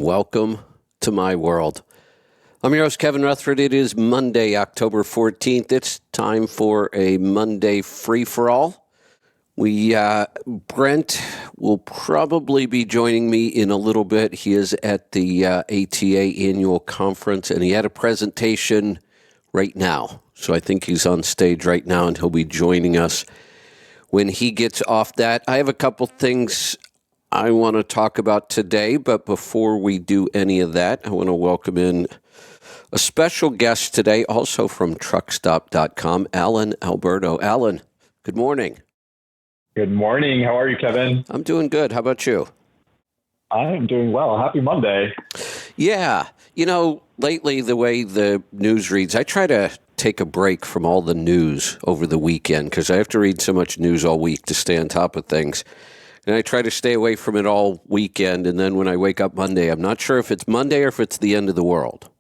Welcome to my world. I'm your host, Kevin Rutherford. It is Monday, October 14th. It's time for a Monday free-for-all. Brent will probably be joining me in a little bit. He is at the ATA annual conference, and he had a presentation right now. So I think he's on stage right now, and he'll be joining us when he gets off that. I have a couple things I want to talk about today, but before we do any of that, I want to welcome in a special guest today, also from truckstop.com, Alan Alberto. Alan, good morning. Good morning. How are you, Kevin? I'm doing good. How about you? I am doing well. Happy Monday. Yeah. You know, lately, the way the news reads, I try to take a break from all the news over the weekend because I have to read so much news all week to stay on top of things. And I try to stay away from it all weekend. And then when I wake up Monday, I'm not sure if it's Monday or if it's the end of the world.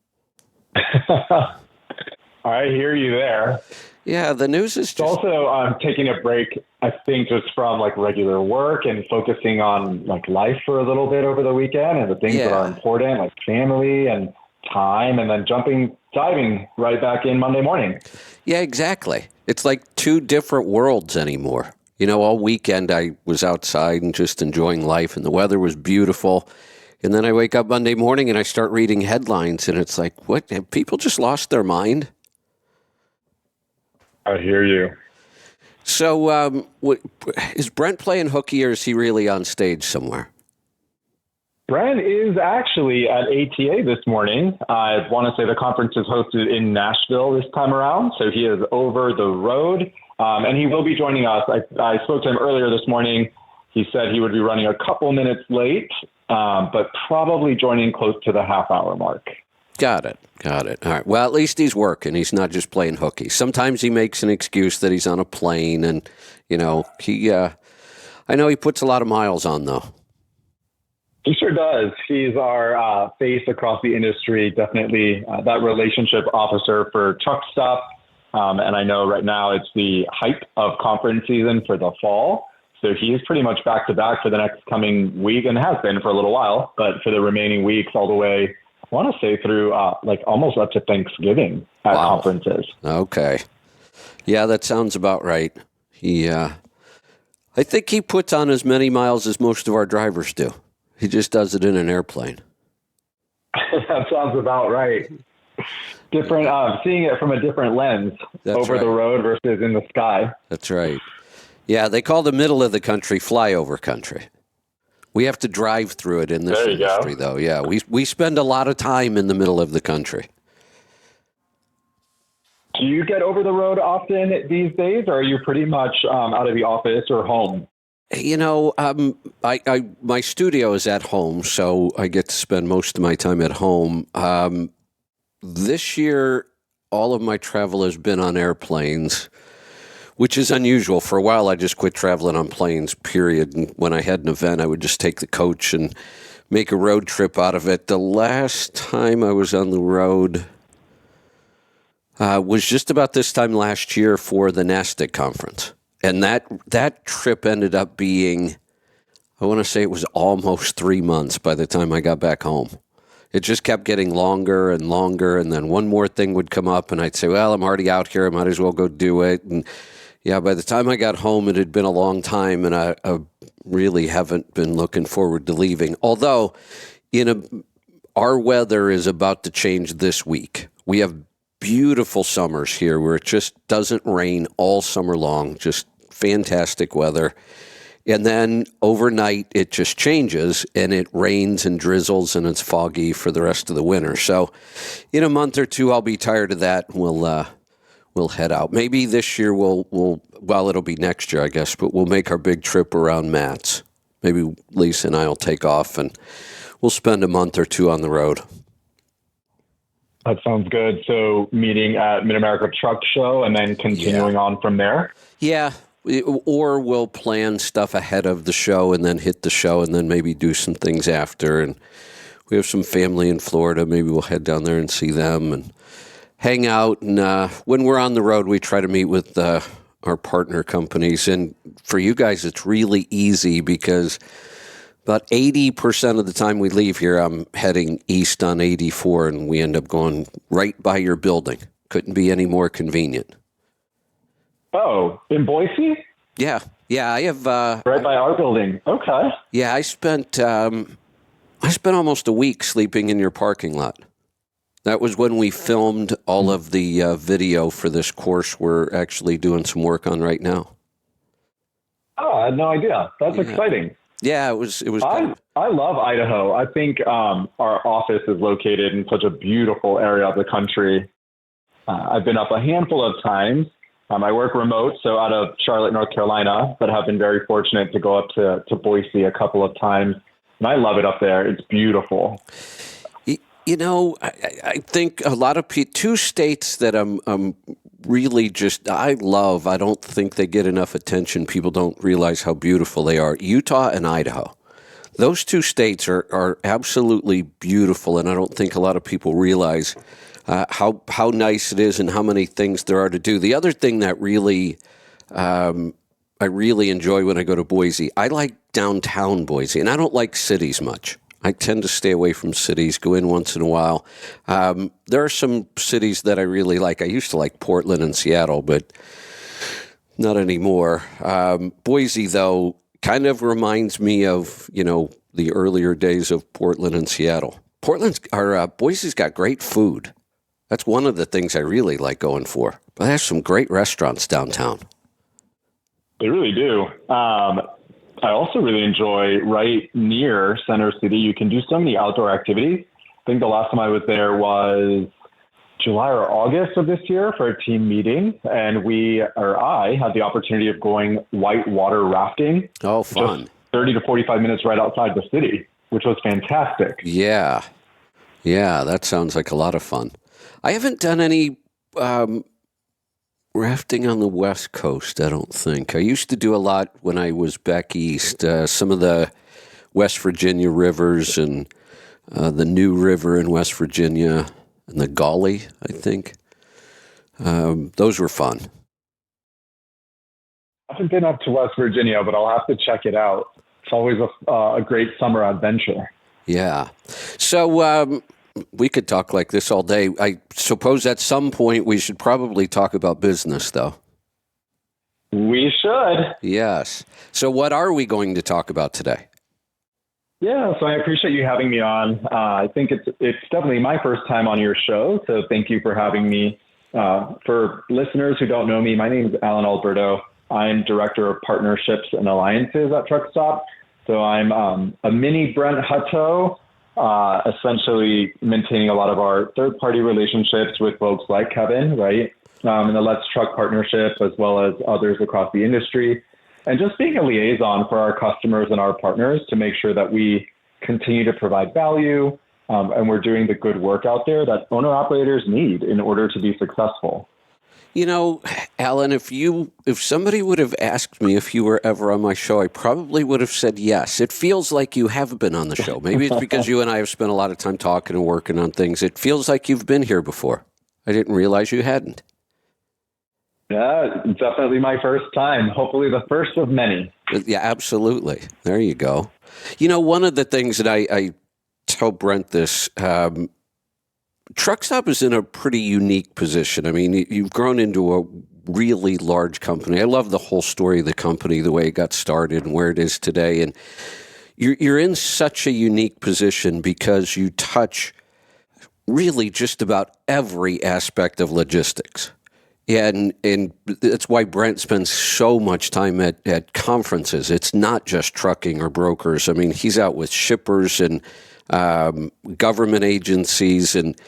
I hear you there. Yeah, the news is just... Also, taking a break, I think, just from like regular work and focusing on like life for a little bit over the weekend and the things that are important, like family and time, and then diving right back in Monday morning. Yeah, exactly. It's like two different worlds anymore. You know, all weekend I was outside and just enjoying life, and the weather was beautiful. And then I wake up Monday morning and I start reading headlines, and it's like, what? Have people just lost their mind? I hear you. So is Brent playing hooky, or is he really on stage somewhere? Brent is actually at ATA this morning. I want to say the conference is hosted in Nashville this time around, so he is over the road, and he will be joining us. I spoke to him earlier this morning. He said he would be running a couple minutes late, but probably joining close to the half-hour mark. Got it. All right. Well, at least he's working. He's not just playing hooky. Sometimes he makes an excuse that he's on a plane, and, you know, I know he puts a lot of miles on, though. He sure does. He's our face across the industry, definitely that relationship officer for Truck Stop. And I know right now it's the height of conference season for the fall. So he is pretty much back to back for the next coming week, and has been for a little while, but for the remaining weeks all the way, I want to say through like almost up to Thanksgiving at conferences. Okay. Yeah, that sounds about right. I think he puts on as many miles as most of our drivers do. He just does it in an airplane. That sounds about right. Different, seeing it from a different lens. That's over right. The road versus in the sky. That's right. Yeah, they call the middle of the country flyover country. We have to drive through it in this industry, though. Yeah, we spend a lot of time in the middle of the country. Do you get over the road often these days, or are you pretty much out of the office or home? You know, my studio is at home, so I get to spend most of my time at home. This year, all of my travel has been on airplanes, which is unusual. For a while, I just quit traveling on planes, period. And when I had an event, I would just take the coach and make a road trip out of it. The last time I was on the road was just about this time last year for the NASTC conference. And that trip ended up being, I want to say it was almost 3 months by the time I got back home. It just kept getting longer and longer, and then one more thing would come up, and I'd say, well, I'm already out here, I might as well go do it. And yeah, by the time I got home, it had been a long time, and I really haven't been looking forward to leaving. Although, our weather is about to change this week. We have beautiful summers here where it just doesn't rain all summer long, just fantastic weather. And then overnight, it just changes, and it rains and drizzles, and it's foggy for the rest of the winter. So in a month or two, I'll be tired of that, and we'll head out. Maybe this year it'll be next year, I guess, but we'll make our big trip around Matt's. Maybe Lisa and I will take off, and we'll spend a month or two on the road. That sounds good. So meeting at Mid-America Truck Show and then continuing on from there? Yeah. Or we'll plan stuff ahead of the show and then hit the show and then maybe do some things after. And we have some family in Florida. Maybe we'll head down there and see them and hang out. And when we're on the road, we try to meet with our partner companies. And for you guys, it's really easy because About 80% of the time we leave here, I'm heading east on 84, and we end up going right by your building. Couldn't be any more convenient. Oh, in Boise? Yeah. I have Right by our building. Okay. Yeah, I spent almost a week sleeping in your parking lot. That was when we filmed all of the video for this course we're actually doing some work on right now. Oh, I had no idea. That's exciting. Yeah, it was. I love Idaho. I think our office is located in such a beautiful area of the country. I've been up a handful of times. I work remote, so out of Charlotte, North Carolina, but have been very fortunate to go up to Boise a couple of times. And I love it up there. It's beautiful. You know, I think a lot of two states that I'm really I don't think they get enough attention. People don't realize how beautiful they are. Utah and Idaho. Those two states are absolutely beautiful, and I don't think a lot of people realize how nice it is and how many things there are to do. The other thing that I really enjoy when I go to Boise, I like downtown Boise, and I don't like cities much. I tend to stay away from cities, go in once in a while. There are some cities that I really like. I used to like Portland and Seattle, but not anymore. Boise, though, kind of reminds me of, the earlier days of Portland and Seattle. Boise's got great food. That's one of the things I really like going for. But there's some great restaurants downtown. They really do. I also really enjoy right near Center City. You can do so many outdoor activities. I think the last time I was there was July or August of this year for a team meeting. And I had the opportunity of going whitewater rafting. Oh, fun. Just 30 to 45 minutes right outside the city, which was fantastic. Yeah, that sounds like a lot of fun. I haven't done any rafting on the West Coast, I don't think. I used to do a lot when I was back east. Some of the West Virginia rivers and the New River in West Virginia and the Gauley, I think. Those were fun. I haven't been up to West Virginia, but I'll have to check it out. It's always a great summer adventure. Yeah. So we could talk like this all day. I suppose at some point we should probably talk about business, though. We should. Yes. So what are we going to talk about today? Yeah, so I appreciate you having me on. I think it's definitely my first time on your show, so thank you for having me. For listeners who don't know me, my name is Alan Alberto. I'm Director of Partnerships and Alliances at Truck Stop. So I'm a mini Brent Hutto, essentially maintaining a lot of our third-party relationships with folks like Kevin, right? And the Let's Truck partnership, as well as others across the industry. And just being a liaison for our customers and our partners to make sure that we continue to provide value and we're doing the good work out there that owner-operators need in order to be successful. You know, Alan, if somebody would have asked me if you were ever on my show, I probably would have said yes. It feels like you have been on the show. Maybe it's because you and I have spent a lot of time talking and working on things. It feels like you've been here before. I didn't realize you hadn't. Yeah, definitely my first time. Hopefully the first of many. Yeah, absolutely. There you go. You know, one of the things that I tell Brent this, Truck Stop is in a pretty unique position. I mean, you've grown into a really large company. I love the whole story of the company, the way it got started and where it is today. And you're in such a unique position because you touch really just about every aspect of logistics. And that's why Brent spends so much time at conferences. It's not just trucking or brokers. I mean, he's out with shippers and government agencies, and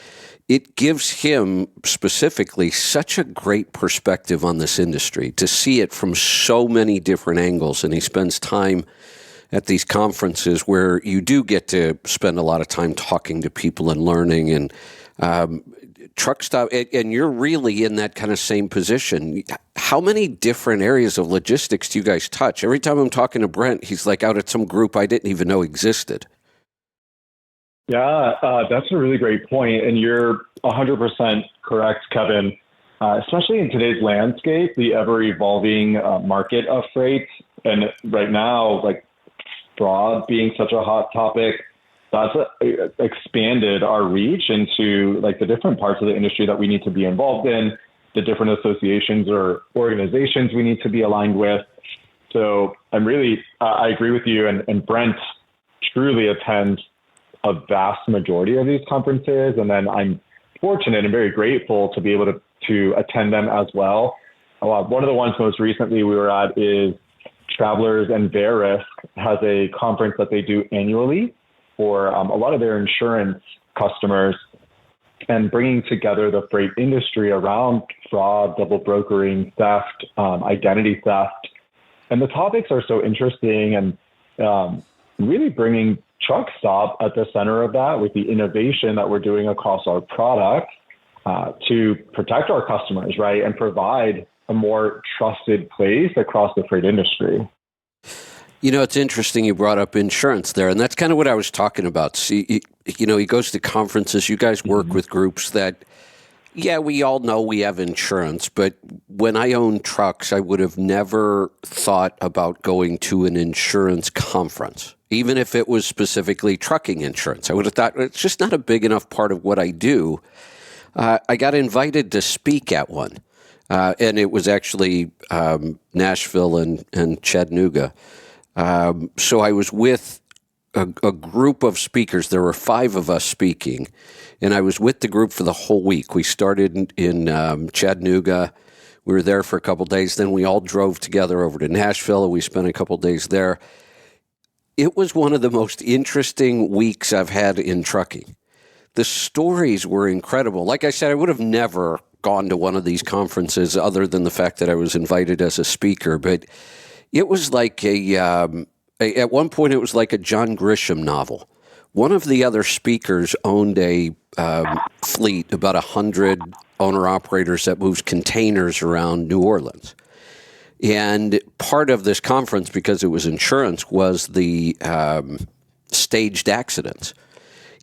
it gives him specifically such a great perspective on this industry to see it from so many different angles. And he spends time at these conferences where you do get to spend a lot of time talking to people and learning. And Truck Stop, and you're really in that kind of same position. How many different areas of logistics do you guys touch? Every time I'm talking to Brent, he's like out at some group I didn't even know existed. Yeah, that's a really great point. And you're 100% correct, Kevin. Especially in today's landscape, the ever-evolving market of freight. And right now, like fraud being such a hot topic, that's expanded our reach into like the different parts of the industry that we need to be involved in, the different associations or organizations we need to be aligned with. So I'm really, I agree with you, and Brent truly attends a vast majority of these conferences. And then I'm fortunate and very grateful to be able to attend them as well. One of the ones most recently we were at is Travelers and Verisk has a conference that they do annually for a lot of their insurance customers, and bringing together the freight industry around fraud, double brokering, theft, identity theft. And the topics are so interesting, and really bringing Truckstop at the center of that with the innovation that we're doing across our product to protect our customers, right? And provide a more trusted place across the freight industry. You know, it's interesting you brought up insurance there, and that's kind of what I was talking about. See, you know, he goes to conferences. You guys work with groups that, yeah, we all know we have insurance, but when I owned trucks, I would have never thought about going to an insurance conference, even if it was specifically trucking insurance. I would have thought it's just not a big enough part of what I do. I got invited to speak at one, and it was actually Nashville and Chattanooga. So I was with a group of speakers. There were 5 of us speaking, and I was with the group for the whole week. We started in Chattanooga. We were there for a couple of days. Then we all drove together over to Nashville, and we spent a couple of days there. It was one of the most interesting weeks I've had in trucking. The stories were incredible. Like I said, I would have never gone to one of these conferences other than the fact that I was invited as a speaker, but it was like at one point it was like a John Grisham novel. One of the other speakers owned a fleet, about 100 owner-operators that moves containers around New Orleans. And part of this conference, because it was insurance, was the staged accidents.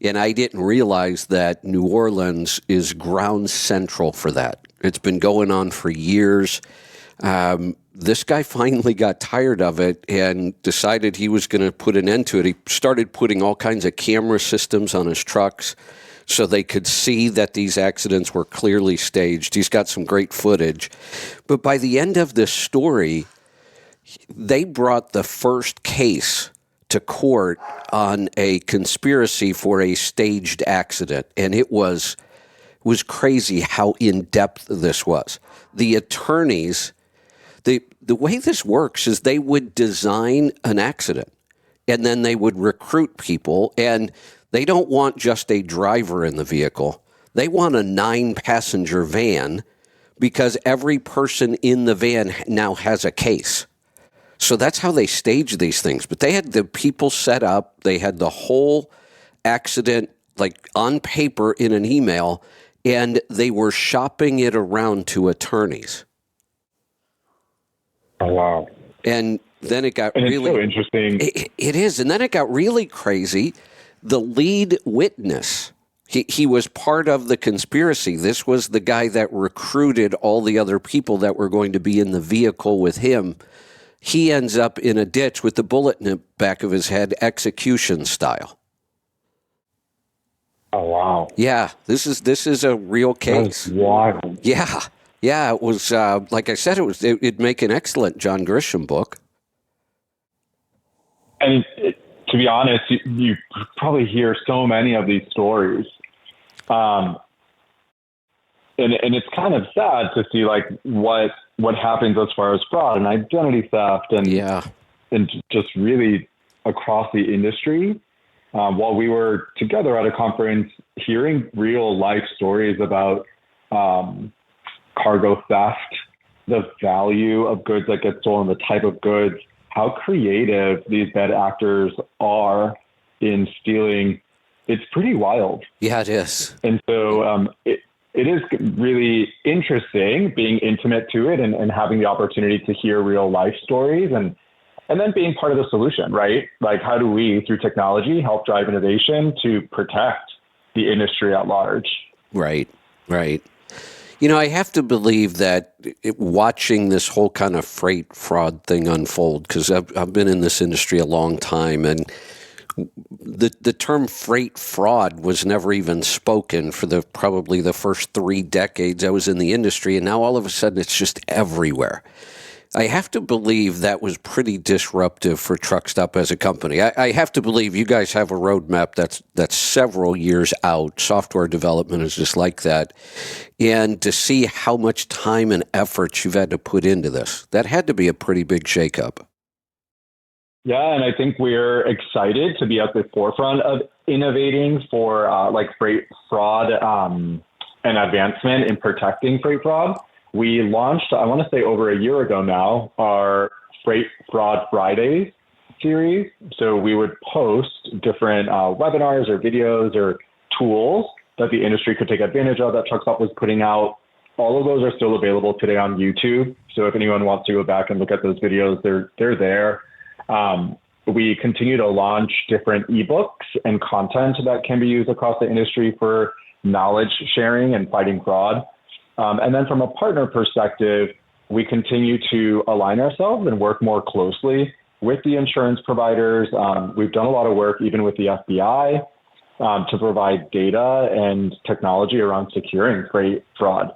And I didn't realize that New Orleans is ground central for that. It's been going on for years. This guy finally got tired of it and decided he was going to put an end to it. He started putting all kinds of camera systems on his trucks so they could see that these accidents were clearly staged. He's got some great footage. But by the end of this story, they brought the first case to court on a conspiracy for a staged accident. And it was crazy how in-depth this was. The attorneys, the way this works is they would design an accident, and then they would recruit people, and they don't want just a driver in the vehicle. They want a 9-passenger van because every person in the van now has a case. So that's how they stage these things. But they had the people set up. They had the whole accident like on paper in an email, and they were shopping it around to attorneys. Oh, wow. And then it got It's so interesting. It is. And then it got really crazy. The lead witness, he was part of the conspiracy. This was the guy that recruited all the other people that were going to be in the vehicle with him. He ends up in a ditch with the bullet in the back of his head, execution style. Oh, wow. Yeah, this is a real case. That's wild. Yeah, it was, like I said, it'd make an excellent John Grisham book. And to be honest, you probably hear so many of these stories. And it's kind of sad to see like what happens as far as fraud and identity theft and just really across the industry. While we were together at a conference, hearing real life stories about cargo theft, the value of goods that get stolen, the type of goods, how creative these bad actors are in stealing, it's pretty wild. Yeah, it is. And so it is really interesting being intimate to it and having the opportunity to hear real life stories and then being part of the solution, right? Like, how do we, through technology, help drive innovation to protect the industry at large? Right. I have to believe that watching this whole kind of freight fraud thing unfold, because I've been in this industry a long time, and the term freight fraud was never even spoken for probably the first 3 decades I was in the industry, and now all of a sudden it's just everywhere. I have to believe that was pretty disruptive for Truckstop as a company. I have to believe you guys have a roadmap that's several years out. Software development is just like that. And to see how much time and effort you've had to put into this, that had to be a pretty big shakeup. Yeah, and I think we're excited to be at the forefront of innovating for freight fraud and advancement in protecting freight fraud. We launched, I want to say over a year ago now, our Freight Fraud Fridays series. So we would post different webinars or videos or tools that the industry could take advantage of that Truckstop was putting out. All of those are still available today on YouTube. So if anyone wants to go back and look at those videos, they're there. We continue to launch different ebooks and content that can be used across the industry for knowledge sharing and fighting fraud. And then from a partner perspective, we continue to align ourselves and work more closely with the insurance providers. We've done a lot of work even with the FBI to provide data and technology around securing freight fraud.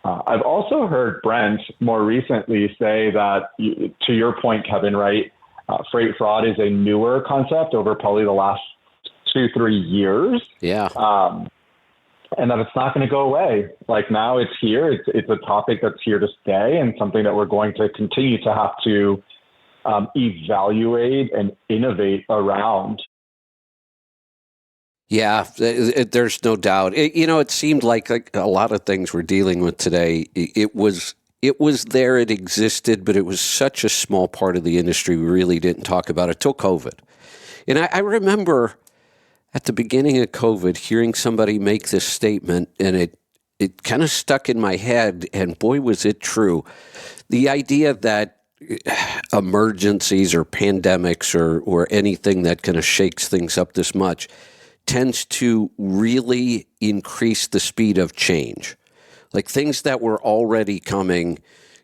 I've also heard Brent more recently say that, to your point, Kevin, right, freight fraud is a newer concept over probably the last 2-3 years. Yeah. And that it's not going to go away. Like now it's here. It's a topic that's here to stay and something that we're going to continue to have to evaluate and innovate around. Yeah, there's no doubt. It seemed like a lot of things we're dealing with today. It was there, it existed, but it was such a small part of the industry. We really didn't talk about it till COVID. And I remember at the beginning of COVID, hearing somebody make this statement, and it kind of stuck in my head, and boy, was it true. The idea that emergencies or pandemics or anything that kind of shakes things up this much tends to really increase the speed of change. Like things that were already coming,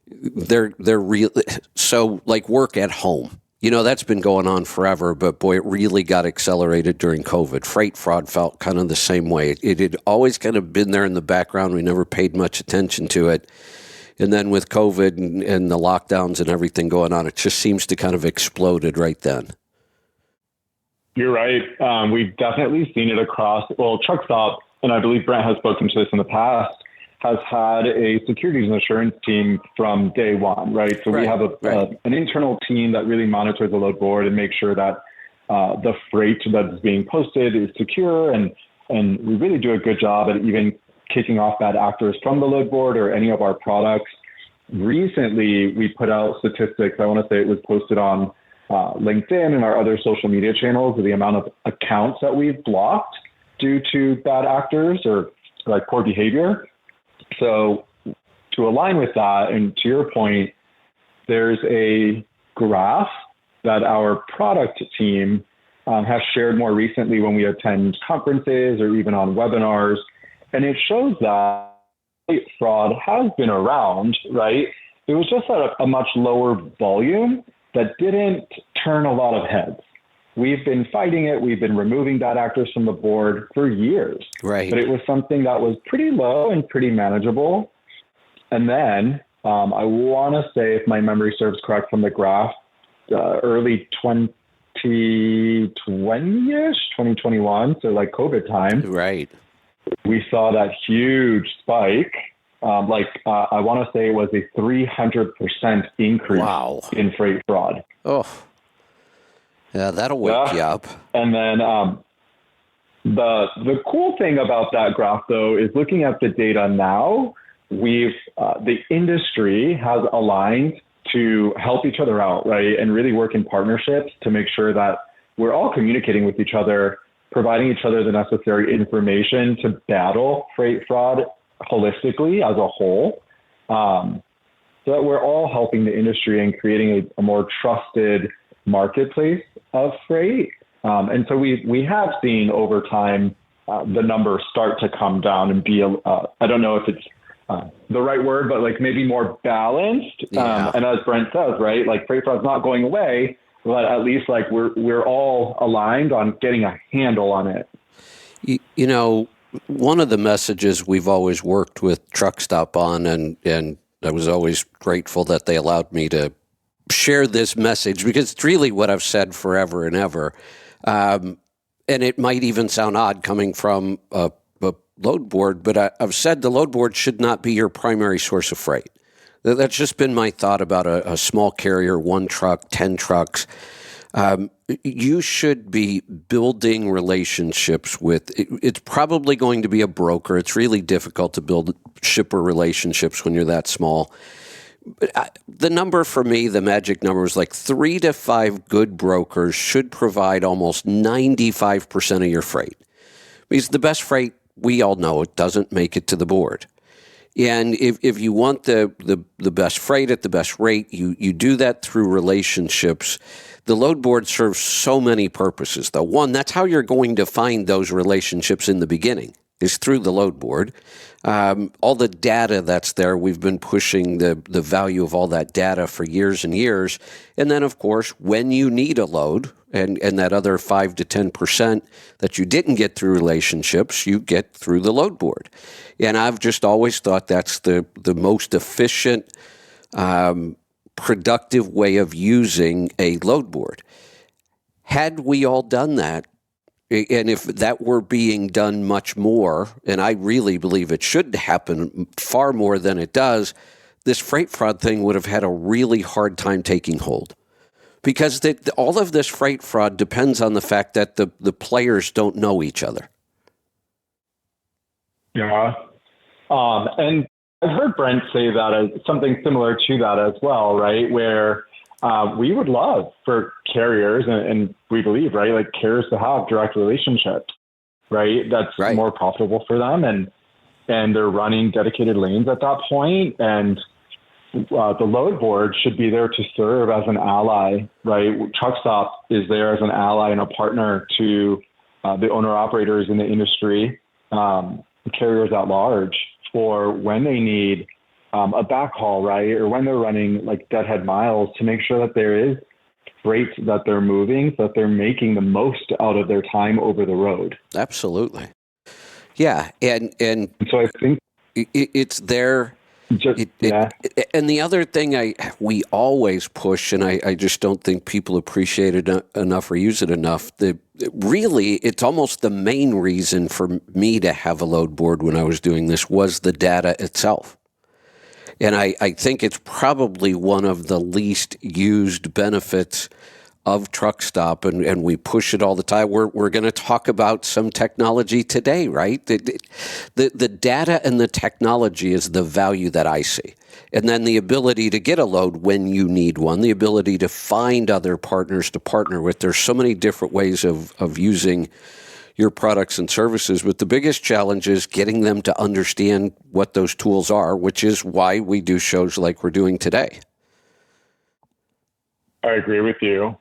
they're real. So like work at home. That's been going on forever, but boy, it really got accelerated during COVID. Freight fraud felt kind of the same way. It had always kind of been there in the background. We never paid much attention to it. And then with COVID and the lockdowns and everything going on, it just seems to kind of exploded right then. You're right. We've definitely seen it across, Truckstop, and I believe Brent has spoken to this in the past, has had a securities and assurance team from day one, right? So we have an internal team that really monitors the load board and makes sure that the freight that's being posted is secure. And we really do a good job at even kicking off bad actors from the load board or any of our products. Recently, we put out statistics. I want to say it was posted on LinkedIn and our other social media channels, the amount of accounts that we've blocked due to bad actors or like poor behavior. So to align with that, and to your point, there's a graph that our product team has shared more recently when we attend conferences or even on webinars. And it shows that fraud has been around, right? It was just at a much lower volume that didn't turn a lot of heads. We've been fighting it. We've been removing bad actors from the board for years. Right. But it was something that was pretty low and pretty manageable. And then I want to say, if my memory serves correct from the graph, early 2020-ish, 2021, so like COVID time. Right. We saw that huge spike. I want to say it was a 300% increase in freight fraud. Oh. Yeah, that'll wake you up. And then the cool thing about that graph, though, is looking at the data now, the industry has aligned to help each other out, right? And really work in partnerships to make sure that we're all communicating with each other, providing each other the necessary information to battle freight fraud holistically as a whole. So that we're all helping the industry and creating a more trusted marketplace of freight. And so we have seen over time the numbers start to come down and be, I don't know if it's the right word, but like maybe more balanced. Yeah. And as Brent says, right, like freight fraud's not going away, but at least like we're all aligned on getting a handle on it. You know, one of the messages we've always worked with Truck Stop on, and I was always grateful that they allowed me to share this message, because it's really what I've said forever and ever. And it might even sound odd coming from a load board, but I've said the load board should not be your primary source of freight. That's just been my thought about a small carrier, 1 truck, 10 trucks. You should be building relationships with, it's probably going to be a broker. It's really difficult to build shipper relationships when you're that small. But the number for me, the magic number is like 3 to 5 good brokers should provide almost 95% of your freight. Because the best freight, we all know, it doesn't make it to the board. And if you want the best freight at the best rate, you do that through relationships. The load board serves so many purposes, though. One, that's how you're going to find those relationships in the beginning, is through the load board. All the data that's there, we've been pushing the value of all that data for years and years. And then, of course, when you need a load, and that other 5 to 10% that you didn't get through relationships, you get through the load board. And I've just always thought that's the most efficient, productive way of using a load board. Had we all done that, and if that were being done much more, and I really believe it should happen far more than it does, this freight fraud thing would have had a really hard time taking hold. Because all of this freight fraud depends on the fact that the players don't know each other. Yeah. And I've heard Brent say that as something similar to that as well, right? Where we would love for carriers, and we believe, right, like carriers to have direct relationships, right? That's right. More profitable for them, and they're running dedicated lanes at that point, and the load board should be there to serve as an ally, right? Truck Stop is there as an ally and a partner to the owner-operators in the industry, carriers at large, for when they need a backhaul, right? Or when they're running like deadhead miles, to make sure that there is freight that they're moving, so that they're making the most out of their time over the road. Absolutely. Yeah. And so I think it's there. And the other thing we always push, and I just don't think people appreciate it enough or use it enough, really, it's almost the main reason for me to have a load board when I was doing this was the data itself. And I think it's probably one of the least used benefits of Truck Stop, and we push it all the time. We're going to talk about some technology today, right? The data and the technology is the value that I see. And then the ability to get a load when you need one, the ability to find other partners to partner with. There's so many different ways of using your products and services, but the biggest challenge is getting them to understand what those tools are, which is why we do shows like we're doing today. I agree with you.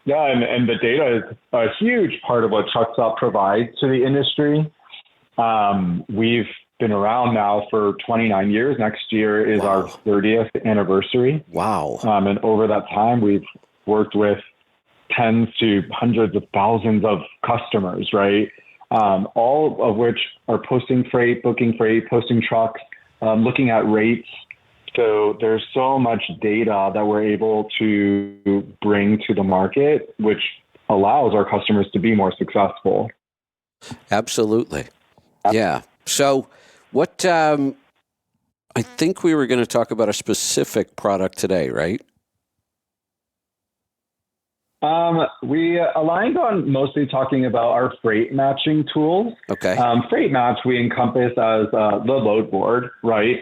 Yeah, and the data is a huge part of what Truck Stop provides to the industry. We've been around now for 29 years. Next year is our 30th anniversary. Wow. And over that time, we've worked with tens to hundreds of thousands of customers, right? All of which are posting freight, booking freight, posting trucks, looking at rates. So there's so much data that we're able to bring to the market, which allows our customers to be more successful. Absolutely. Yeah. So what, I think we were going to talk about a specific product today, right? We aligned on mostly talking about our freight matching tools. Okay. Freight match we encompass as the load board, right?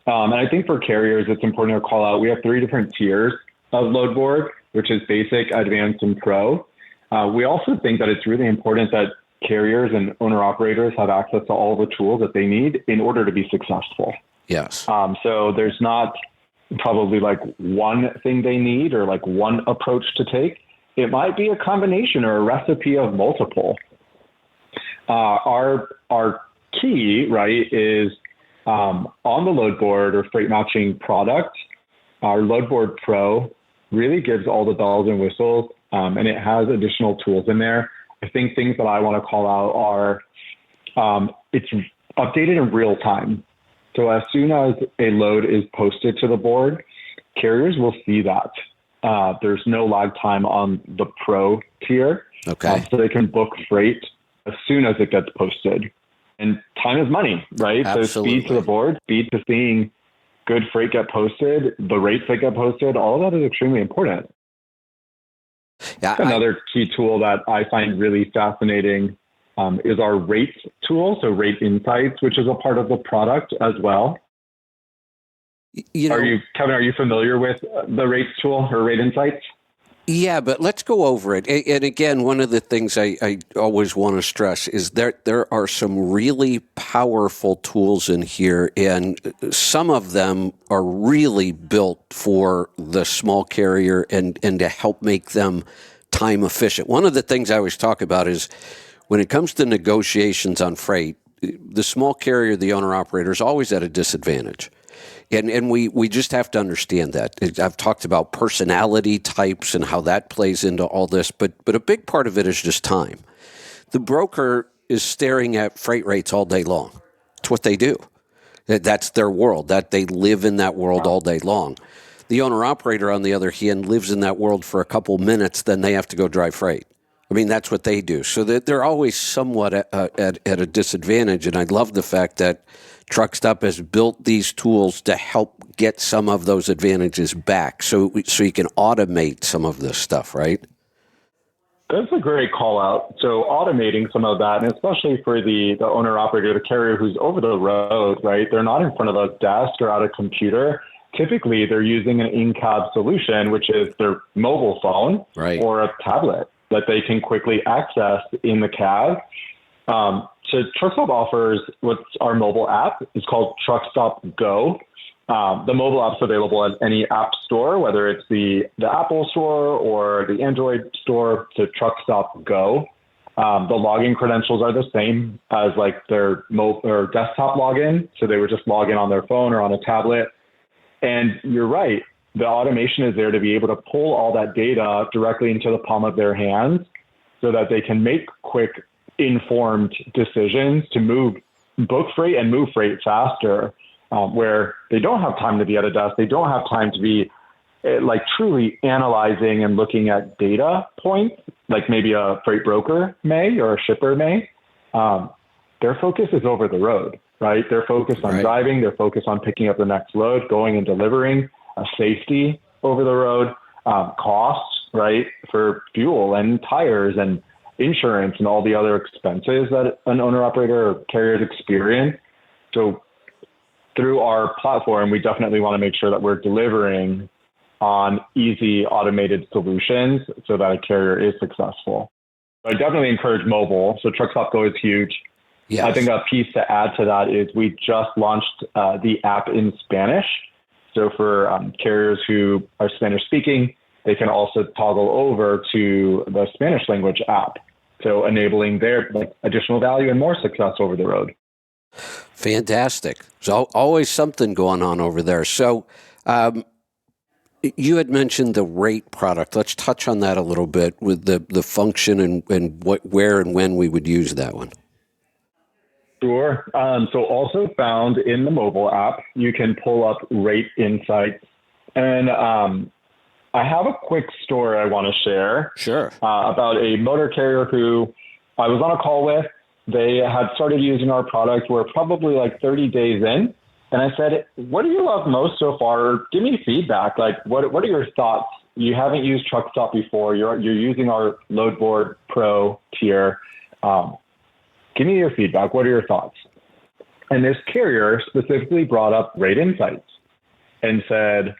And I think for carriers, it's important to call out, we have 3 different tiers of load board, which is basic, advanced, and pro. We also think that it's really important that carriers and owner operators have access to all the tools that they need in order to be successful. Yes. So there's not probably like one thing they need or like one approach to take. It might be a combination or a recipe of multiple. Our key, right, is On the load board or freight matching product, our Load Board Pro really gives all the bells and whistles, and it has additional tools in there. I think things that I want to call out are it's updated in real time. So as soon as a load is posted to the board, carriers will see that. There's no lag time on the Pro tier. Okay. So they can book freight as soon as it gets posted. And time is money, right? Absolutely. So speed to the board, speed to seeing good freight get posted, the rates that get posted, all of that is extremely important. Yeah, Another key tool that I find really fascinating is our rates tool. So Rate Insights, which is a part of the product as well. Kevin, are you familiar with the rates tool or Rate Insights? Yeah, but let's go over it. And again, one of the things I always want to stress is there are some really powerful tools in here, and some of them are really built for the small carrier and to help make them time efficient. One of the things I always talk about is when it comes to negotiations on freight, the small carrier, the owner-operator, is always at a disadvantage. And we just have to understand that. I've talked about personality types and how that plays into all this, but a big part of it is just time. The broker is staring at freight rates all day long. It's what they do. That's their world. That they live in that world all day long. The owner-operator, on the other hand, lives in that world for a couple minutes, then they have to go drive freight. I mean, that's what they do. So they're always somewhat at a disadvantage, and I love the fact that Truckstop has built these tools to help get some of those advantages back, so you can automate some of this stuff, right? That's a great call out. So automating some of that, and especially for the owner operator, the carrier who's over the road, right? They're not in front of a desk or at a computer. Typically, they're using an in-cab solution, which is their mobile phone or a tablet that they can quickly access in the cab. So Truckstop offers what's our mobile app. It's called Truckstop Go. The mobile app's available at any app store, whether it's the Apple store or the Android store, to Truckstop Go. The login credentials are the same as like their or desktop login. So they would just log in on their phone or on a tablet. And you're right. The automation is there to be able to pull all that data directly into the palm of their hands so that they can make quick, informed decisions to book freight and move freight faster, where they don't have time to be at a desk. They don't have time to be like truly analyzing and looking at data points, like maybe a freight broker may or a shipper may. Their focus is over the road, right? They're focused on driving. They're focused on picking up the next load, going and delivering, safety over the road, costs, right, for fuel and tires and insurance and all the other expenses that an owner-operator or carriers experience. So through our platform, we definitely want to make sure that we're delivering on easy automated solutions so that a carrier is successful. I definitely encourage mobile. So Truckstop Go is huge. Yes. I think a piece to add to that is we just launched the app in Spanish. So for carriers who are Spanish speaking, they can also toggle over to the Spanish language app. So enabling their additional value and more success over the road. Fantastic. So always something going on over there. So you had mentioned the rate product. Let's touch on that a little bit with the function and where and when we would use that one. Sure. So also found in the mobile app, you can pull up Rate Insights. And I have a quick story I want to share. Sure. About a motor carrier who I was on a call with. They had started using our product. We're probably like 30 days in. And I said, what do you love most so far? Give me feedback. Like, what are your thoughts? You haven't used Truckstop before. You're using our Load Board Pro tier. Give me your feedback. What are your thoughts? And this carrier specifically brought up Rate Insights and said,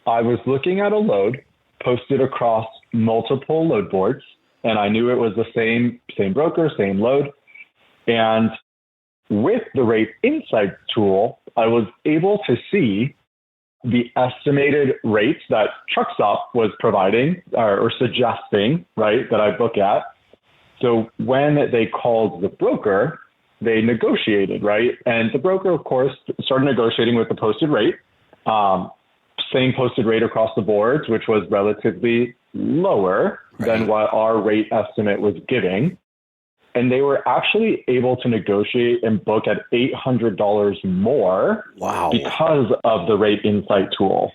I was looking at a load posted across multiple load boards, and I knew it was the same broker, same load. And with the Rate Insights tool, I was able to see the estimated rates that Truckstop was providing or suggesting, right, that I book at. So when they called the broker, they negotiated, right? And the broker, of course, started negotiating with the posted rate, same posted rate across the boards, which was relatively lower than what our rate estimate was giving. And they were actually able to negotiate and book at $800 more because of the Rate Insight tool.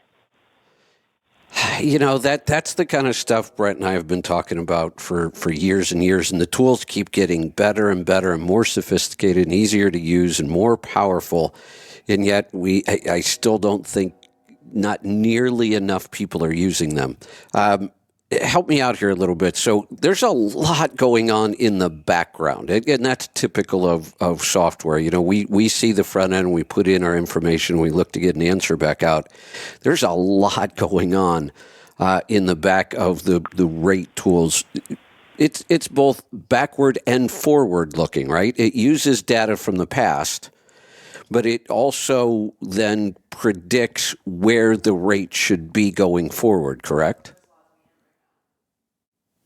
You know, that's the kind of stuff Brett and I have been talking about for years and years, and the tools keep getting better and better and more sophisticated and easier to use and more powerful, and yet I still don't think not nearly enough people are using them. Help me out here a little bit. So there's a lot going on in the background, and that's typical of software. You know, we see the front end, we put in our information, we look to get an answer back out. There's a lot going on in the back of the rate tools. It's both backward and forward looking, right? It uses data from the past, but it also then predicts where the rate should be going forward, correct?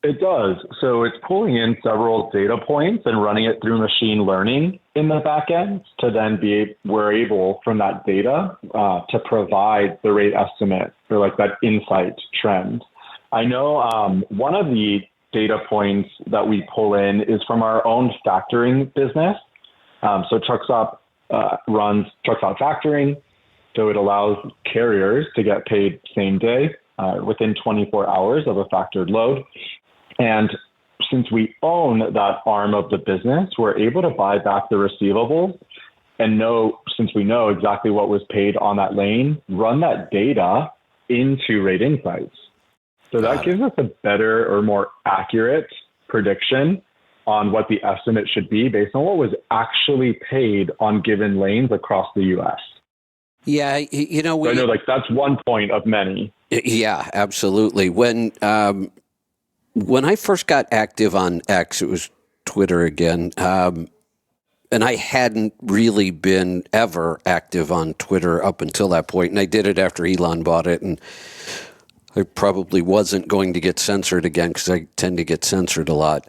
It does. So it's pulling in several data points and running it through machine learning in the back end to then we're able from that data to provide the rate estimate or like that insight trend. I know one of the data points that we pull in is from our own factoring business. So TruckStop runs TruckStop Factoring. So it allows carriers to get paid same day within 24 hours of a factored load. And since we own that arm of the business, we're able to buy back the receivables and since we know exactly what was paid on that lane, run that data into Rate Insights. So that gives us a better or more accurate prediction on what the estimate should be based on what was actually paid on given lanes across the U.S. Yeah, you know, I know like that's one point of many. Yeah, absolutely. When I first got active on X, it was Twitter again, and I hadn't really been ever active on Twitter up until that point, and I did it after Elon bought it, and I probably wasn't going to get censored again because I tend to get censored a lot.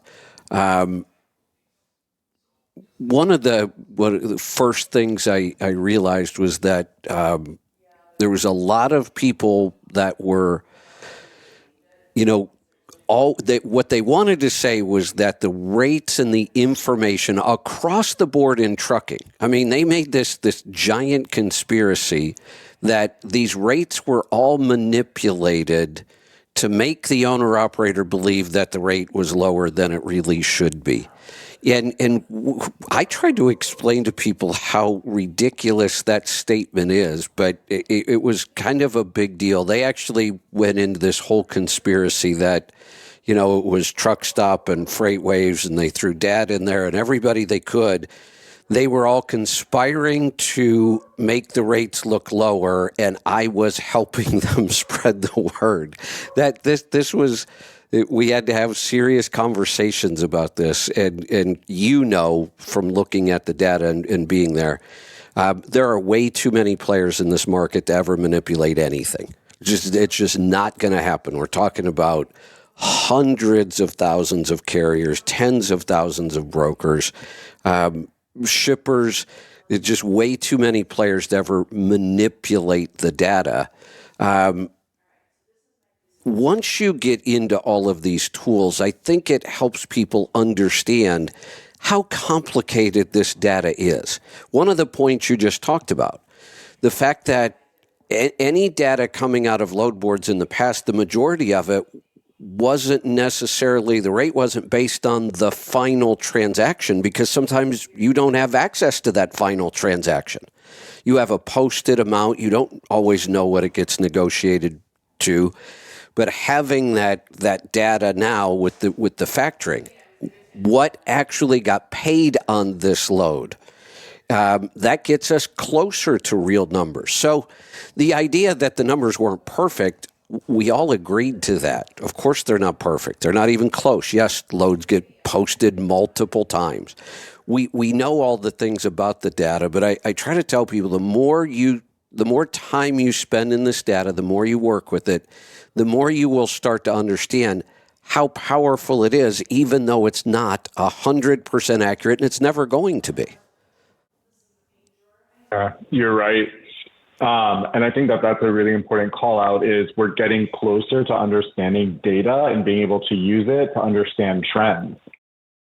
One of the first things I realized was that there was a lot of people that were, you know, what they wanted to say was that the rates and the information across the board in trucking, I mean, they made this giant conspiracy that these rates were all manipulated to make the owner-operator believe that the rate was lower than it really should be. And I tried to explain to people how ridiculous that statement is, but it was kind of a big deal. They actually went into this whole conspiracy that, you know, it was TruckStop and FreightWaves, and they threw data in there, and everybody they could. They were all conspiring to make the rates look lower, and I was helping them spread the word. That this was, we had to have serious conversations about this, and you know from looking at the data and being there, there are way too many players in this market to ever manipulate anything. It's just not going to happen. We're talking about hundreds of thousands of carriers, tens of thousands of brokers, shippers. It's just way too many players to ever manipulate the data. Once you get into all of these tools, I think it helps people understand how complicated this data is. One of the points you just talked about, the fact that any data coming out of load boards in the past, the majority of it wasn't necessarily, the rate wasn't based on the final transaction, because sometimes you don't have access to that final transaction. You have a posted amount. You don't always know what it gets negotiated to, but having that data now with the factoring, what actually got paid on this load, that gets us closer to real numbers. So the idea that the numbers weren't perfect, we all agreed to that. Of course, they're not perfect. They're not even close. Yes, loads get posted multiple times. We know all the things about the data, but I try to tell people the more time you spend in this data, the more you work with it, the more you will start to understand how powerful it is, even though it's not 100% accurate, and it's never going to be. You're right. And I think that that's a really important call out is we're getting closer to understanding data and being able to use it to understand trends,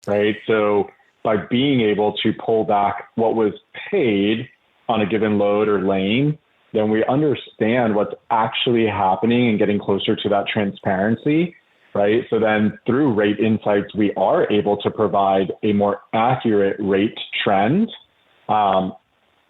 right? So by being able to pull back what was paid on a given load or lane, then we understand what's actually happening and getting closer to that transparency, right? So then through rate insights, we are able to provide a more accurate rate trend,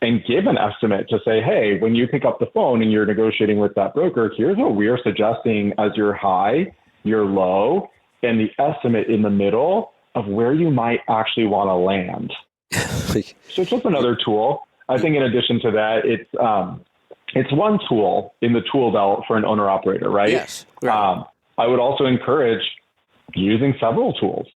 and give an estimate to say, hey, when you pick up the phone and you're negotiating with that broker, here's what we're suggesting as your high, your low, and the estimate in the middle of where you might actually want to land. So it's just another tool. I think in addition to that, it's one tool in the tool belt for an owner operator, right? Yes. Right. I would also encourage using several tools.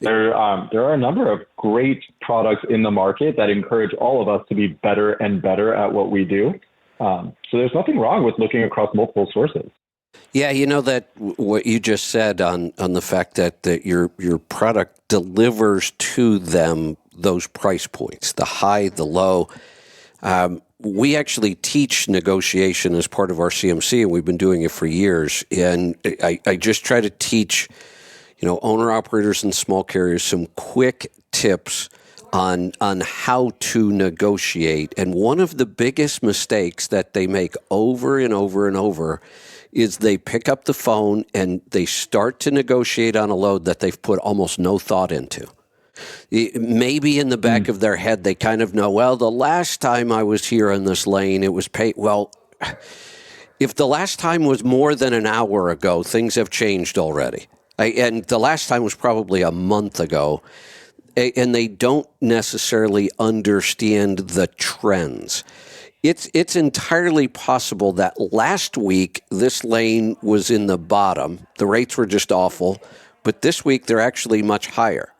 There are a number of great products in the market that encourage all of us to be better and better at what we do. So there's nothing wrong with looking across multiple sources. Yeah, you know that what you just said on the fact that your product delivers to them those price points, the high, the low. We actually teach negotiation as part of our CMC, and we've been doing it for years. And I just try to teach owner operators and small carriers some quick tips on how to negotiate. And one of the biggest mistakes that they make over and over and over is they pick up the phone and they start to negotiate on a load that they've put almost no thought into. Maybe in the back of their head, they kind of know, well, the last time I was here on this lane, it was paid. Well, if the last time was more than an hour ago, things have changed already. And the last time was probably a month ago, and they don't necessarily understand the trends. It's entirely possible that last week this lane was in the bottom. The rates were just awful, but this week they're actually much higher,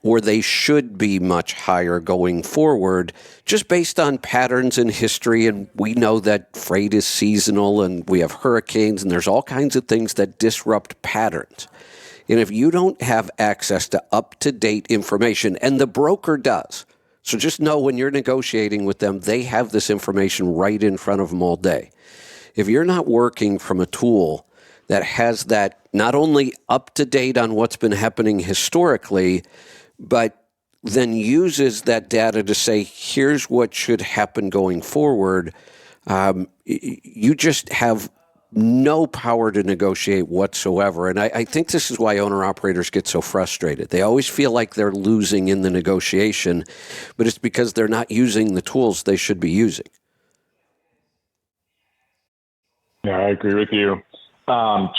or they should be much higher going forward, just based on patterns in history. And we know that freight is seasonal, and we have hurricanes, and there's all kinds of things that disrupt patterns. And if you don't have access to up-to-date information, and the broker does, so just know when you're negotiating with them, they have this information right in front of them all day. If you're not working from a tool that has that not only up-to-date on what's been happening historically, but then uses that data to say, here's what should happen going forward, you just have no power to negotiate whatsoever. And I think this is why owner-operators get so frustrated. They always feel like they're losing in the negotiation, but it's because they're not using the tools they should be using. Yeah, I agree with you.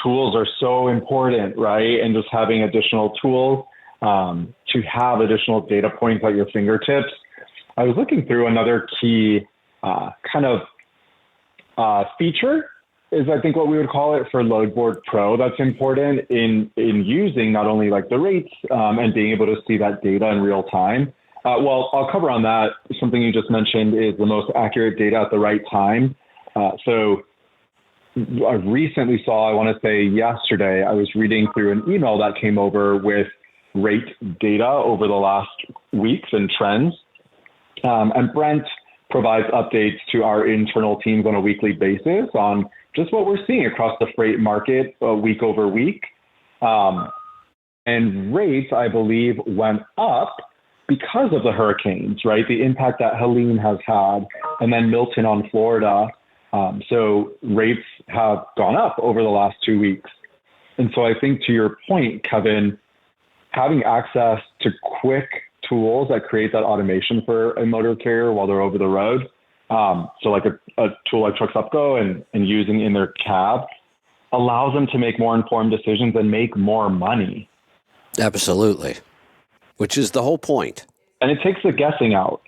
Tools are so important, right? And just having additional tools to have additional data points at your fingertips. I was looking through another key feature is I think what we would call it for Loadboard Pro. That's important in using not only like the rates and being able to see that data in real time. Well, I'll cover on that. Something you just mentioned is the most accurate data at the right time. So I recently saw, I want to say yesterday, I was reading through an email that came over with rate data over the last weeks and trends. And Brent provides updates to our internal teams on a weekly basis on just what we're seeing across the freight market week over week. And rates, I believe, went up because of the hurricanes, right? The impact that Helene has had, and then Milton on Florida. So rates have gone up over the last 2 weeks. And so I think to your point, Kevin, having access to quick tools that create that automation for a motor carrier while they're over the road. So like a tool like Trucks Go and using in their cab allows them to make more informed decisions and make more money. Absolutely. Which is the whole point. And it takes the guessing out,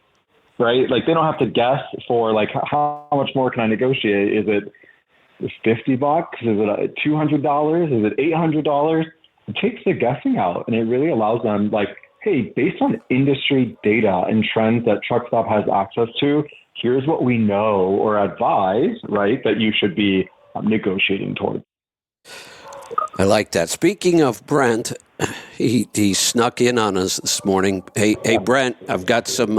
right? Like they don't have to guess for like, how much more can I negotiate? Is it $50? Is it $200? Is it $800? It takes the guessing out, and it really allows them like, hey, based on industry data and trends that TruckStop has access to, here's what we know or advise, right, that you should be negotiating towards. I like that. Speaking of Brent, He snuck in on us this morning. Hey Brent, I've got some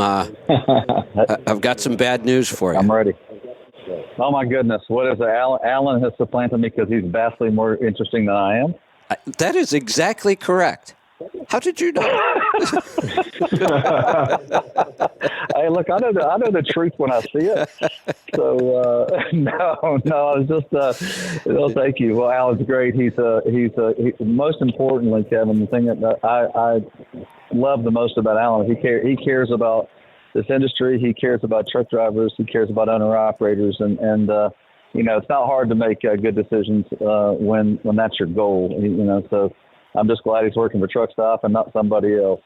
bad news for you. I'm ready. Oh my goodness, what is it? Alan has supplanted me because he's vastly more interesting than I am. That is exactly correct. How did you know? Hey, look, I know the truth when I see it. So no, I was just thank you. Well, Alan's great. He's most importantly, Kevin, the thing that I love the most about Alan, he cares about this industry. He cares about truck drivers. He cares about owner operators, and it's not hard to make good decisions when that's your goal. So I'm just glad he's working for Truck Stop and not somebody else.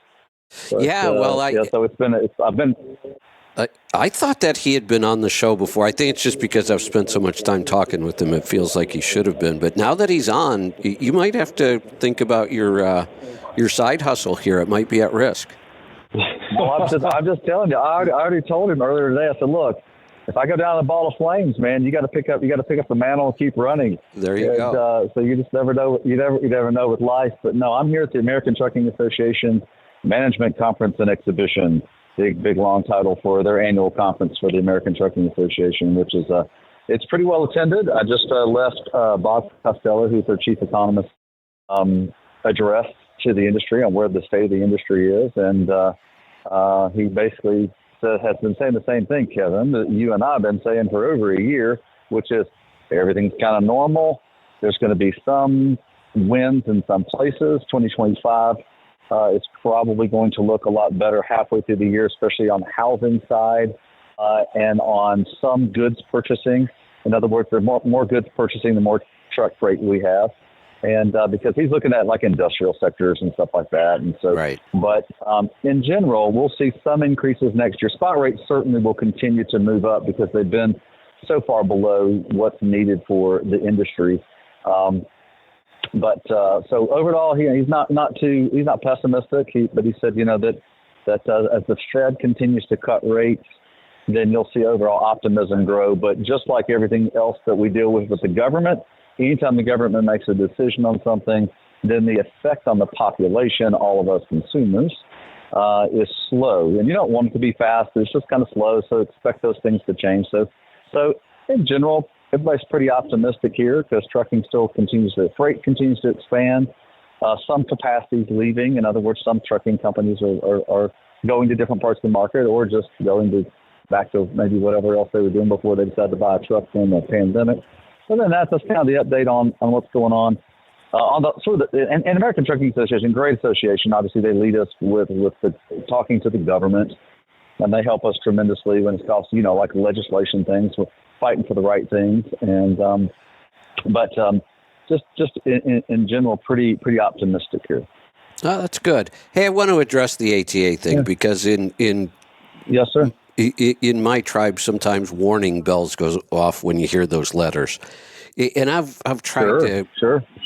But, I thought that he had been on the show before. I think it's just because I've spent so much time talking with him. It feels like he should have been. But now that he's on, you might have to think about your side hustle here. It might be at risk. Well, I'm just telling you. I already told him earlier today. I said, look, if I go down a ball of flames, man, you got to pick up the mantle and keep running. There you go. So you just never know. You never know with life. But no, I'm here at the American Trucking Association Management Conference and Exhibition. Big long title for their annual conference for the American Trucking Association, which is it's pretty well attended. I just left Bob Costello, who's their chief economist, address to the industry on where the state of the industry is, and he basically has been saying the same thing, Kevin, that you and I have been saying for over a year, which is everything's kind of normal. There's going to be some wins in some places. 2025 is probably going to look a lot better halfway through the year, especially on the housing side and on some goods purchasing. In other words, there's more goods purchasing the more truck freight we have. And because he's looking at like industrial sectors and stuff like that. And so, right. But in general, we'll see some increases next year. Spot rates certainly will continue to move up because they've been so far below what's needed for the industry. But so overall, he's not pessimistic. But he said, that as the Fed continues to cut rates, then you'll see overall optimism grow. But just like everything else that we deal with the government, anytime the government makes a decision on something, then the effect on the population, all of us consumers, is slow. And you don't want it to be fast. It's just kind of slow. So expect those things to change. So in general, everybody's pretty optimistic here because freight continues to expand. Some capacity is leaving. In other words, some trucking companies are going to different parts of the market or just going back to maybe whatever else they were doing before they decided to buy a truck during the pandemic. So then that's kind of the update on what's going on. And American Trucking Association, great association. Obviously, they lead us with talking to the government, and they help us tremendously when it comes to, like legislation things. We're fighting for the right things, and just in general, pretty optimistic here. Oh, that's good. Hey, I want to address the ATA thing because in yes, sir. In my tribe, sometimes warning bells goes off when you hear those letters, and I've tried to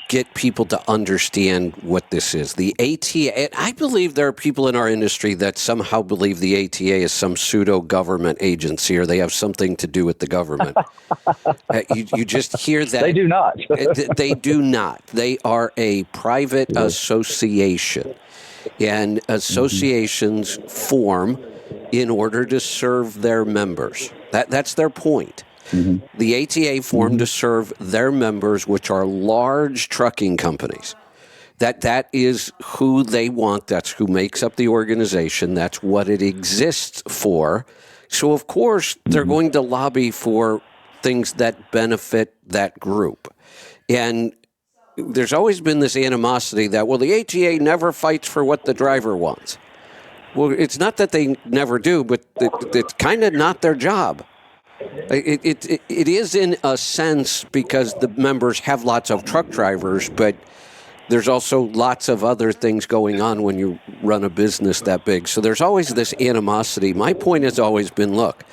get people to understand what this is. The ATA, and I believe there are people in our industry that somehow believe the ATA is some pseudo-government agency or they have something to do with the government. You just hear that. They do not. They do not. They are a private association, and associations form in order to serve their members. That's their point. Mm-hmm. The ATA formed to serve their members, which are large trucking companies. That is who they want. That's who makes up the organization. That's what it exists for. So, of course, they're going to lobby for things that benefit that group. And there's always been this animosity that, the ATA never fights for what the driver wants. Well, it's not that they never do, but it's kind of not their job. It is in a sense because the members have lots of truck drivers, but there's also lots of other things going on when you run a business that big. So there's always this animosity. My point has always been, look,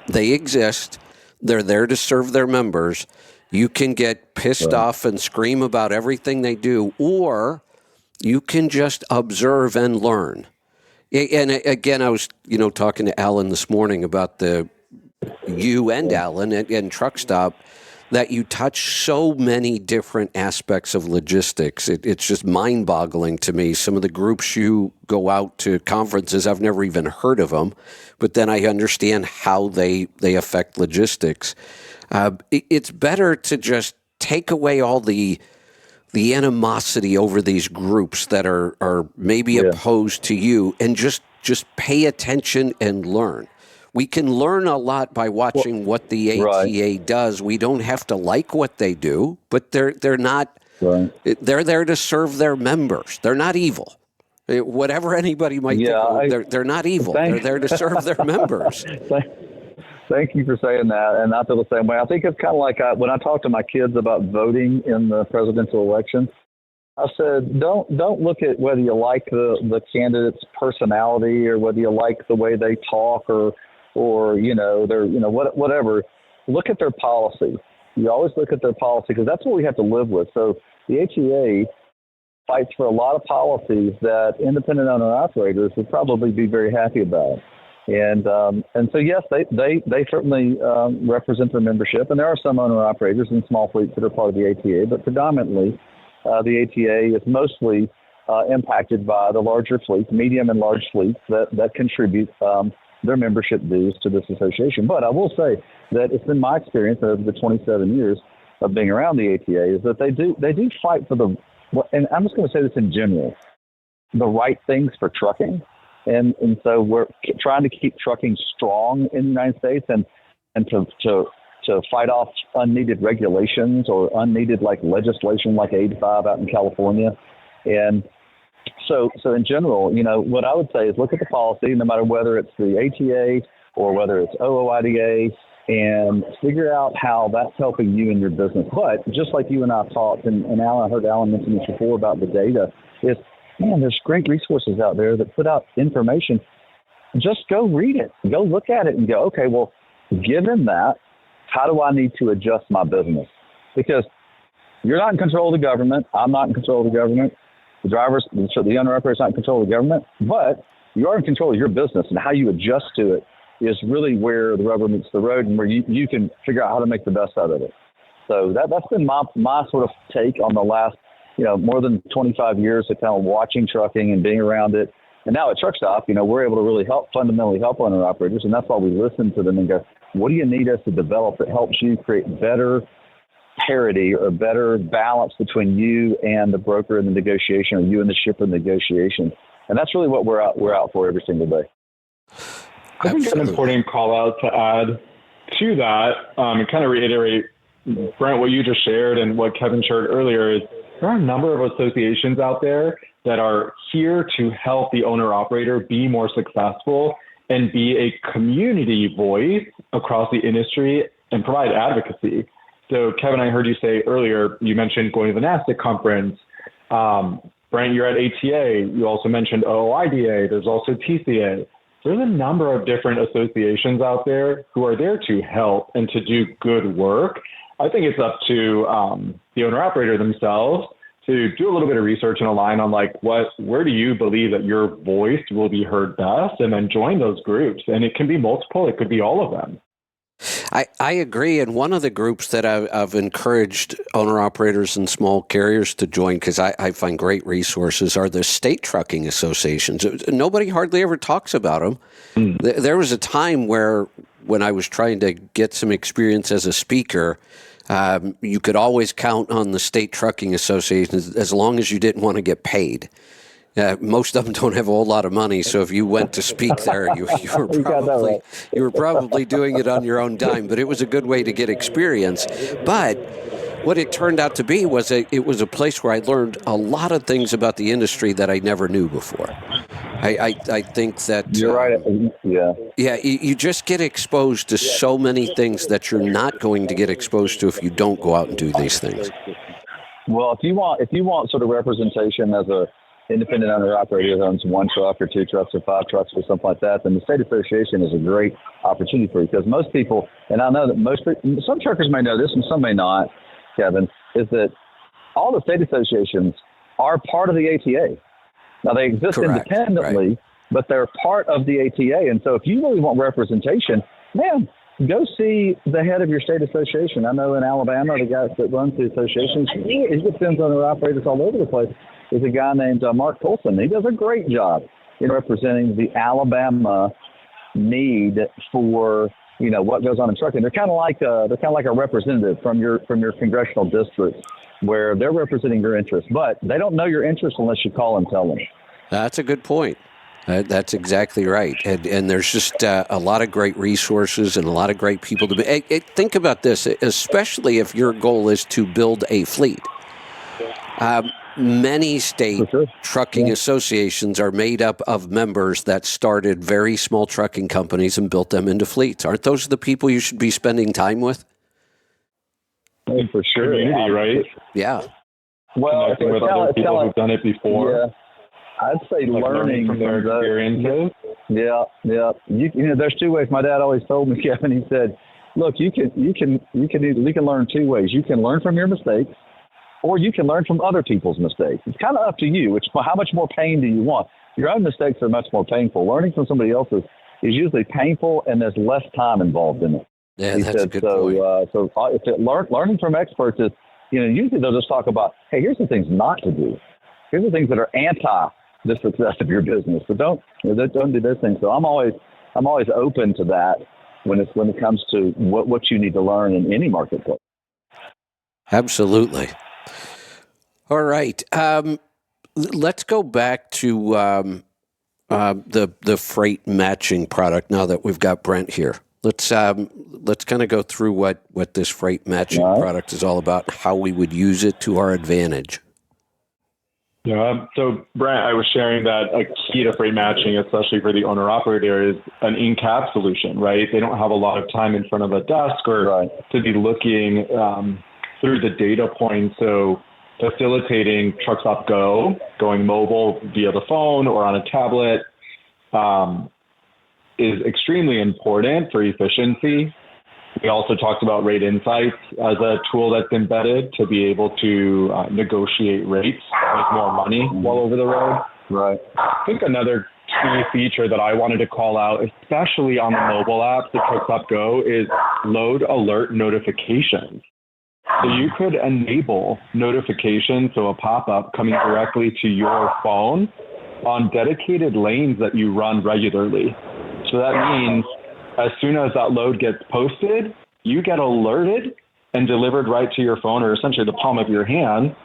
they exist. They're there to serve their members. You can get pissed off and scream about everything they do, or you can just observe and learn. And again, I was, talking to Alan this morning about you and Alan and Truck Stop. that you touch so many different aspects of logistics. It's just mind-boggling to me. Some of the groups you go out to conferences, I've never even heard of them, but then I understand how they affect logistics. It's better to just take away all the animosity over these groups that are maybe opposed to you, and just pay attention and learn. We can learn a lot by watching what the ATA does. We don't have to like what they do, but they're not. Right. They're there to serve their members. They're not evil. Whatever anybody might think, they're not evil. They're there to serve their members. Thank you for saying that, and I feel the same way. I think it's kind of like when I talk to my kids about voting in the presidential election, I said, don't look at whether you like the candidate's personality or whether you like the way they talk or whatever. Look at their policy. You always look at their policy because that's what we have to live with. So the ATA fights for a lot of policies that independent owner-operators would probably be very happy about. And so, yes, they certainly represent their membership. And there are some owner-operators and small fleets that are part of the ATA, but predominantly the ATA is mostly impacted by the larger fleets, medium and large fleets that contribute their membership dues to this association. But I will say that it's been my experience over the 27 years of being around the ATA is that they do fight for and I'm just going to say this in general, the right things for trucking. And so we're trying to keep trucking strong in the United States and to fight off unneeded regulations or unneeded legislation like 85 out in California. And so in general, what I would say is look at the policy, no matter whether it's the ATA or whether it's OOIDA, and figure out how that's helping you in your business. But just like you and I talked, and Alan, I heard Alan mention this before about the data, is, man, there's great resources out there that put out information. Just go read it. Go look at it and go, okay, well, given that, how do I need to adjust my business? Because you're not in control of the government. I'm not in control of the government. The owner-operator is not in control of the government. But you are in control of your business, and how you adjust to it is really where the rubber meets the road and where you can figure out how to make the best out of it. So that's been my sort of take on the last, more than 25 years of kind of watching trucking and being around it. And now at Truckstop, we're able to really fundamentally help owner-operators, and that's why we listen to them and go, what do you need us to develop that helps you create better parity or better balance between you and the broker in the negotiation or you and the shipper in the negotiation? And that's really what we're out for every single day. I think an important call out to add to that and kind of reiterate, Brent, what you just shared and what Kevin shared earlier is there are a number of associations out there that are here to help the owner-operator be more successful and be a community voice across the industry and provide advocacy. So, Kevin, I heard you say earlier, you mentioned going to the NASTC conference. Brent, you're at ATA. You also mentioned OOIDA. There's also TCA. There's a number of different associations out there who are there to help and to do good work. I think it's up to the owner-operator themselves to do a little bit of research and align on where do you believe that your voice will be heard best, and then join those groups. And it can be multiple. It could be all of them. I agree. And one of the groups that I've encouraged owner-operators and small carriers to join, because I find great resources, are the state trucking associations. Nobody hardly ever talks about them. There was a time when I was trying to get some experience as a speaker, you could always count on the state trucking associations as long as you didn't want to get paid. Most of them don't have a whole lot of money, so if you went to speak there, you were probably doing it on your own dime. But it was a good way to get experience. But what it turned out to be was it was a place where I learned a lot of things about the industry that I never knew before. I think that you're right. Yeah, you just get exposed to so many things that you're not going to get exposed to if you don't go out and do these things. Well, if you want sort of representation as a independent owner-operator that owns one truck or two trucks or five trucks or something like that, then the state association is a great opportunity for you, because most people, and I know that some truckers may know this and some may not, Kevin, is that all the state associations are part of the ATA. Now, they exist independently, but they're part of the ATA. And so if you really want representation, man, go see the head of your state association. I know in Alabama, the guy that runs the association, he depends on their operators all over the place, is a guy named Mark Colson. He does a great job in representing the Alabama need for, what goes on in trucking. They're kind of like a representative from your congressional district, where they're representing your interests, but they don't know your interests unless you call and tell them. That's a good point. That's exactly right. And there's just a lot of great resources and a lot of great people to be. Think about this, especially if your goal is to build a fleet. Many state trucking associations are made up of members that started very small trucking companies and built them into fleets. Aren't those the people you should be spending time with? For sure. Community, right? Yeah. Well, connecting with other people who've done it before. Yeah. I'd say learning from their experiences. Yeah. There's two ways. My dad always told me, Kevin. He said, "Look, we can learn two ways. You can learn from your mistakes, or you can learn from other people's mistakes. It's kind of up to you. How much more pain do you want? Your own mistakes are much more painful. Learning from somebody else's is usually painful, and there's less time involved in it." Yeah, that's a good point. Learning from experts is, usually they'll just talk about, hey, here's the things not to do. Here's the things that are anti the success of your business, but don't do those things. So I'm always open to that when it comes to what you need to learn in any marketplace. Absolutely. All right. Let's go back to the freight matching product now that we've got Brent here. Let's kind of go through what this freight matching product is all about, how we would use it to our advantage. Yeah. So, Brent, I was sharing that a key to freight matching, especially for the owner-operator, is an in-cab solution, right? They don't have a lot of time in front of a desk or to be looking through the data points. So facilitating Truckstop Go, going mobile via the phone or on a tablet, is extremely important for efficiency. We also talked about Rate Insights as a tool that's embedded to be able to negotiate rates, make more money while over the road. Right. I think another key feature that I wanted to call out, especially on the mobile app, the Truckstop Go, is load alert notifications. So you could enable notifications, so a pop-up coming directly to your phone on dedicated lanes that you run regularly. So that means as soon as that load gets posted, you get alerted and delivered right to your phone, or essentially the palm of your hand,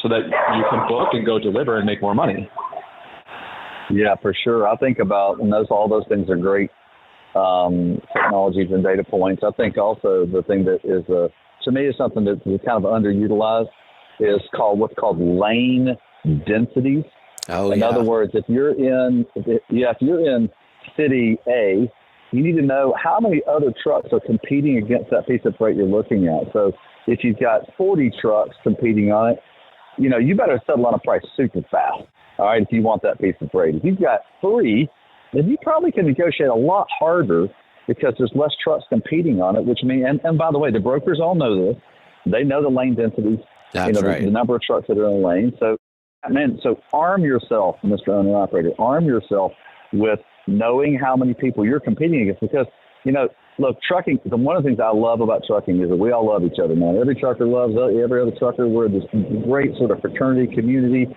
so that you can book and go deliver and make more money. Yeah, for sure. I think about, and all those things are great technologies and data points. I think also the thing that is, to me, is something that's kind of underutilized is what's called lane densities. In other words, if you're in city A, you need to know how many other trucks are competing against that piece of freight you're looking at. So if you've got 40 trucks competing on it, you better settle on a price super fast, all right, if you want that piece of freight. If you've got 3, then you probably can negotiate a lot harder because there's less trucks competing on it, which means, and by the way, the brokers all know this. They know the lane densities, That's right. the number of trucks that are in the lane. So arm yourself, Mr. Owner-Operator, arm yourself with knowing how many people you're competing against, because, look, trucking, one of the things I love about trucking is that we all love each other, man. Every trucker loves every other trucker. We're this great sort of fraternity community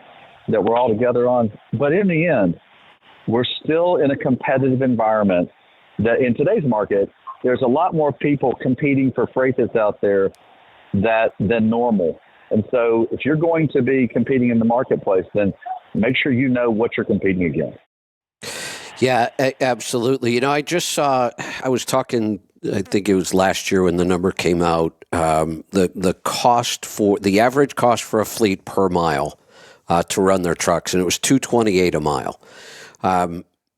that we're all together on. But in the end, we're still in a competitive environment that in today's market, there's a lot more people competing for freight that's out there than normal. And so if you're going to be competing in the marketplace, then make sure you know what you're competing against. Yeah, absolutely. I just saw, I was talking, I think it was last year when the number came out, the average cost for a fleet per mile to run their trucks, and it was $228 a mile,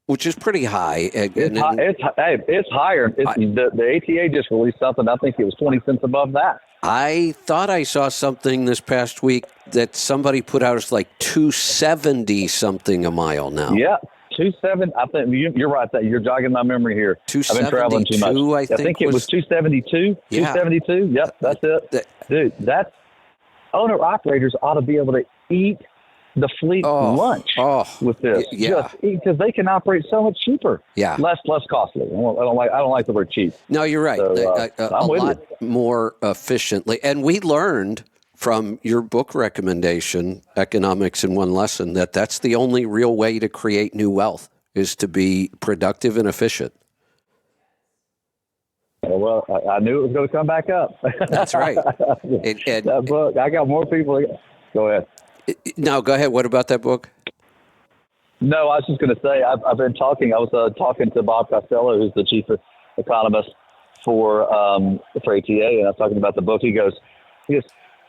which is pretty high. It's higher. The ATA just released something. I think it was 20 cents above that. I thought I saw something this past week that somebody put out as like $270 something a mile now. Yeah. 270. I think you're right. You're jogging my memory here. I've been traveling too much. I think it was 272. Yeah. 272. Yep, that's it. Dude, owner operators ought to be able to eat the fleet lunch with this, just because they can operate so much cheaper, less costly. I don't like the word cheap. No, you're right. So, a lot more efficiently, and we learned from your book recommendation, Economics in One Lesson, that's the only real way to create new wealth is to be productive and efficient. Well, I knew it was going to come back up. That's right. That book, I got more people. Go ahead. No, go ahead. What about that book? No, I was just going to say, I've been talking. I was talking to Bob Costello, who's the chief economist for ATA, and I was talking about the book. He goes,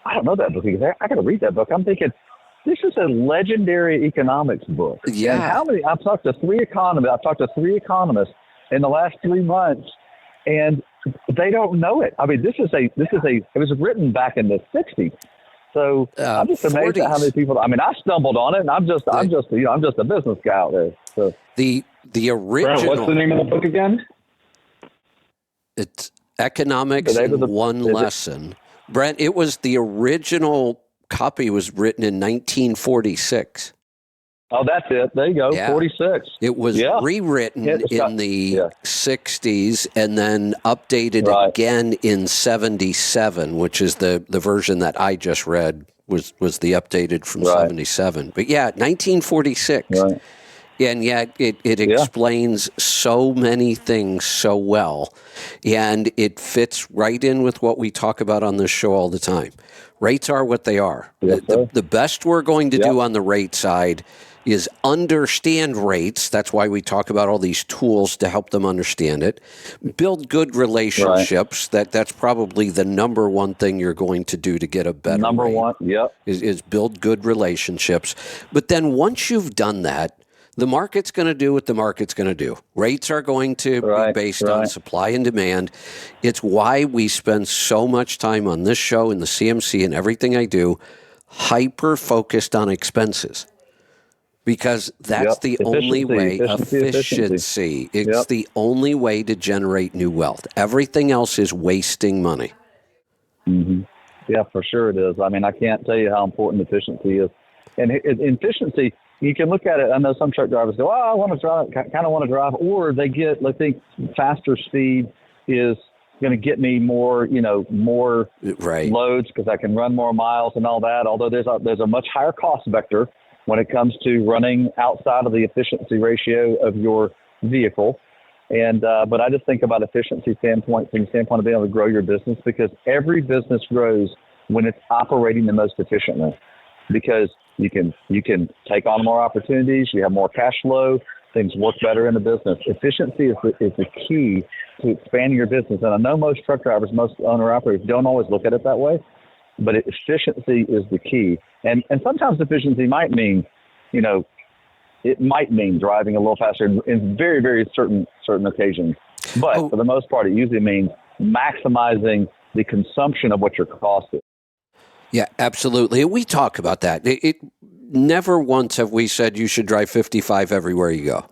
I don't know that book. He goes, I got to read that book. I'm thinking, this is a legendary economics book. Yeah. And how many? I've talked to three economists in the last 3 months, and they don't know it. I mean, it was written back in the 60s. So I'm just amazed 40s. at how many people. I mean, I stumbled on it, and I'm just a business guy out there. So the original. Brent, what's the name of the book again? It's Economics in One Lesson. Brent, it was the original copy was written in 1946. Oh, that's it. There you go. Yeah. 46. It was rewritten in the 60s and then updated again in 77, which is the version that I just read was the updated from 77. But 1946. Right. And yet it explains so many things so well. And it fits right in with what we talk about on this show all the time. Rates are what they are. Yes, the best we're going to do on the rate side is understand rates. That's why we talk about all these tools to help them understand it. Build good relationships. That's probably the number one thing you're going to do to get a better rate. Is build good relationships. But then once you've done that, the market's going to do what the market's going to do. Rates are going to be based on supply and demand. It's why we spend so much time on this show and the CMC and everything I do, hyper-focused on expenses. Because that's the only way, efficiency. It's the only way to generate new wealth. Everything else is wasting money. Mm-hmm. Yeah, for sure it is. I mean, I can't tell you how important efficiency is. And efficiency, you can look at it. I know some truck drivers go, I want to drive, or they think faster speed is going to get me more loads because I can run more miles and all that. Although there's a much higher cost vector when it comes to running outside of the efficiency ratio of your vehicle. And but I just think about efficiency from the standpoint of being able to grow your business, because every business grows when it's operating the most efficiently, because you can take on more opportunities, you have more cash flow, things work better in the business. Efficiency is the key to expanding your business. And I know most truck drivers, most owner-operators don't always look at it that way, but efficiency is the key. And sometimes efficiency might mean, driving a little faster in very, very certain occasions. But for the most part, it usually means maximizing the consumption of what your cost is. Yeah, absolutely. We talk about that. It never once have we said you should drive 55 everywhere you go.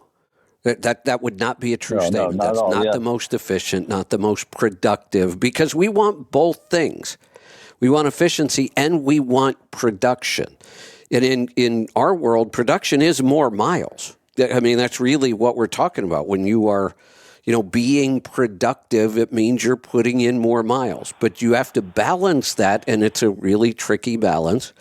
That would not be a true statement. Not That's not the most efficient, not the most productive, because we want both things. We want efficiency and we want production. And in our world, production is more miles. I mean, that's really what we're talking about. When you are, being productive, it means you're putting in more miles. But you have to balance that, and it's a really tricky balance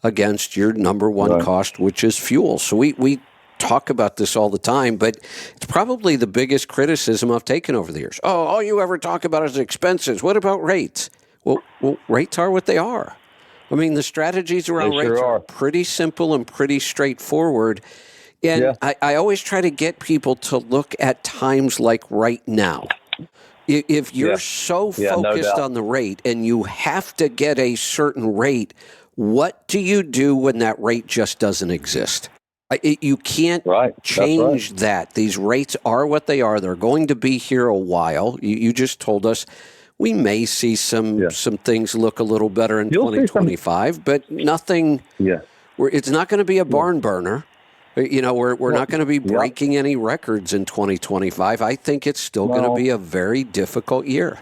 against your number one cost, which is fuel. So we talk about this all the time, but it's probably the biggest criticism I've taken over the years. Oh, all you ever talk about is expenses. What about rates? Well, rates are what they are. I mean, the strategies around rates are pretty simple and pretty straightforward. And I always try to get people to look at times like right now. If you're so focused on the rate and you have to get a certain rate, what do you do when that rate just doesn't exist? You can't change that. These rates are what they are. They're going to be here a while. You just told us we may see some things look a little better in 2025, but nothing. It's not going to be a barn burner. We're not going to be breaking any records in 2025. I think it's still going to be a very difficult year.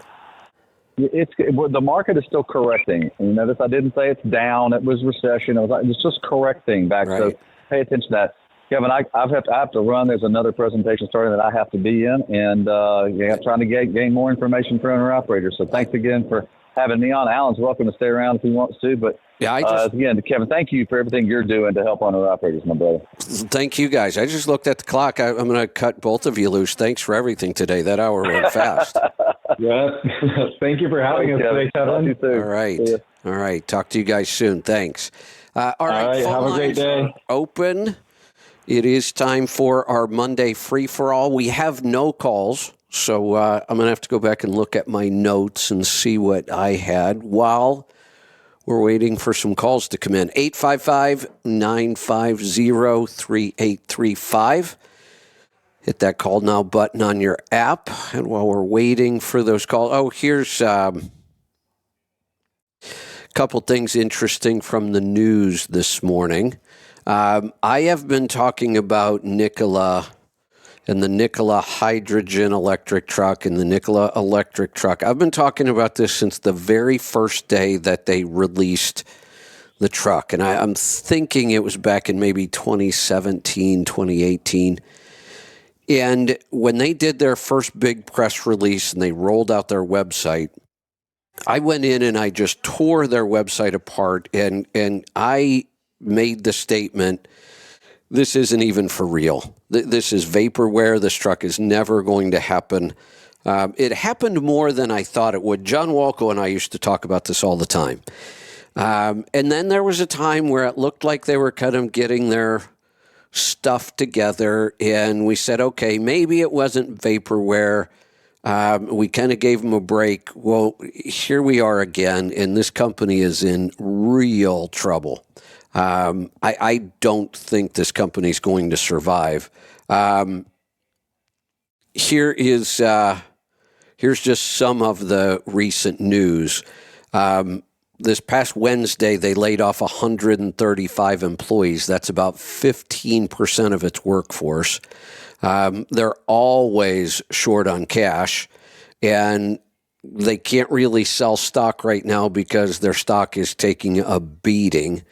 The market is still correcting. And you notice I didn't say it's down. It was recession. It's just correcting back. Right. So pay attention to that. Kevin, I have to run. There's another presentation starting that I have to be in, and trying to gain more information for owner operators. So thanks again for having me on. Alan's welcome to stay around if he wants to. But again, Kevin, thank you for everything you're doing to help owner operators, my brother. Thank you, guys. I just looked at the clock. I'm going to cut both of you loose. Thanks for everything today. That hour went fast. Yeah. Thank you for having us today, Kevin. All right. Talk to you guys soon. Thanks. All right. Have a great day. Open. It is time for our Monday free-for-all. We have no calls, so I'm going to have to go back and look at my notes and see what I had while we're waiting for some calls to come in. 855-950-3835. Hit that call now button on your app. And while we're waiting for those calls, here's a couple things interesting from the news this morning. I have been talking about Nikola and the Nikola hydrogen electric truck and the Nikola electric truck. I've been talking about this since the very first day that they released the truck. And I'm thinking it was back in maybe 2017, 2018. And when they did their first big press release and they rolled out their website, I went in and I just tore their website apart and I made the statement, this isn't even for real. This is vaporware. This truck is never going to happen. It happened more than I thought it would. John Walco and I used to talk about this all the time. And then there was a time where it looked like they were kind of getting their stuff together, and we said, okay, maybe it wasn't vaporware. We kind of gave them a break. Well, here we are again, and this company is in real trouble. I don't think this company is going to survive. Here's just some of the recent news. This past Wednesday, they laid off 135 employees. That's about 15% of its workforce. They're always short on cash, and they can't really sell stock right now because their stock is taking a beating.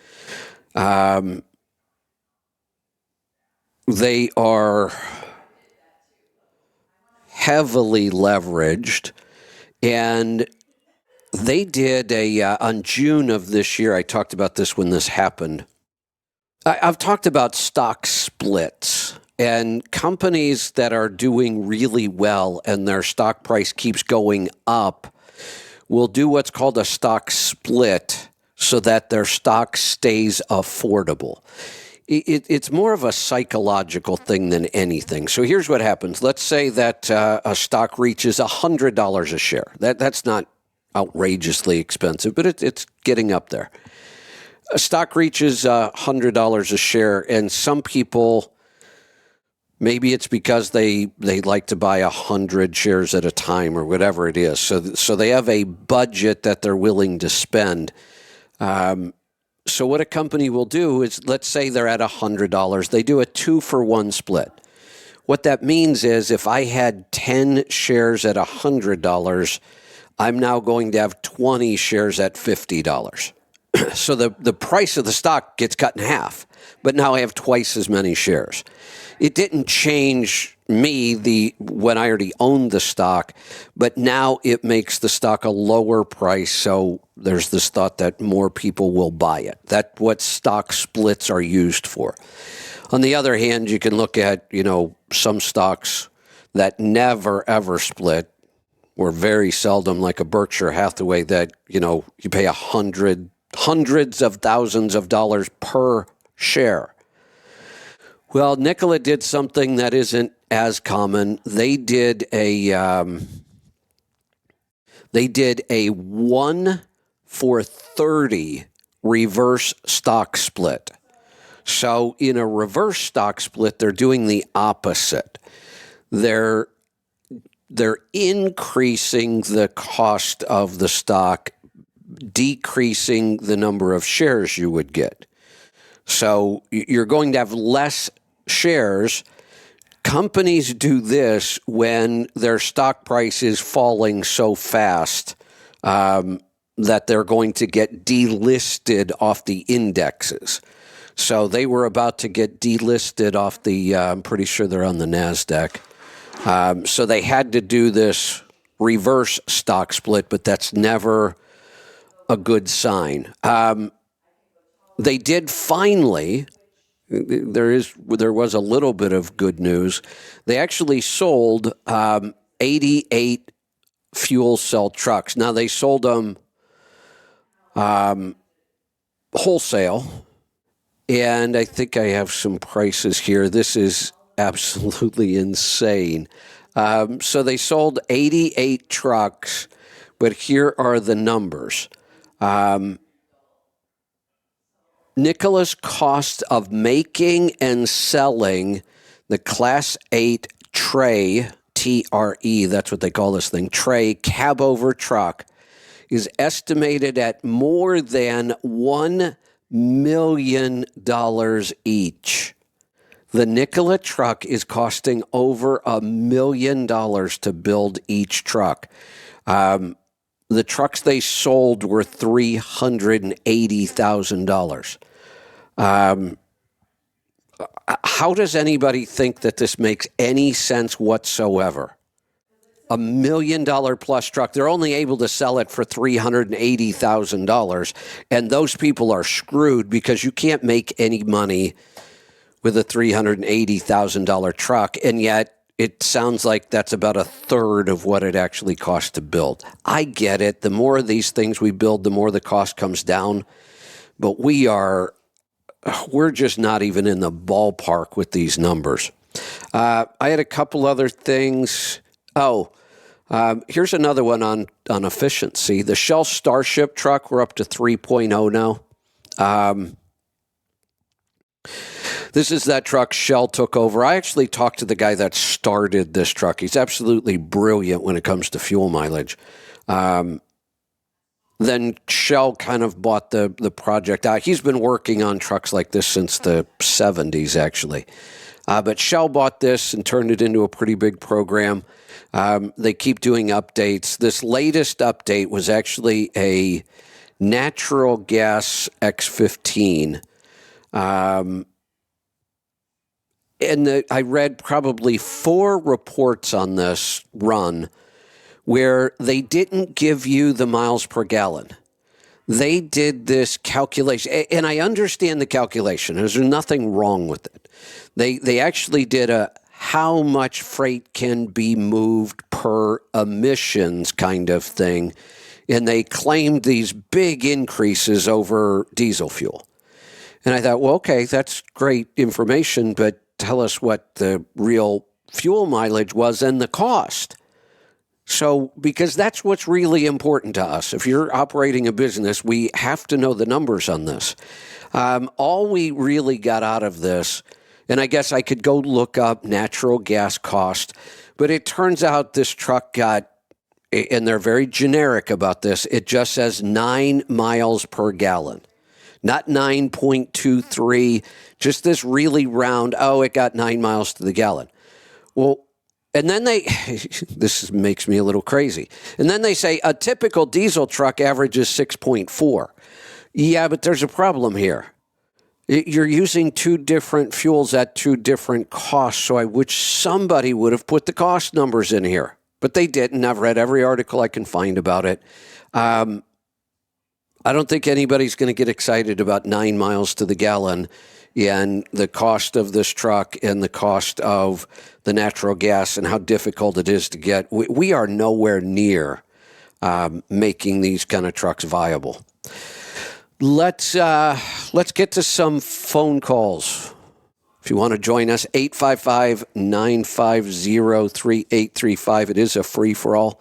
They are heavily leveraged, and they did on June of this year, I talked about this when this happened. I've talked about stock splits and companies that are doing really well and their stock price keeps going up will do what's called a stock split so that their stock stays affordable. It's more of a psychological thing than anything. So here's what happens. Let's say that a stock reaches $100 a share. That's not outrageously expensive, but it's getting up there. A stock reaches $100 a share, and some people, maybe it's because they like to buy 100 shares at a time or whatever it is. So they have a budget that they're willing to spend. So what a company will do is, let's say they're at $100. They do a 2-for-1 split. What that means is if I had 10 shares at $100, I'm now going to have 20 shares at $50. So the price of the stock gets cut in half, but now I have twice as many shares. It didn't change me when I already owned the stock, but now it makes the stock a lower price. So there's this thought that more people will buy it. That's what stock splits are used for. On the other hand, you can look at, some stocks that never ever split, or very seldom, like a Berkshire Hathaway that, you pay hundreds of thousands of dollars per share. Well, Nikola did something that isn't as common. They did a 1-for-30 reverse stock split. So in a reverse stock split, they're doing the opposite. They're increasing the cost of the stock, decreasing the number of shares you would get. So you're going to have less shares. Companies do this when their stock price is falling so fast that they're going to get delisted off the indexes. So they were about to get delisted off the, I'm pretty sure they're on the NASDAQ. So they had to do this reverse stock split, but that's never a good sign. They did finally, there was a little bit of good news. They actually sold 88 fuel cell trucks. Now they sold them wholesale, and I think I have some prices here. This is absolutely insane. So they sold 88 trucks, but here are the numbers. Nikola's cost of making and selling the Class 8 Tre, T-R-E, that's what they call this thing, Tre cab-over truck, is estimated at more than $1 million each. The Nikola truck is costing over $1 million to build each truck. The trucks they sold were $380,000. How does anybody think that this makes any sense whatsoever? $1 million plus truck. They're only able to sell it for $380,000. And those people are screwed because you can't make any money with a $380,000 truck. And yet it sounds like that's about a third of what it actually costs to build. I get it. The more of these things we build, the more the cost comes down. But we're just not even in the ballpark with these numbers. I had a couple other things. Here's another one on efficiency. The Shell Starship truck, we're up to 3.0 now. This is that truck Shell took over. I actually talked to the guy that started this truck. He's absolutely brilliant when it comes to fuel mileage. Then Shell kind of bought the project out. He's been working on trucks like this since the 70s, actually. But Shell bought this and turned it into a pretty big program. They keep doing updates. This latest update was actually a natural gas X15. I read probably 4 reports on this run where they didn't give you the miles per gallon. They did this calculation, and I understand the calculation. There's nothing wrong with it. They actually did a how much freight can be moved per emissions kind of thing, and they claimed these big increases over diesel fuel. And I thought, well, okay, that's great information, but tell us what the real fuel mileage was and the cost. So, because that's what's really important to us. If you're operating a business, we have to know the numbers on this. All we really got out of this, and I guess I could go look up natural gas cost, but it turns out this truck got, and they're very generic about this, it just says 9 miles per gallon. Not 9.23, just this really round, it got 9 miles to the gallon. Well, and then this makes me a little crazy. And then they say a typical diesel truck averages 6.4. Yeah, but there's a problem here. You're using 2 different fuels at 2 different costs, so I wish somebody would have put the cost numbers in here. But they didn't. I've read every article I can find about it. I don't think anybody's going to get excited about 9 miles to the gallon and the cost of this truck and the cost of the natural gas and how difficult it is to get. We are nowhere near making these kind of trucks viable. Let's get to some phone calls. If you want to join us, 855-950-3835. It is a free-for-all.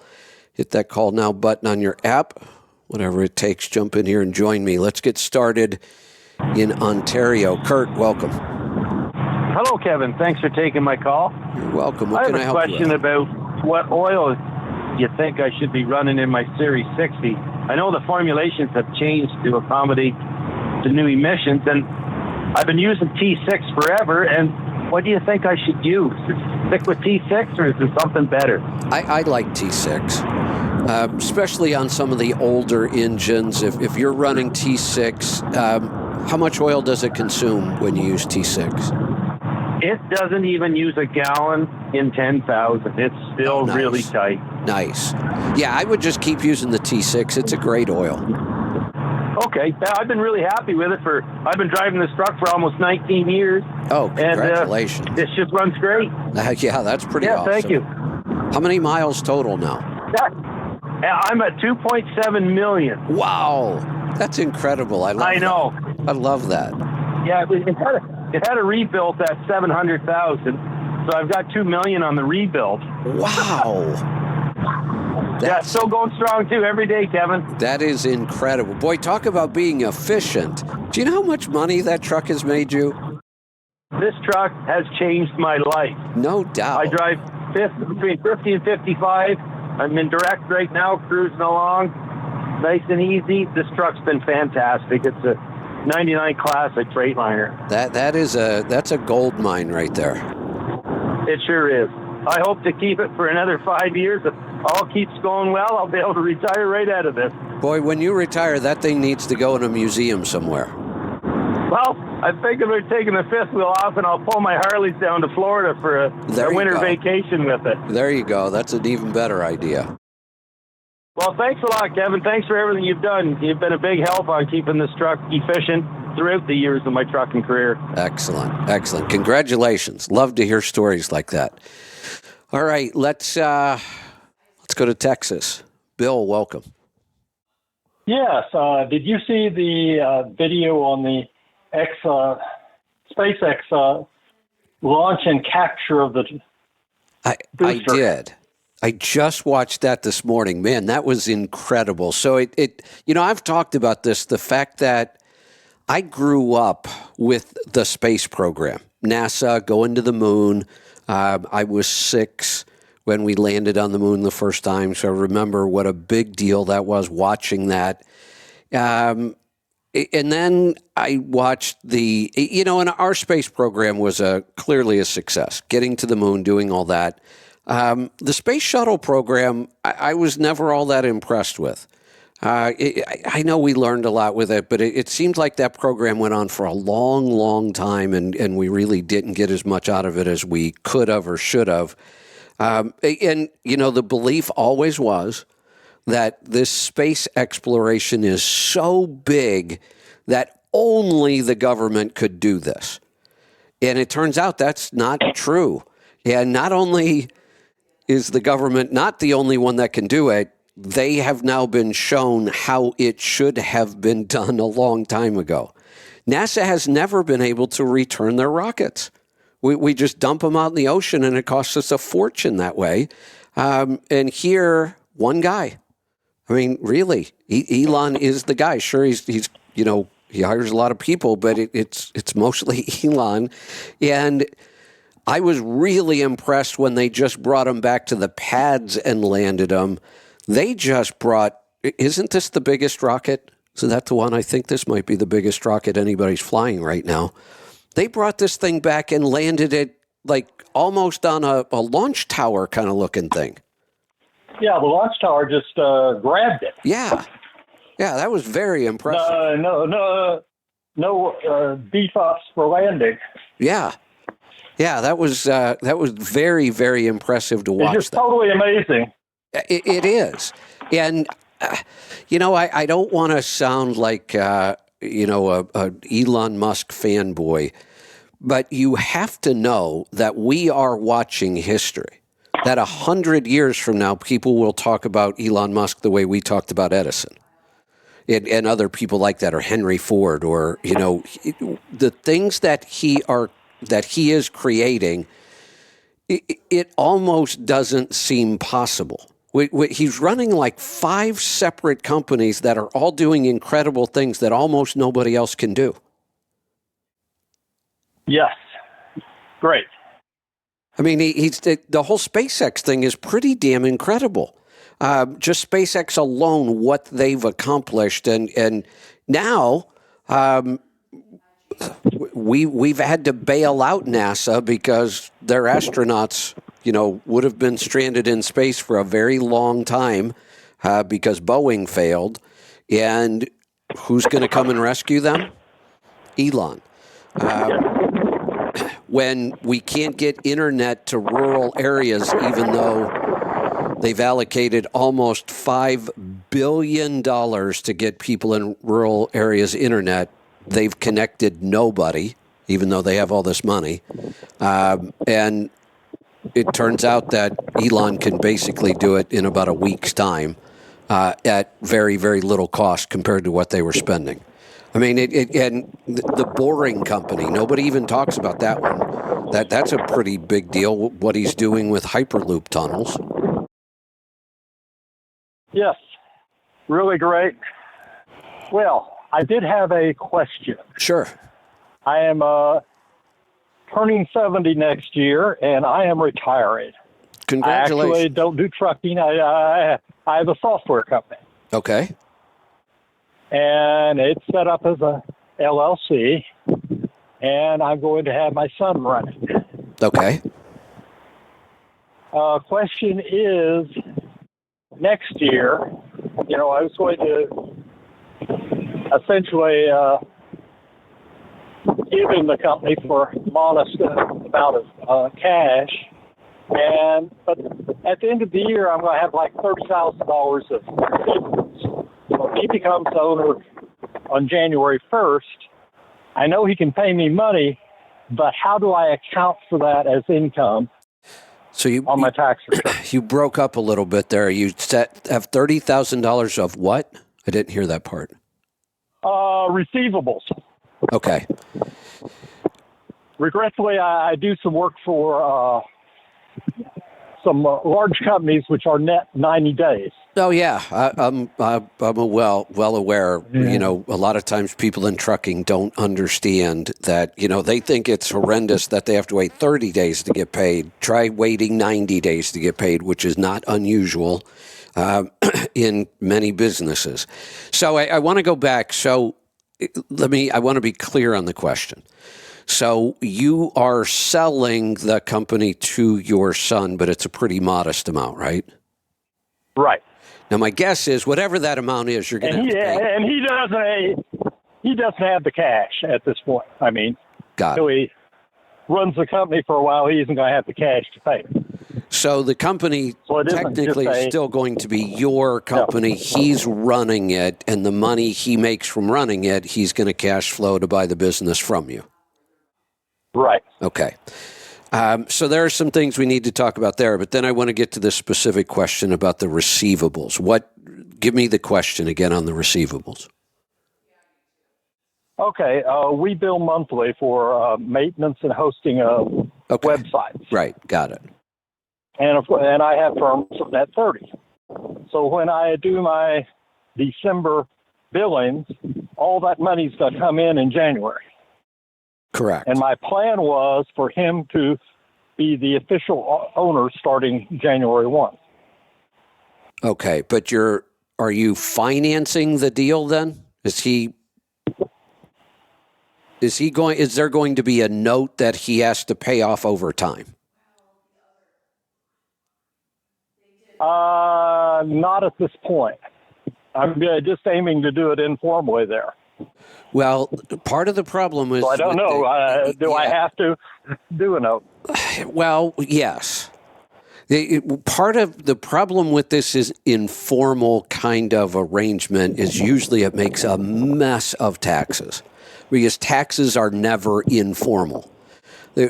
Hit that call now button on your app. Whatever it takes, jump in here and join me. Let's get started in Ontario. Kurt, welcome. Hello, Kevin. Thanks for taking my call. You're welcome. What I can I have a help you question with? about what oil you think I should be running in my Series 60. I know the formulations have changed to accommodate the new emissions, and I've been using T6 forever, and what do you think I should use? Stick with T6, or is there something better? I like T6. especially on some of the older engines. If you're running T6, how much oil does it consume when you use T6? It doesn't even use a gallon in 10,000. It's still Nice. really tight. Nice. Yeah, I would just keep using the T6. It's a great oil. Okay, yeah, I've been really happy with it. I've been driving this truck for almost 19 years. Oh, congratulations. And it just runs great. Yeah, that's pretty Yeah, awesome. thank you. How many miles total now? I'm at 2.7 million. Wow, that's incredible. I know. I love that. Yeah, it had a rebuild at 700,000, so I've got 2 million on the rebuild. Wow. Yeah, still going strong too every day, Kevin. That is incredible. Boy, talk about being efficient. Do you know how much money that truck has made you? This truck has changed my life. No doubt. I drive between 50 and 55. I'm in direct right now, cruising along, nice and easy. This truck's been fantastic. It's a 99 Classic Freightliner. That's a gold mine right there. It sure is. I hope to keep it for another 5 years. If all keeps going well, I'll be able to retire right out of this. Boy, when you retire, that thing needs to go in a museum somewhere. Well, I'm thinking about taking the fifth wheel off, and I'll pull my Harleys down to Florida for a winter vacation with it. There you go. That's an even better idea. Well, thanks a lot, Kevin. Thanks for everything you've done. You've been a big help on keeping this truck efficient throughout the years of my trucking career. Excellent. Excellent. Congratulations. Love to hear stories like that. All right, let's go to Texas. Bill, welcome. Yes. Did you see the video on the SpaceX launch and capture of the I did. I just watched that this morning. Man, that was incredible. So I've talked about this, the fact that I grew up with the space program, NASA going to the moon. I was 6 when we landed on the moon the first time, so I remember what a big deal that was watching that. And then I watched and our space program was clearly a success, getting to the moon, doing all that. The space shuttle program, I was never all that impressed with. I know we learned a lot with it, but it seemed like that program went on for a long, long time, and we really didn't get as much out of it as we could have or should have. The belief always was that this space exploration is so big that only the government could do this. And it turns out that's not true. And not only is the government not the only one that can do it, they have now been shown how it should have been done a long time ago. NASA has never been able to return their rockets. We just dump them out in the ocean, and it costs us a fortune that way. And here, one guy. I mean, really, Elon is the guy. Sure, he's he hires a lot of people, but it's mostly Elon. And I was really impressed when they just brought him back to the pads and landed him. They just isn't this the biggest rocket? So that's the one. I think this might be the biggest rocket anybody's flying right now. They brought this thing back and landed it like almost on a launch tower kind of looking thing. Yeah, the launch tower just grabbed it. Yeah, that was very impressive. No defaults for landing. Yeah, that was very, very impressive to watch. It's just totally amazing. It is, and I don't want to sound like a Elon Musk fanboy, but you have to know that we are watching history. That 100 years from now, people will talk about Elon Musk the way we talked about Edison, and other people like that, or Henry Ford, or the things that he is creating. It almost doesn't seem possible. He's running like 5 separate companies that are all doing incredible things that almost nobody else can do. Yes. Great. I mean, the whole SpaceX thing is pretty damn incredible. Just SpaceX alone, what they've accomplished. And now we've had to bail out NASA because their astronauts would have been stranded in space for a very long time. because Boeing failed. And who's going to come and rescue them? Elon. When we can't get internet to rural areas, even though they've allocated almost $5 billion to get people in rural areas internet, they've connected nobody, even though they have all this money. And it turns out that Elon can basically do it in about a week's time at very, very little cost compared to what they were spending. I mean, and the Boring Company, nobody even talks about that one. That's a pretty big deal, what he's doing with Hyperloop tunnels. Yes, really great. Well, I did have a question. Sure. I am turning 70 next year, and I am retiring. Congratulations. I actually don't do trucking. I have a software company. Okay. And it's set up as a LLC, and I'm going to have my son run it. Okay. Question is, next year, I was going to essentially give him the company for a modest amount of cash, but at the end of the year, I'm going to have like $30,000 of receivables. So if he becomes the owner on January 1st, I know he can pay me money, but how do I account for that as income on my tax return? You broke up a little bit there. You have $30,000 of what? I didn't hear that part. Receivables. Okay. Regretfully, I do some work for some large companies which are net 90 days. Oh yeah, I'm well aware. Yeah. A lot of times people in trucking don't understand that. They think it's horrendous that they have to wait 30 days to get paid. Try waiting 90 days to get paid, which is not unusual in many businesses. So I want to go back. So I want to be clear on the question. So you are selling the company to your son, but it's a pretty modest amount, right? Right. Now, my guess is whatever that amount is, you're going to have to pay. And he doesn't have the cash at this point. I mean, Got so it. he runs the company for a while. He isn't going to have the cash to pay. So the company technically is still going to be your company. No. He's running it, and the money he makes from running it, he's going to cash flow to buy the business from you. Right. Okay. So there are some things we need to talk about there, but then I want to get to the specific question about the receivables. Give me the question again on the receivables. Okay. We bill monthly for maintenance and hosting of websites. Right. Got it. And I have terms of net 30. So when I do my December billings, all that money's going to come in January. Correct. And my plan was for him to be the official owner starting January 1. Okay, but are you financing the deal then? Is there going to be a note that he has to pay off over time? Not at this point. I'm just aiming to do it informally there. Well, part of the problem is... So I don't know. I have to do a note? Well, yes. Part of the problem with this is informal kind of arrangement is usually it makes a mess of taxes because taxes are never informal.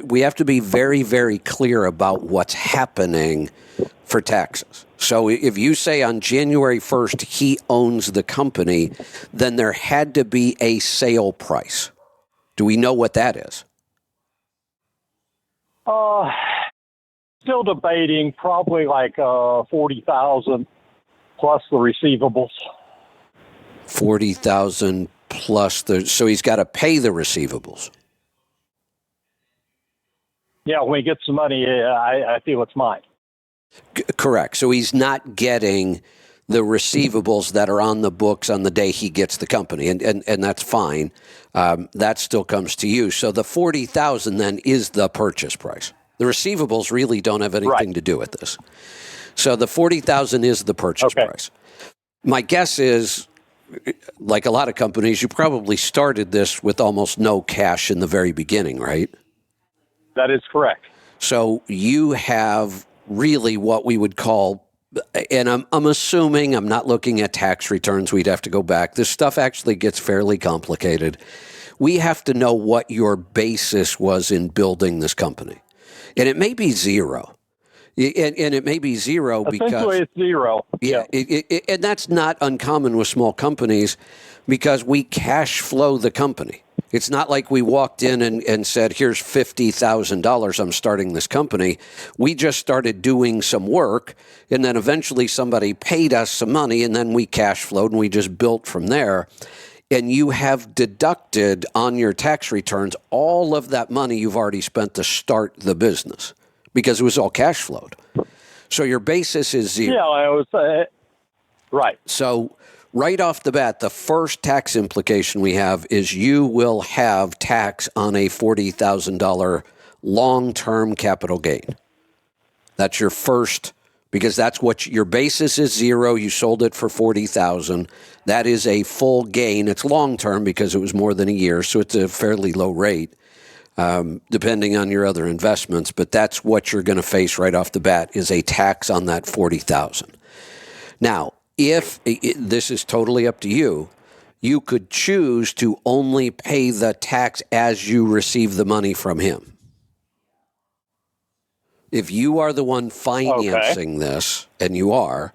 We have to be very, very clear about what's happening for taxes. So if you say on January 1st he owns the company, then there had to be a sale price. Do we know what that is? Still debating, probably like $40,000 plus the receivables. $40,000 plus so he's got to pay the receivables. Yeah, when he gets the money, I feel it's mine. Correct. So he's not getting the receivables that are on the books on the day he gets the company, and that's fine. That still comes to you. So the $40,000 then is the purchase price. The receivables really don't have anything to do with this. So the 40,000 is the purchase price. My guess is, like a lot of companies, you probably started this with almost no cash in the very beginning, right? That is correct. So you have really what we would call, and I'm assuming, I'm not looking at tax returns, we'd have to go back. This stuff actually gets fairly complicated. We have to know what your basis was in building this company. And it may be zero. And it may be zero because essentially it's zero. Yeah, and that's not uncommon with small companies because we cash flow the company. It's not like we walked in and said, here's $50,000, I'm starting this company. We just started doing some work, and then eventually somebody paid us some money, and then we cash flowed, and we just built from there. And you have deducted on your tax returns all of that money you've already spent to start the business because it was all cash flowed. So your basis is zero. Yeah, I was right. So right off the bat, the first tax implication we have is you will have tax on a $40,000 long-term capital gain. That's your first, because that's what your basis is zero. You sold it for $40,000. That is a full gain. It's long-term because it was more than a year, so it's a fairly low rate. Depending on your other investments, but that's what you're going to face right off the bat is a tax on that $40,000. Now, if this is totally up to you, you could choose to only pay the tax as you receive the money from him. If you are the one financing this, and you are,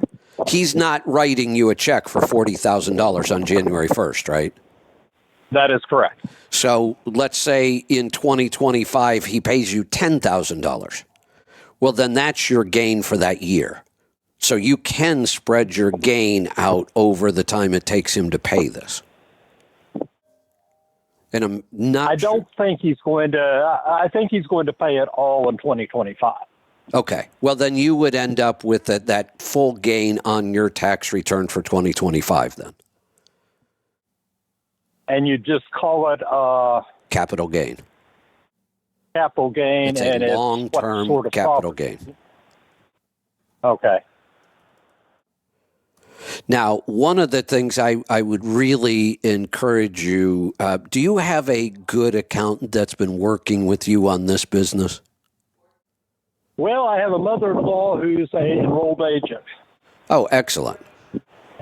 he's not writing you a check for $40,000 on January 1st, right? That is correct. So let's say in 2025, he pays you $10,000. Well, then that's your gain for that year. So you can spread your gain out over the time it takes him to pay this. And I'm not I don't think he's going to, I think he's going to pay it all in 2025. Okay. Well, then you would end up with that full gain on your tax return for 2025 then. And you just call it Capital gain. capital gain. It's and a long-term it's what sort of capital property? gain. Okay. Now, one of the things I would really encourage you, do you have a good accountant that's been working with you on this business? Well, I have a mother-in-law who's an enrolled agent. Oh, excellent.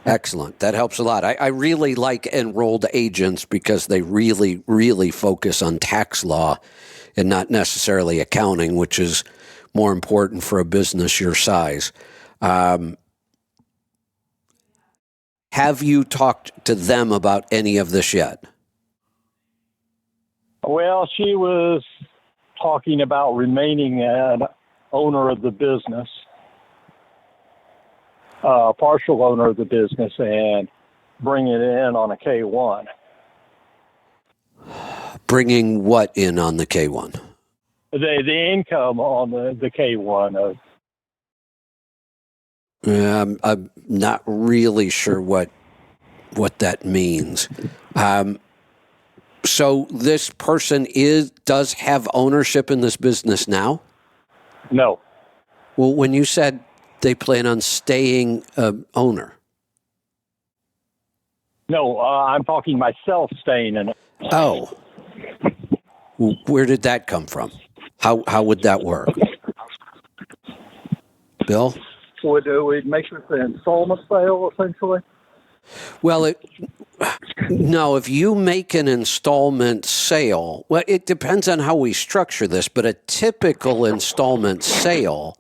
Excellent. That helps a lot. I really like enrolled agents because they really, really focus on tax law and not necessarily accounting, which is more important for a business your size. Have you talked to them about any of this yet? Well, she was talking about remaining an owner of the business, partial owner of the business, and bringing it in on a K-1. Bringing what in on the K-1? The income on the K-1. I'm not really sure what that means. So this person does have ownership in this business now? No. Well, when you said they plan on staying owner. No, I'm talking myself staying in it. Oh. Where did that come from? How would that work? Bill? Would we make it an installment sale, essentially? Well, no, if you make an installment sale, well, it depends on how we structure this, but a typical installment sale,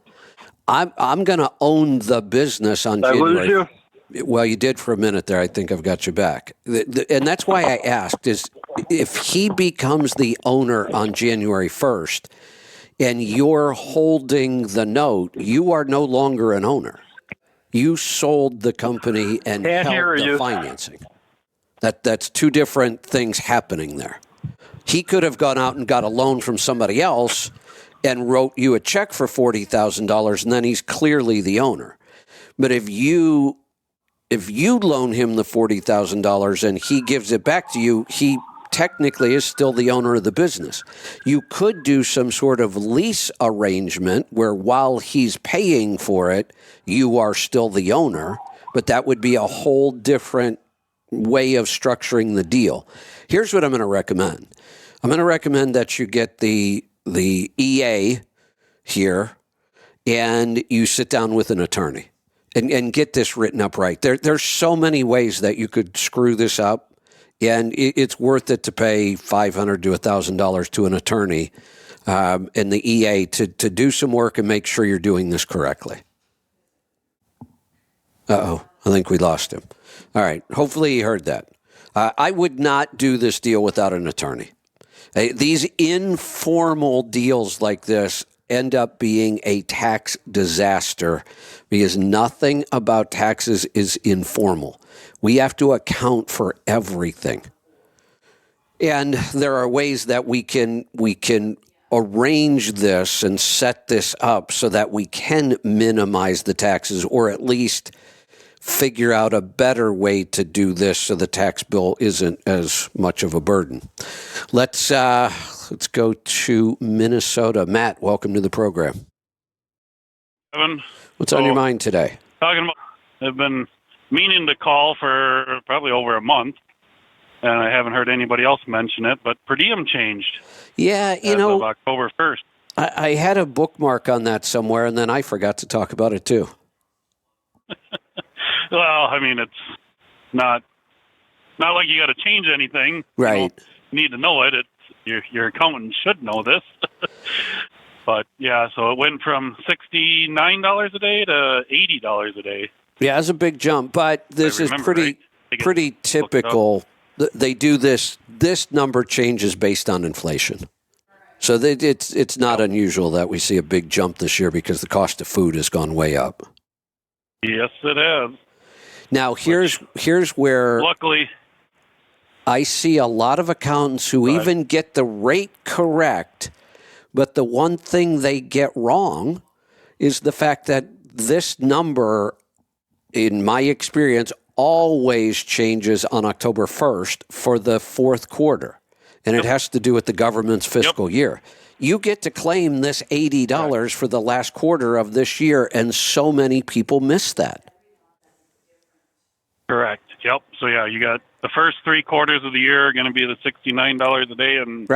I'm going to own the business on January. Did I lose you? Well, you did for a minute there. I think I've got you back. And that's why I asked is if he becomes the owner on January 1st and you're holding the note, you are no longer an owner. You sold the company and held the financing. That's two different things happening there. He could have gone out and got a loan from somebody else and wrote you a check for $40,000, and then he's clearly the owner. But if you loan him the $40,000 and he gives it back to you, he technically is still the owner of the business. You could do some sort of lease arrangement where while he's paying for it, you are still the owner, but that would be a whole different way of structuring the deal. Here's what I'm going to recommend. I'm going to recommend that you get the EA here and you sit down with an attorney and get this written up right. There's so many ways that you could screw this up, and it's worth it to pay $500 to $1,000 to an attorney and the EA to do some work and make sure you're doing this correctly. Uh-oh, I think we lost him. All right, hopefully he heard that. I would not do this deal without an attorney. These informal deals like this end up being a tax disaster because nothing about taxes is informal. We have to account for everything. And there are ways that we can arrange this and set this up so that we can minimize the taxes, or at least figure out a better way to do this so the tax bill isn't as much of a burden. Let's go to Minnesota. Matt, welcome to the program. Kevin, what's on your mind today? Talking about, I've been meaning to call for probably over a month, and I haven't heard anybody else mention it, but per diem changed. Yeah, as of October 1st. I had a bookmark on that somewhere, and then I forgot to talk about it too. Well, I mean, it's not like you got to change anything. Right. You need to know it. Your accountant should know this. But yeah, so it went from $69 a day to $80 a day. Yeah, it's a big jump, but this is pretty typical. They do this. This number changes based on inflation. So it's not unusual that we see a big jump this year because the cost of food has gone way up. Yes, it has. Now, here's where luckily I see a lot of accountants who even get the rate correct, but the one thing they get wrong is the fact that this number, in my experience, always changes on October 1st for the fourth quarter, and it has to do with the government's fiscal year. You get to claim this $80 for the last quarter of this year, and so many people miss that. Correct. Yep. So, yeah, you got the first 3 quarters of the year are going to be the $69 a day, and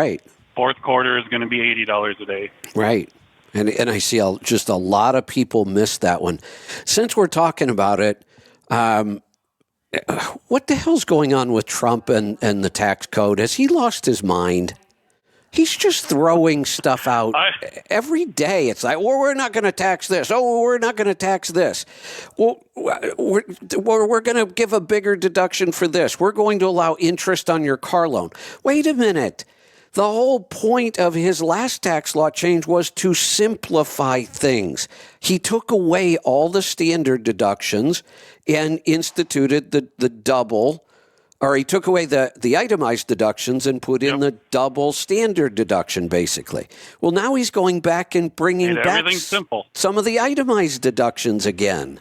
fourth quarter is going to be $80 a day. Right. And I see just a lot of people miss that one. Since we're talking about it, what the hell's going on with Trump and the tax code? Has he lost his mind? He's just throwing stuff out every day. It's like, well, we're not going to tax this. Oh, we're not going to tax this. Well, we're going to give a bigger deduction for this. We're going to allow interest on your car loan. Wait a minute. The whole point of his last tax law change was to simplify things. He took away all the standard deductions and instituted the double. Or he took away the itemized deductions and put in the double standard deduction, basically. Well, now he's going back and bringing back some of the itemized deductions again.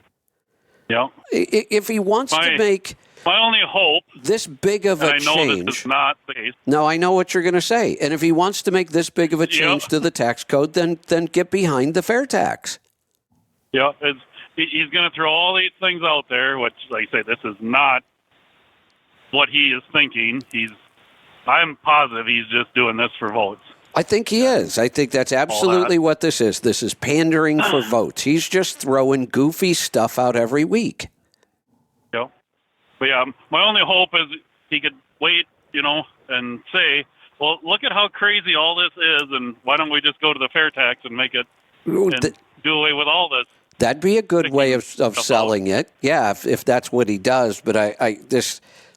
Yeah. If he wants to make my only hope this big of a change, I know this is not the case. No, I know what you're going to say. And if he wants to make this big of a change to the tax code, then get behind the fair tax. Yeah, he's going to throw all these things out there, which, like I say, this is not what he is thinking. I'm positive he's just doing this for votes. I think he is. I think that's absolutely what this is. This is pandering for votes. He's just throwing goofy stuff out every week. Yeah. But yeah, my only hope is he could wait, and say, well, look at how crazy all this is, and why don't we just go to the fair tax and make it and do away with all this? That'd be a good way of selling it. Yeah, if that's what he does. But I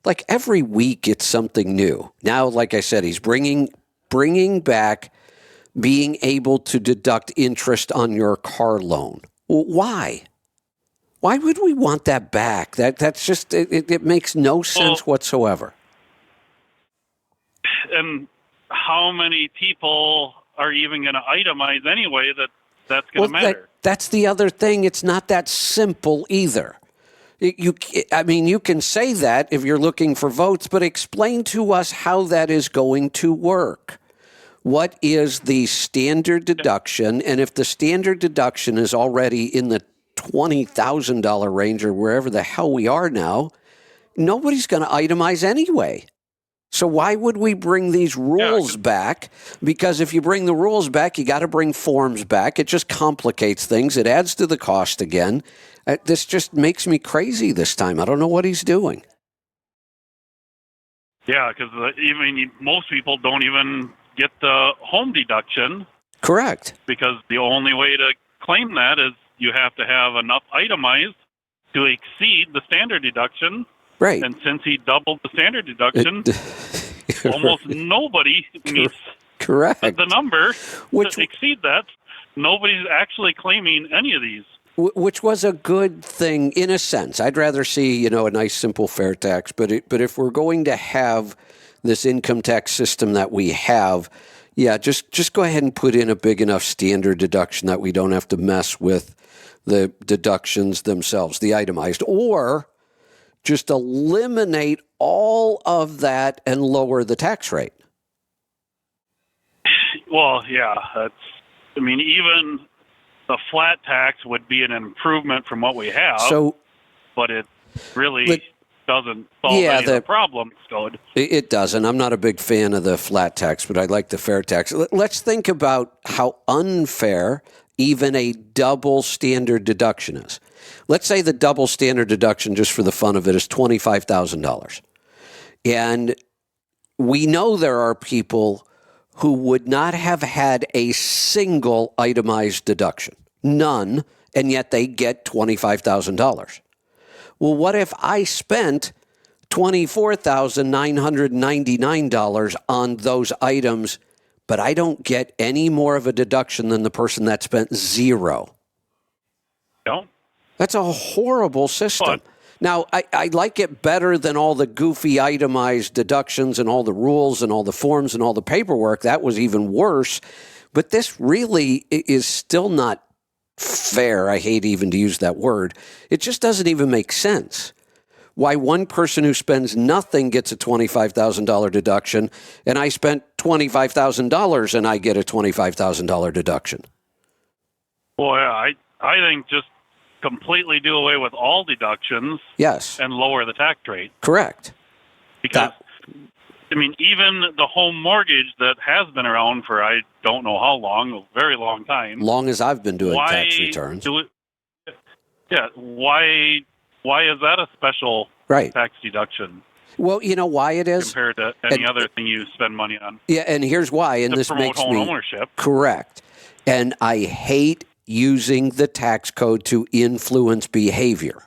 like every week it's something new. Now, like I said, he's bringing back being able to deduct interest on your car loan. Well, why? Why would we want that back? That's just it makes no sense whatsoever. And how many people are even going to itemize anyway that's going to matter? That's the other thing. It's not that simple either. I mean, you can say that if you're looking for votes, but explain to us how that is going to work. What is the standard deduction? And if the standard deduction is already in the $20,000 range or wherever the hell we are now, nobody's going to itemize anyway. So why would we bring these rules back? Because if you bring the rules back, you got to bring forms back. It just complicates things. It adds to the cost again. This just makes me crazy this time. I don't know what he's doing. Yeah, because most people don't even get the home deduction. Correct. Because the only way to claim that is you have to have enough itemized to exceed the standard deduction. Right. And since he doubled the standard deduction, almost nobody meets the number to exceed that. Nobody's actually claiming any of these. Which was a good thing in a sense. I'd rather see, a nice simple fair tax. But if we're going to have this income tax system that we have, just go ahead and put in a big enough standard deduction that we don't have to mess with the deductions themselves, the itemized, or just eliminate all of that and lower the tax rate. Well, yeah, even the flat tax would be an improvement from what we have. But it really doesn't solve any of the problems. It doesn't. I'm not a big fan of the flat tax, but I like the fair tax. Let's think about how unfair even a double standard deduction is. Let's say the double standard deduction, just for the fun of it, is $25,000. And we know there are people who would not have had a single itemized deduction, none, and yet they get $25,000. Well, what if I spent $24,999 on those items, but I don't get any more of a deduction than the person that spent zero? No. That's a horrible system. Now, I like it better than all the goofy itemized deductions and all the rules and all the forms and all the paperwork. That was even worse. But this really is still not fair. I hate even to use that word. It just doesn't even make sense. Why one person who spends nothing gets a $25,000 deduction, and I spent $25,000 and I get a $25,000 deduction? Well, yeah, I think just completely do away with all deductions. Yes. And lower the tax rate. Correct. Because, even the home mortgage that has been around for I don't know how long, a very long time. Long as I've been doing tax returns. Why is that a special tax deduction? Well, you know why it is? Compared to any other thing you spend money on. Yeah, and here's why. And this makes me ownership. Correct. And I hate using the tax code to influence behavior.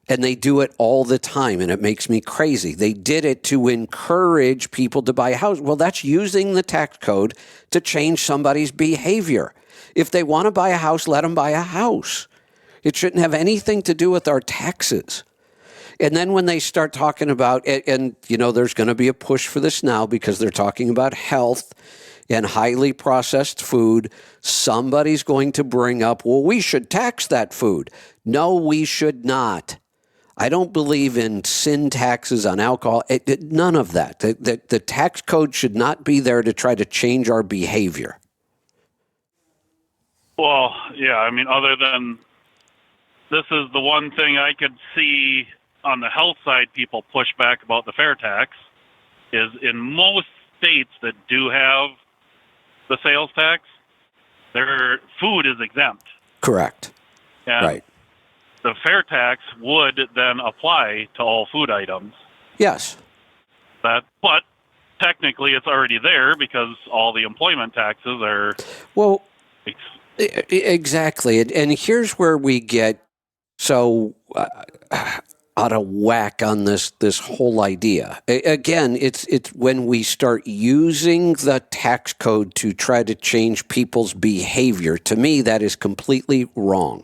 And they do it all the time, and it makes me crazy. They did it to encourage people to buy a house. Well, that's using the tax code to change somebody's behavior. If they want to buy a house, let them buy a house. It shouldn't have anything to do with our taxes. And then when they start talking about, and there's going to be a push for this now because they're talking about health and highly processed food, somebody's going to bring up, well, we should tax that food. No, we should not. I don't believe in sin taxes on alcohol. None of that. The tax code should not be there to try to change our behavior. Well, yeah, other than this is the one thing I could see on the health side people push back about the fair tax is in most states that do have the sales tax, their food is exempt. Correct. And right. The fair tax would then apply to all food items. Yes. But technically it's already there because all the employment taxes are... Well, exactly. And here's where we get out of whack on this whole idea. Again, it's when we start using the tax code to try to change people's behavior. To me, that is completely wrong.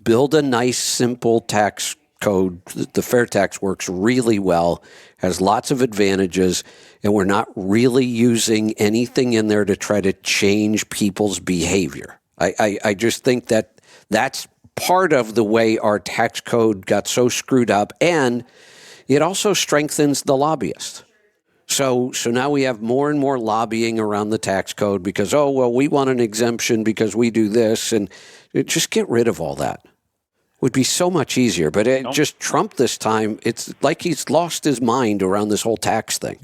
Build a nice, simple tax code. The fair tax works really well, has lots of advantages, and we're not really using anything in there to try to change people's behavior. I just think that's part of the way our tax code got so screwed up, and it also strengthens the lobbyist. So now we have more and more lobbying around the tax code because, oh, well, we want an exemption because we do this, and just get rid of all that. Would be so much easier, but just Trump this time, it's like he's lost his mind around this whole tax thing.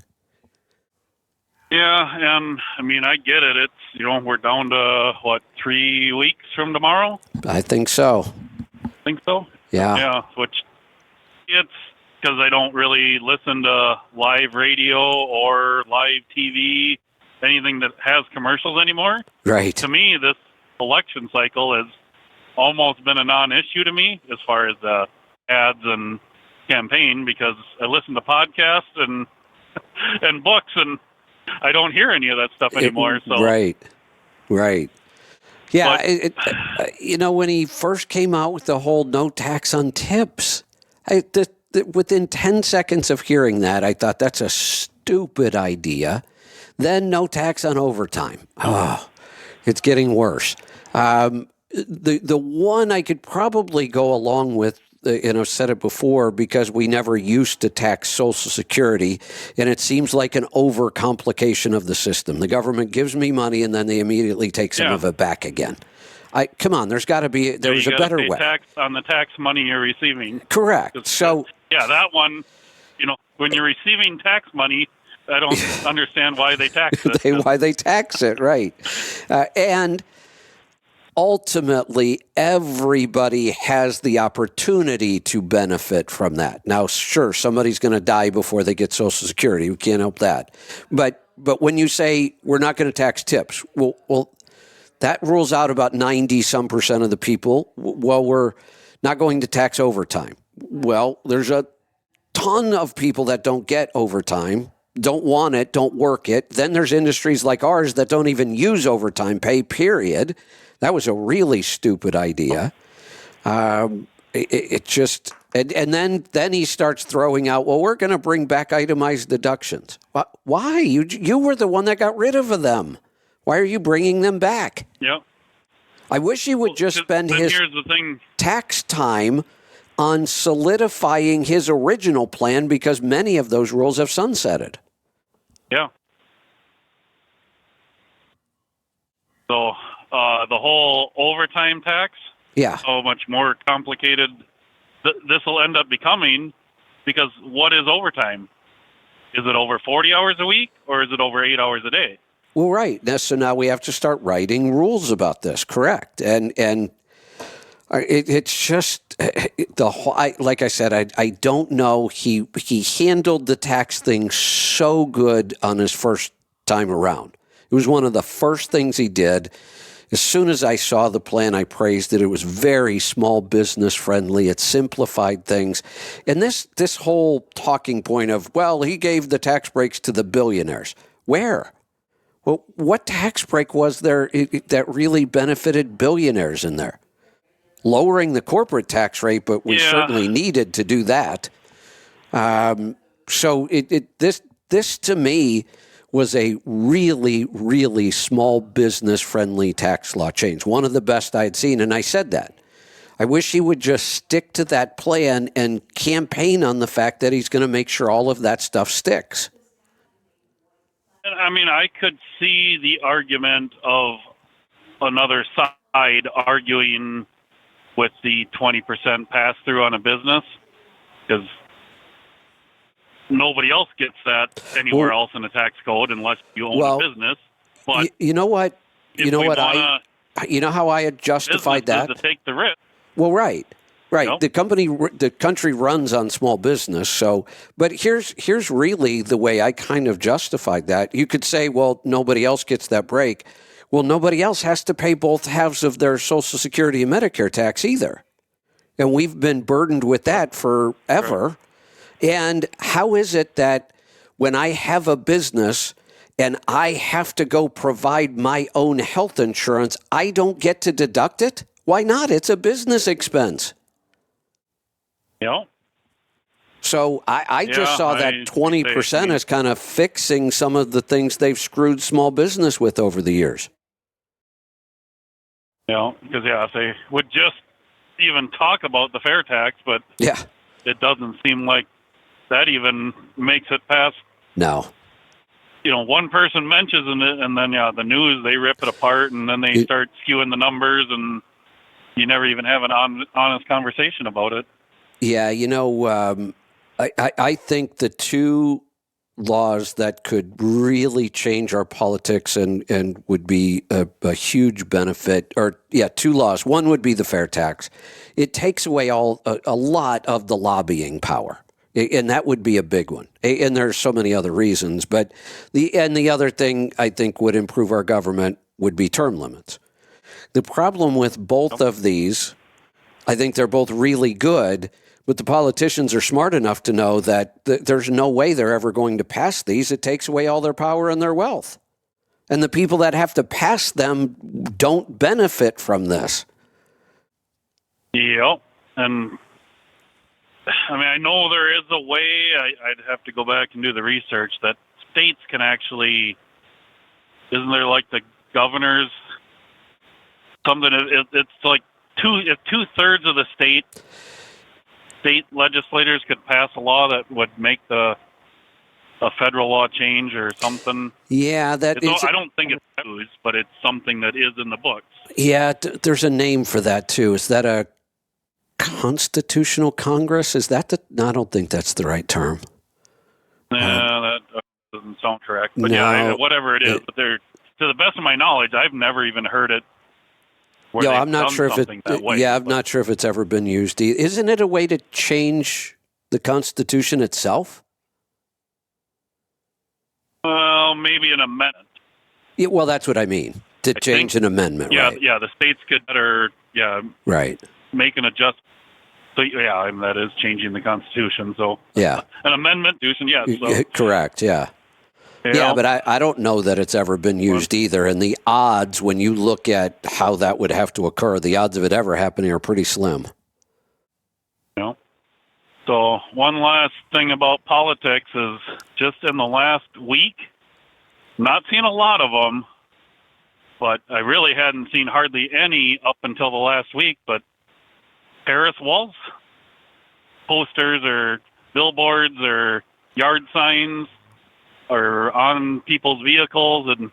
Yeah, and I mean, I get it. It's, we're down to, 3 weeks from tomorrow? I think so. Think so? Yeah. Yeah, which it's because I don't really listen to live radio or live TV, anything that has commercials anymore. Right. To me, this election cycle has almost been a non-issue to me as far as ads and campaign, because I listen to podcasts and books, and I don't hear any of that stuff anymore. Right. Yeah, but, when he first came out with the whole no tax on tips, within 10 seconds of hearing that, I thought that's a stupid idea. Then no tax on overtime. Oh, it's getting worse. The one I could probably go along with, I've said it before, because we never used to tax Social Security, and it seems like an overcomplication of the system. The government gives me money, and then they immediately take some of it back again. Come on, there's got to be, there's a better way. Tax on the tax money you're receiving. Correct. So that one, when you're receiving tax money, I don't understand why they tax it. Why they tax it, right? And ultimately, everybody has the opportunity to benefit from that. Now, sure, somebody's going to die before they get Social Security. We can't help that. But when you say we're not going to tax tips, well, that rules out about 90-some% of the people. Well, we're not going to tax overtime. Well, there's a ton of people that don't get overtime, don't want it, don't work it. Then there's industries like ours that don't even use overtime pay, period. That was a really stupid idea. It just, and then he starts throwing out, well, we're going to bring back itemized deductions. Why? You were the one that got rid of them. Why are you bringing them back? Yeah. I wish he would just spend his tax time on solidifying his original plan, because many of those rules have sunsetted. Yeah. So the whole overtime tax, so much more complicated this will end up becoming, because what is overtime? Is it over 40 hours a week, or is it over 8 hours a day? Well, right. So now we have to start writing rules about this, correct? And it's just like I said, I don't know. He handled the tax thing so good on his first time around. It was one of the first things he did. As soon as I saw the plan, I praised it. It was very small business friendly. It simplified things. And this whole talking point of, well, he gave the tax breaks to the billionaires. Where? Well, what tax break was there that really benefited billionaires in there? Lowering the corporate tax rate, but we certainly needed to do that. So this to me was a really, really small business-friendly tax law change, one of the best I had seen, and I said that. I wish he would just stick to that plan and campaign on the fact that he's going to make sure all of that stuff sticks. I mean, I could see the argument of another side arguing with the 20% pass-through on a business, because nobody else gets that anywhere else in the tax code unless you own a business. But you know what? You know how I had justified that? To take the risk. Well, right. You know? The country runs on small business. So, but here's really the way I kind of justified that. You could say, well, nobody else gets that break. Well, nobody else has to pay both halves of their Social Security and Medicare tax either. And we've been burdened with that forever. Right. And how is it that when I have a business and I have to go provide my own health insurance, I don't get to deduct it? Why not? It's a business expense. Yeah. So I just saw that 20% as kind of fixing some of the things they've screwed small business with over the years. Yeah, because they would just, even talk about the fair tax, but Yeah. it doesn't seem like that even makes it past. No. One person mentions it, and then the news, they rip it apart, and then they start skewing the numbers, and you never even have an honest conversation about it. Yeah, I think the two laws that could really change our politics and would be a huge benefit, two laws. One would be the fair tax. It takes away a lot of the lobbying power. And that would be a big one. And there's so many other reasons. But the other thing I think would improve our government would be term limits. The problem with both of these, I think they're both really good, but the politicians are smart enough to know that there's no way they're ever going to pass these. It takes away all their power and their wealth. And the people that have to pass them don't benefit from this. Yep. And I know there is a way, I'd have to go back and do the research, that states can actually, isn't there like the governors, something, it's like if 2/3 of the state legislators could pass a law that would make a federal law change or something. Yeah, I don't think it's news, but it's something that is in the books. Yeah, there's a name for that too. Is that a constitutional Congress? Is that no, I don't think that's the right term. That doesn't sound correct. But no, whatever it is. But to the best of my knowledge, I've never even heard it. I'm not sure if I'm not sure if it's ever been used. Isn't it a way to change the Constitution itself? Well, maybe an amendment. Yeah, well, that's what I mean. To change an amendment, yeah, right? Yeah, the states could better, right, make an adjustment. So, that is changing the Constitution. So, an amendment, yes. So. Correct, yeah. Yeah, but I don't know that it's ever been used either. And the odds, when you look at how that would have to occur, the odds of it ever happening are pretty slim. So one last thing about politics is just in the last week, not seen a lot of them, but I really hadn't seen hardly any up until the last week, but Paris walls, posters or billboards or yard signs or on people's vehicles, and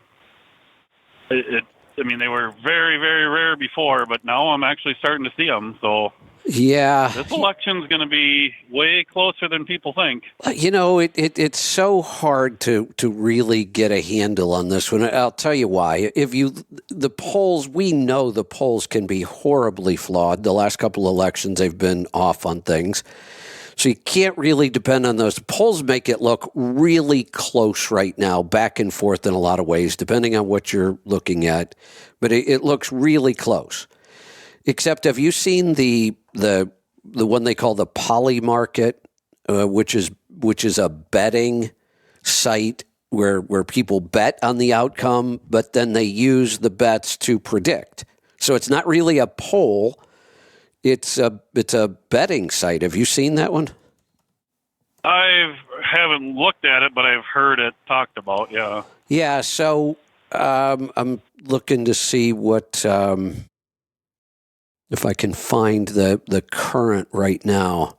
they were very, very rare before, but now I'm actually starting to see them. So this election's going to be way closer than people think. It's so hard to really get a handle on this one. I'll tell you why. The polls, we know the polls can be horribly flawed. The last couple of elections, they've been off on things. So you can't really depend on those. Polls make it look really close right now, back and forth in a lot of ways, depending on what you're looking at. But it looks really close. Except, have you seen the one they call the Polymarket, which is a betting site where people bet on the outcome, but then they use the bets to predict. So it's not really a poll. It's a betting site. Have you seen that one? I haven't looked at it, but I've heard it talked about. Yeah. Yeah. So I'm looking to see what if I can find the current right now.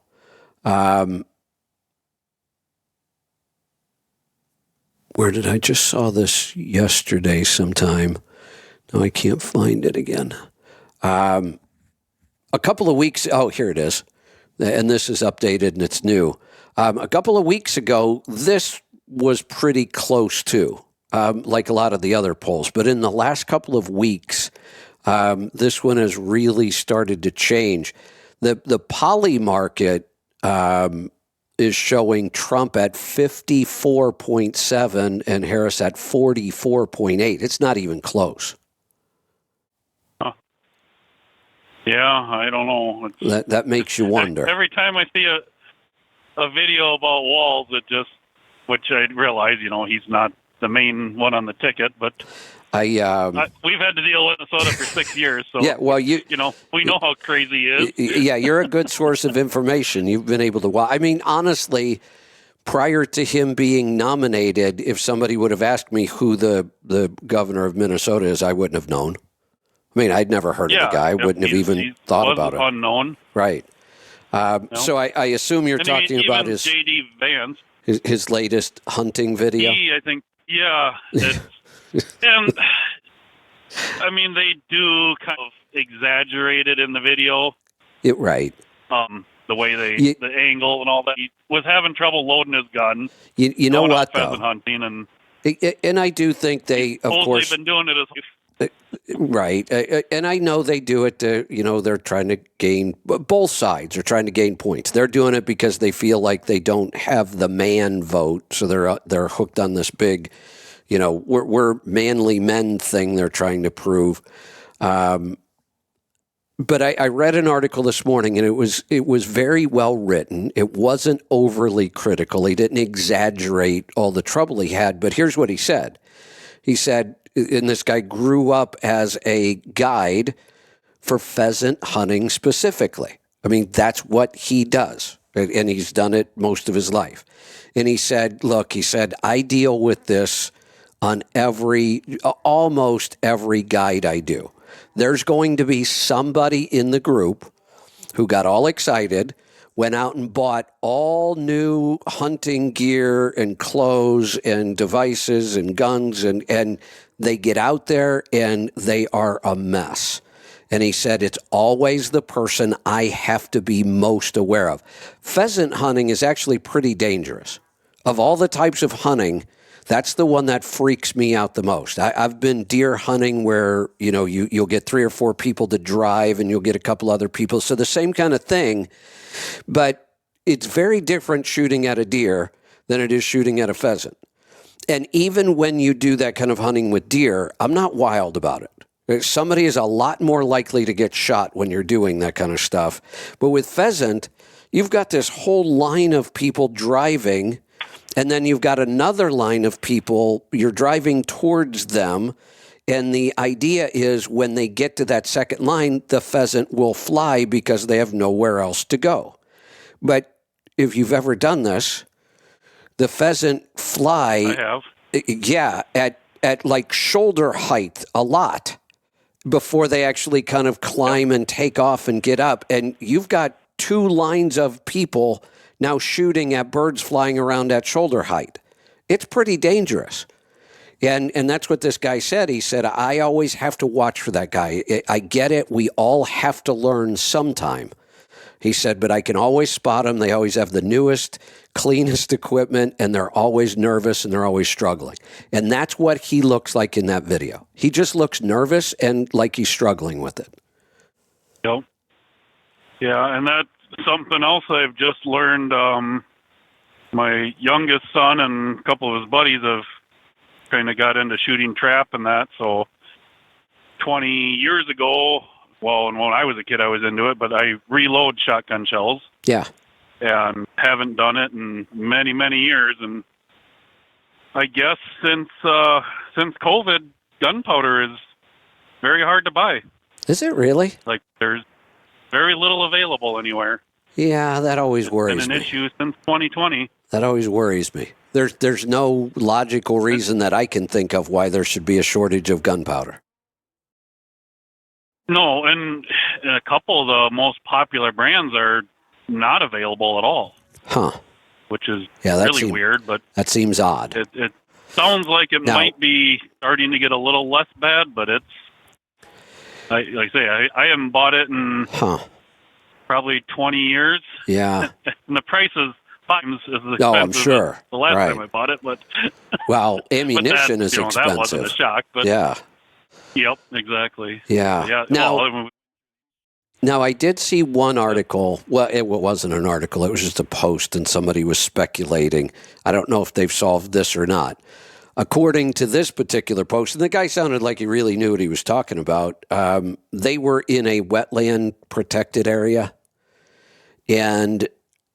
Where did I just saw this yesterday sometime? No, I can't find it again. A couple of weeks, here it is. And this is updated and it's new. A couple of weeks ago, this was pretty close too, like a lot of the other polls. But in the last couple of weeks, this one has really started to change. The Polymarket is showing Trump at 54.7 and Harris at 44.8. It's not even close. Yeah, I don't know. That makes you wonder. Every time I see a video about Walz, which I realize, he's not the main one on the ticket, but we've had to deal with Minnesota for 6 years, so we know how crazy he is. Yeah, you're a good source of information. You've been able to. Honestly, prior to him being nominated, if somebody would have asked me who the governor of Minnesota is, I wouldn't have known. I mean, I'd never heard of the guy. Wouldn't have even thought about it. Unknown. Right. No. So I assume you're talking about his J.D. Vance. His latest hunting video. I think, yeah. And I mean, they do kind of exaggerate it in the video. Right. The way the angle and all that. He was having trouble loading his gun. You know what, though? Pheasant hunting and I do think they, of course, they've been doing it as right. And I know they do it to, they're trying to gain, both sides are trying to gain points. They're doing it because they feel like they don't have the man vote. So they're hooked on this big, we're manly men thing they're trying to prove. But I read an article this morning, and it was very well written. It wasn't overly critical. He didn't exaggerate all the trouble he had. But here's what he said. He said, and this guy grew up as a guide for pheasant hunting specifically. I mean, that's what he does, and he's done it most of his life. And he said, look, I deal with this on almost every guide I do. There's going to be somebody in the group who got all excited, went out and bought all new hunting gear and clothes and devices and guns, and they get out there and they are a mess. And he said, it's always the person I have to be most aware of. Pheasant hunting is actually pretty dangerous. Of all the types of hunting, that's the one that freaks me out the most. I've been deer hunting where, you'll get 3 or 4 people to drive and you'll get a couple other people. So the same kind of thing, but it's very different shooting at a deer than it is shooting at a pheasant. And even when you do that kind of hunting with deer, I'm not wild about it. Somebody is a lot more likely to get shot when you're doing that kind of stuff. But with pheasant, you've got this whole line of people driving, and then you've got another line of people, you're driving towards them, and the idea is when they get to that second line, the pheasant will fly because they have nowhere else to go. But if you've ever done this, the pheasant fly, I have. Yeah, at like shoulder height a lot before they actually kind of climb and take off and get up. And you've got 2 lines of people now shooting at birds flying around at shoulder height. It's pretty dangerous. And that's what this guy said. He said, I always have to watch for that guy. I get it. We all have to learn sometime. He said, but I can always spot them. They always have the newest, cleanest equipment, and they're always nervous and they're always struggling. And that's what he looks like in that video. He just looks nervous and like he's struggling with it. Yep. Yeah, and that's something else I've just learned. My youngest son and a couple of his buddies have kind of got into shooting trap and that. So 20 years ago, well, and when I was a kid, I was into it, but I reload shotgun shells. Yeah. And haven't done it in many, many years. And I guess since COVID, gunpowder is very hard to buy. Is it really? Like, there's very little available anywhere. Yeah, that always worries me. It's been an issue since 2020. That always worries me. There's no logical reason that I can think of why there should be a shortage of gunpowder. No, and a couple of the most popular brands are not available at all. Huh. Which is really weird, but that seems odd. It sounds like it might be starting to get a little less bad, but it's, like I say, I haven't bought it in probably 20 years. Yeah. And the price is times as expensive I'm sure. as the last time I bought it, but well, ammunition is expensive. That wasn't a shock, but yeah. Yep, exactly. Yeah. Now, I did see one article. Well, it wasn't an article. It was just a post, and somebody was speculating. I don't know if they've solved this or not. According to this particular post, and the guy sounded like he really knew what he was talking about, they were in a wetland protected area, and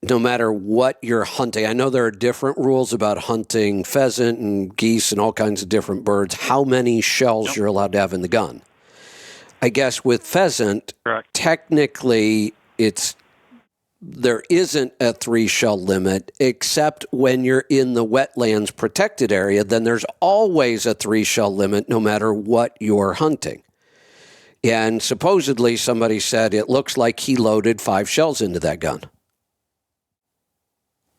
no matter what you're hunting, I know there are different rules about hunting pheasant and geese and all kinds of different birds, how many shells you're allowed to have in the gun. I guess with pheasant, technically there isn't a 3-shell limit, except when you're in the wetlands protected area, then there's always a 3-shell limit no matter what you're hunting. And supposedly somebody said it looks like he loaded 5 shells into that gun.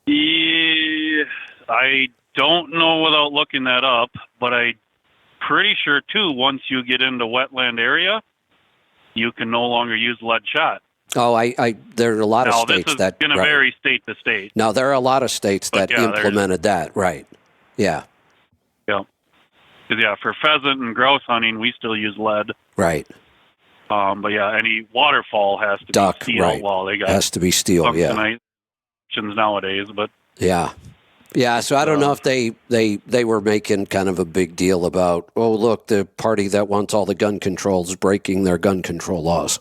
Yeah, I don't know without looking that up, but I'm pretty sure, too, once you get into wetland area, you can no longer use lead shot. Oh, there are a lot of Now, states this is that... going to vary state to state. Now, there are a lot of states But that implemented that, right. Yeah. Yeah. 'Cause, yeah, for pheasant and grouse hunting, we still use lead. Right. But, yeah, any waterfall has to Duck, be steel. right. Well, they got Has to be steel, yeah. tungstenizations nowadays, but... Yeah. Yeah, so I don't know if they were making kind of a big deal about, oh, look, the party that wants all the gun controls is breaking their gun control laws.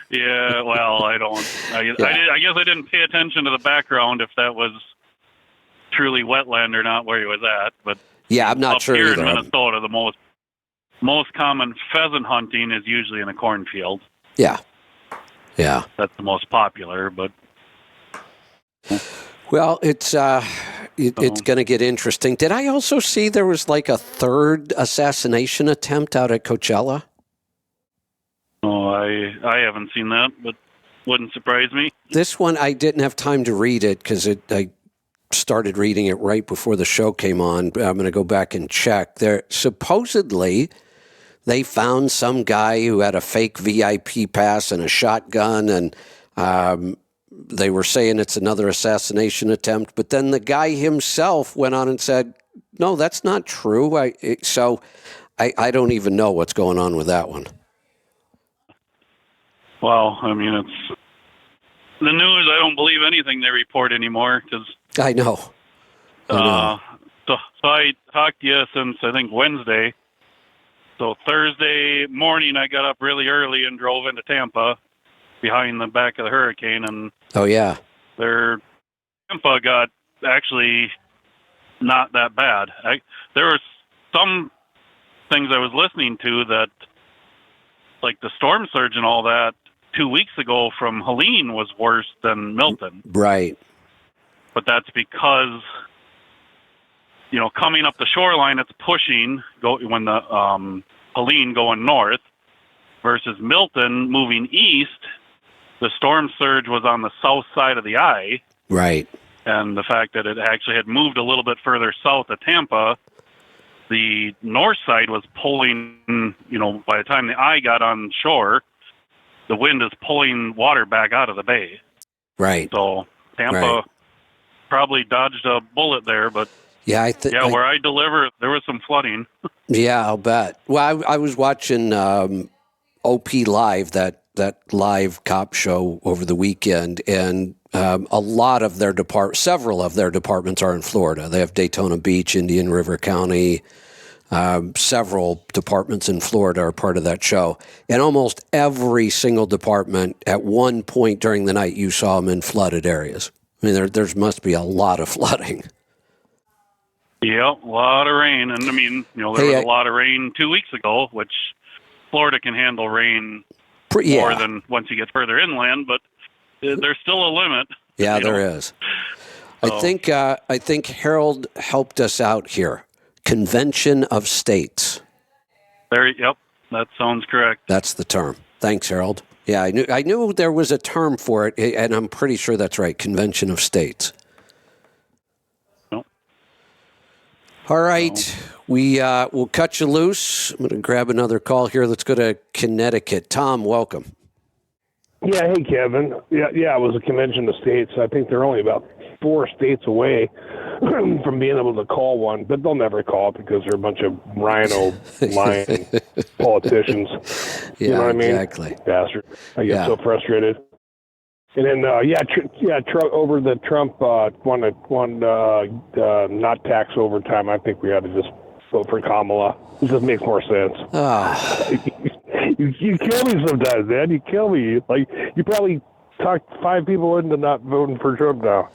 Yeah, well, I guess I didn't pay attention to the background if that was truly wetland or not where he was at. But yeah, I'm not up sure here either. in Minnesota, the most common pheasant hunting is usually in a cornfield. Yeah. Yeah. That's the most popular, but... Well, it's going to get interesting. Did I also see there was like a third assassination attempt out at Coachella? Oh, I haven't seen that, but wouldn't surprise me. This one, I didn't have time to read it because I started reading it right before the show came on. I'm going to go back and check. Supposedly, they found some guy who had a fake VIP pass and a shotgun, and they were saying it's another assassination attempt. But then the guy himself went on and said, no, that's not true. I don't even know what's going on with that one. Well, I mean, it's the news. I don't believe anything they report anymore because I know. So I talked to you since I think Wednesday. So Thursday morning, I got up really early and drove into Tampa behind the back of the hurricane, and oh yeah, Tampa got actually not that bad. There were some things I was listening to that, like the storm surge and all that, 2 weeks ago from Helene was worse than Milton. Right. But that's because, coming up the shoreline, it's pushing when the Helene going north versus Milton moving east. The storm surge was on the south side of the eye. Right. And the fact that it actually had moved a little bit further south of Tampa, the north side was pulling, by the time the eye got on shore, the wind is pulling water back out of the bay. Right. So Tampa probably dodged a bullet there, but yeah, where I deliver, there was some flooding. Yeah, I'll bet. Well, I was watching OP Live, that live cop show over the weekend, and several of their departments are in Florida. They have Daytona Beach, Indian River County. Several departments in Florida are part of that show. And almost every single department, at one point during the night, you saw them in flooded areas. I mean, there must be a lot of flooding. Yeah, a lot of rain. And, I mean, there was a lot of rain 2 weeks ago, which Florida can handle rain more than once you get further inland, but there's still a limit. Yeah, there is. I think Harold helped us out here. Convention of States. Yep, that sounds correct. That's the term. Thanks, Harold. Yeah, I knew there was a term for it, and I'm pretty sure that's right. Convention of States. Nope. All right, we'll cut you loose. I'm going to grab another call here. Let's go to Connecticut. Tom, welcome. Yeah, hey, Kevin. Yeah, it was a convention of states. I think they're only about 4 states away from being able to call one, but they'll never call it because they're a bunch of rhino lying politicians. Yeah, you know what I mean? Exactly. Bastard. I get so frustrated. And then, over the Trump one not tax overtime. I think we ought to just vote for Kamala. It just makes more sense. Oh. You kill me sometimes, man. You kill me. Like, you probably talked 5 people into not voting for Trump now.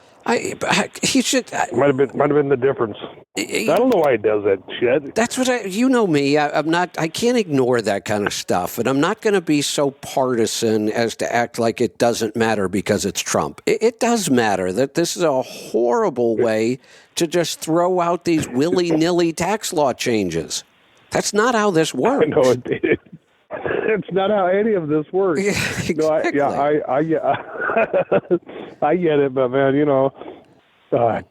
He should. Might have been the difference. I don't know why he does that shit. That's what you know me. I'm not. I can't ignore that kind of stuff, and I'm not going to be so partisan as to act like it doesn't matter because it's Trump. It does matter that this is a horrible way to just throw out these willy-nilly tax law changes. That's not how this works. I know it's not how any of this works. Yeah, exactly. No, I get it, but man,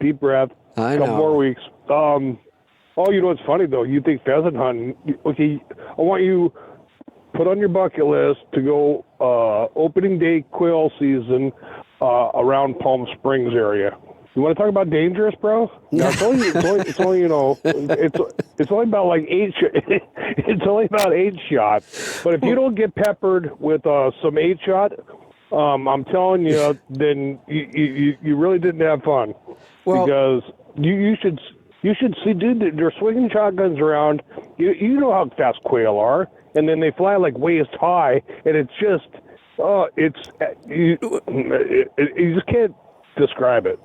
deep breath. I Couple know. more weeks. You know what's funny though? You think pheasant hunting? Okay, I want you put on your bucket list to go opening day quail season around Palm Springs area. You want to talk about dangerous, bro? No, it's only it's only about like it's only about 8-shot. But if you don't get peppered with some 8-shot, I'm telling you, then you really didn't have fun. Well, because you should see, dude. They're swinging shotguns around. You know how fast quail are, and then they fly like waist high, and it's just you just can't describe it.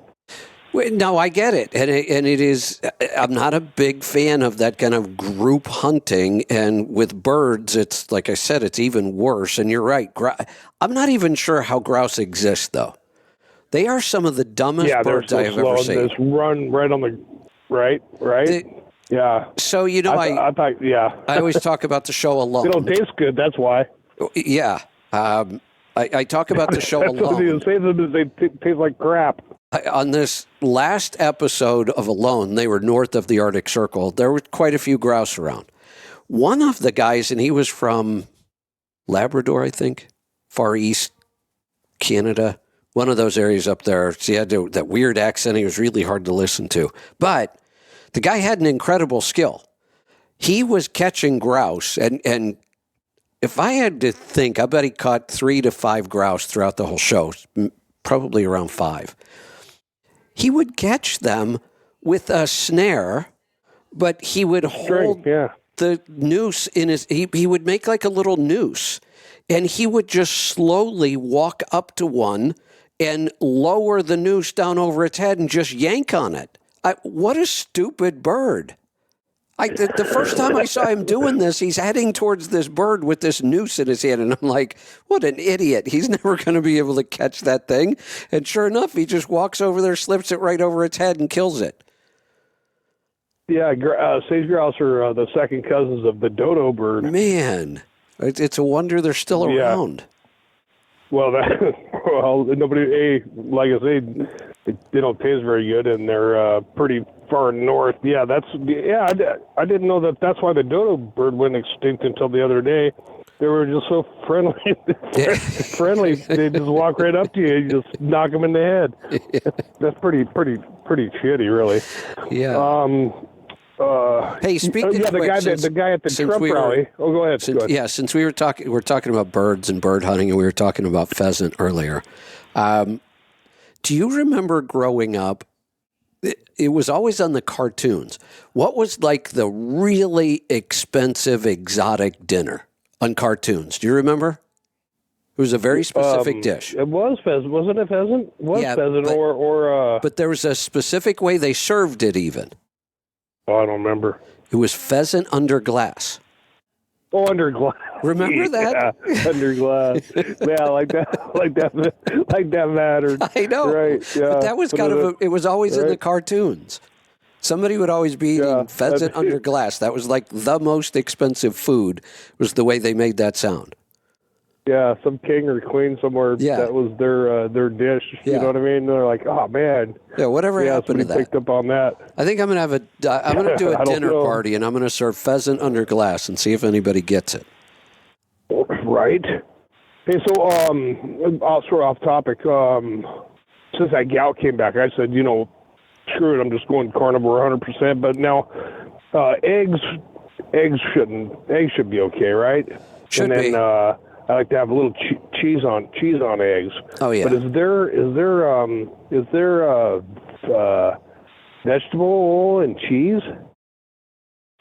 No, I get it. And it is, I'm not a big fan of that kind of group hunting. And with birds, it's, like I said, it's even worse. And you're right. I'm not even sure how grouse exist, though. They are some of the dumbest birds I have ever seen. They just run right on the, right? Yeah. So, I thought, yeah. I always talk about the show Alone. They don't taste good, that's why. Yeah. I talk about the show Alone. Say them as they taste like crap. On this last episode of Alone, they were north of the Arctic Circle. There were quite a few grouse around. One of the guys, and he was from Labrador, I think, far east Canada, one of those areas up there. So he had that weird accent. He was really hard to listen to. But the guy had an incredible skill. He was catching grouse, and if I had to think, I bet he caught 3 to 5 grouse throughout the whole show, probably around 5. He would catch them with a snare, but he would hold the noose in his, he would make like a little noose, and he would just slowly walk up to one and lower the noose down over its head and just yank on it. What a stupid bird. The first time I saw him doing this, he's heading towards this bird with this noose in his hand, and I'm like, what an idiot. He's never going to be able to catch that thing. And sure enough, he just walks over there, slips it right over its head, and kills it. Yeah, sage grouse are the second cousins of the dodo bird. Man, it's a wonder they're still around. Well, nobody, like I say, they don't taste very good, and they're pretty far north. Yeah, I didn't know that. That's why the dodo bird went extinct until the other day. They were just so friendly. Friendly, they just walk right up to you, and just knock them in the head. That's pretty shitty, really. Yeah. Hey, speaking of which, the guy at the Trump rally. Oh, go ahead. Yeah, since we're talking about birds and bird hunting, and we were talking about pheasant earlier. Do you remember growing up? It was always on the cartoons. What was like the really expensive exotic dinner on cartoons? Do you remember? It was a very specific dish. It was pheasant, wasn't it? Pheasant? Pheasant, or but there was a specific way they served it. Even. Oh, I don't remember. It was pheasant under glass. Oh, under glass. Remember that? Yeah, under glass. Yeah, like that mattered. I know. Right. Yeah. But that was it was always in the cartoons. Somebody would always be eating pheasant under glass. That was like the most expensive food, was the way they made that sound. Yeah, some king or queen somewhere. Yeah. That was their dish. Yeah. You know what I mean? They're like, oh man. Yeah, whatever happened to that? Picked up on that. I think I'm gonna do a dinner party, and I'm gonna serve pheasant under glass and see if anybody gets it. Right. Hey, so I'll sort of off topic. Since that gout came back, I said, screw it, I'm just going carnivore 100%. But now, eggs should be okay, right? Should be. And then I like to have a little cheese on eggs. Oh yeah. But is there vegetable oil and cheese?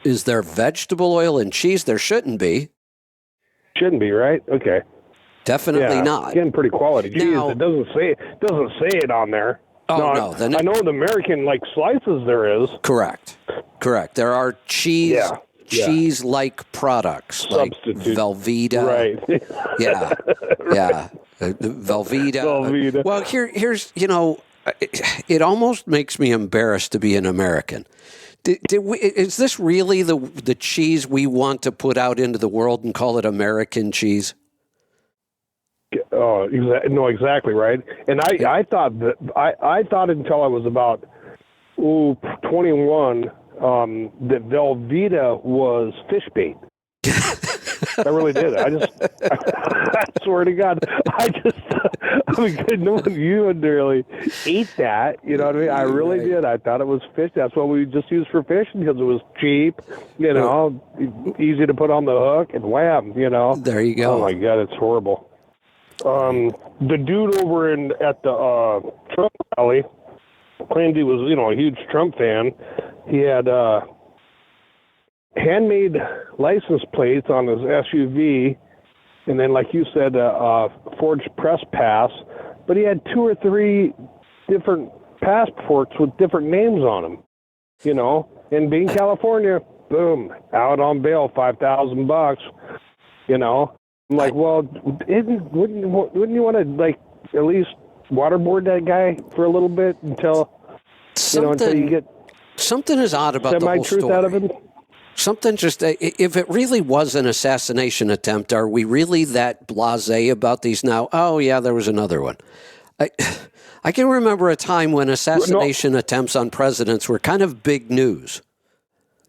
Is there vegetable oil and cheese? There shouldn't be. Shouldn't be, right? Okay. Definitely not. Again, pretty quality cheese. Now, it doesn't say it on there. Oh no. I know the American slices there is. Correct. There are cheese-like products like Velveeta. Right. Yeah. Velveeta. Well, here's it almost makes me embarrassed to be an American. Is this really the cheese we want to put out into the world and call it American cheese? No, exactly right. And I thought until I was about 21 that Velveeta was fish bait. I really did. I swear to God, no one you would really eat that. You know what I mean? I really did. I thought it was fish. That's what we just used for fishing because it was cheap, easy to put on the hook and wham, There you go. Oh my God, it's horrible. The dude over at the Trump rally claimed he was, a huge Trump fan. He had handmade license plates on his SUV, and then, like you said, forged press pass. But he had 2 or 3 different passports with different names on them. And being California, boom, out on bail, $5,000. I'm like, well, wouldn't you want to at least waterboard that guy for a little bit until you get something is odd about the whole story. Out of him? Something just, if it really was an assassination attempt, are we really that blasé about these now? Oh, yeah, there was another one. I can remember a time when assassination attempts on presidents were kind of big news.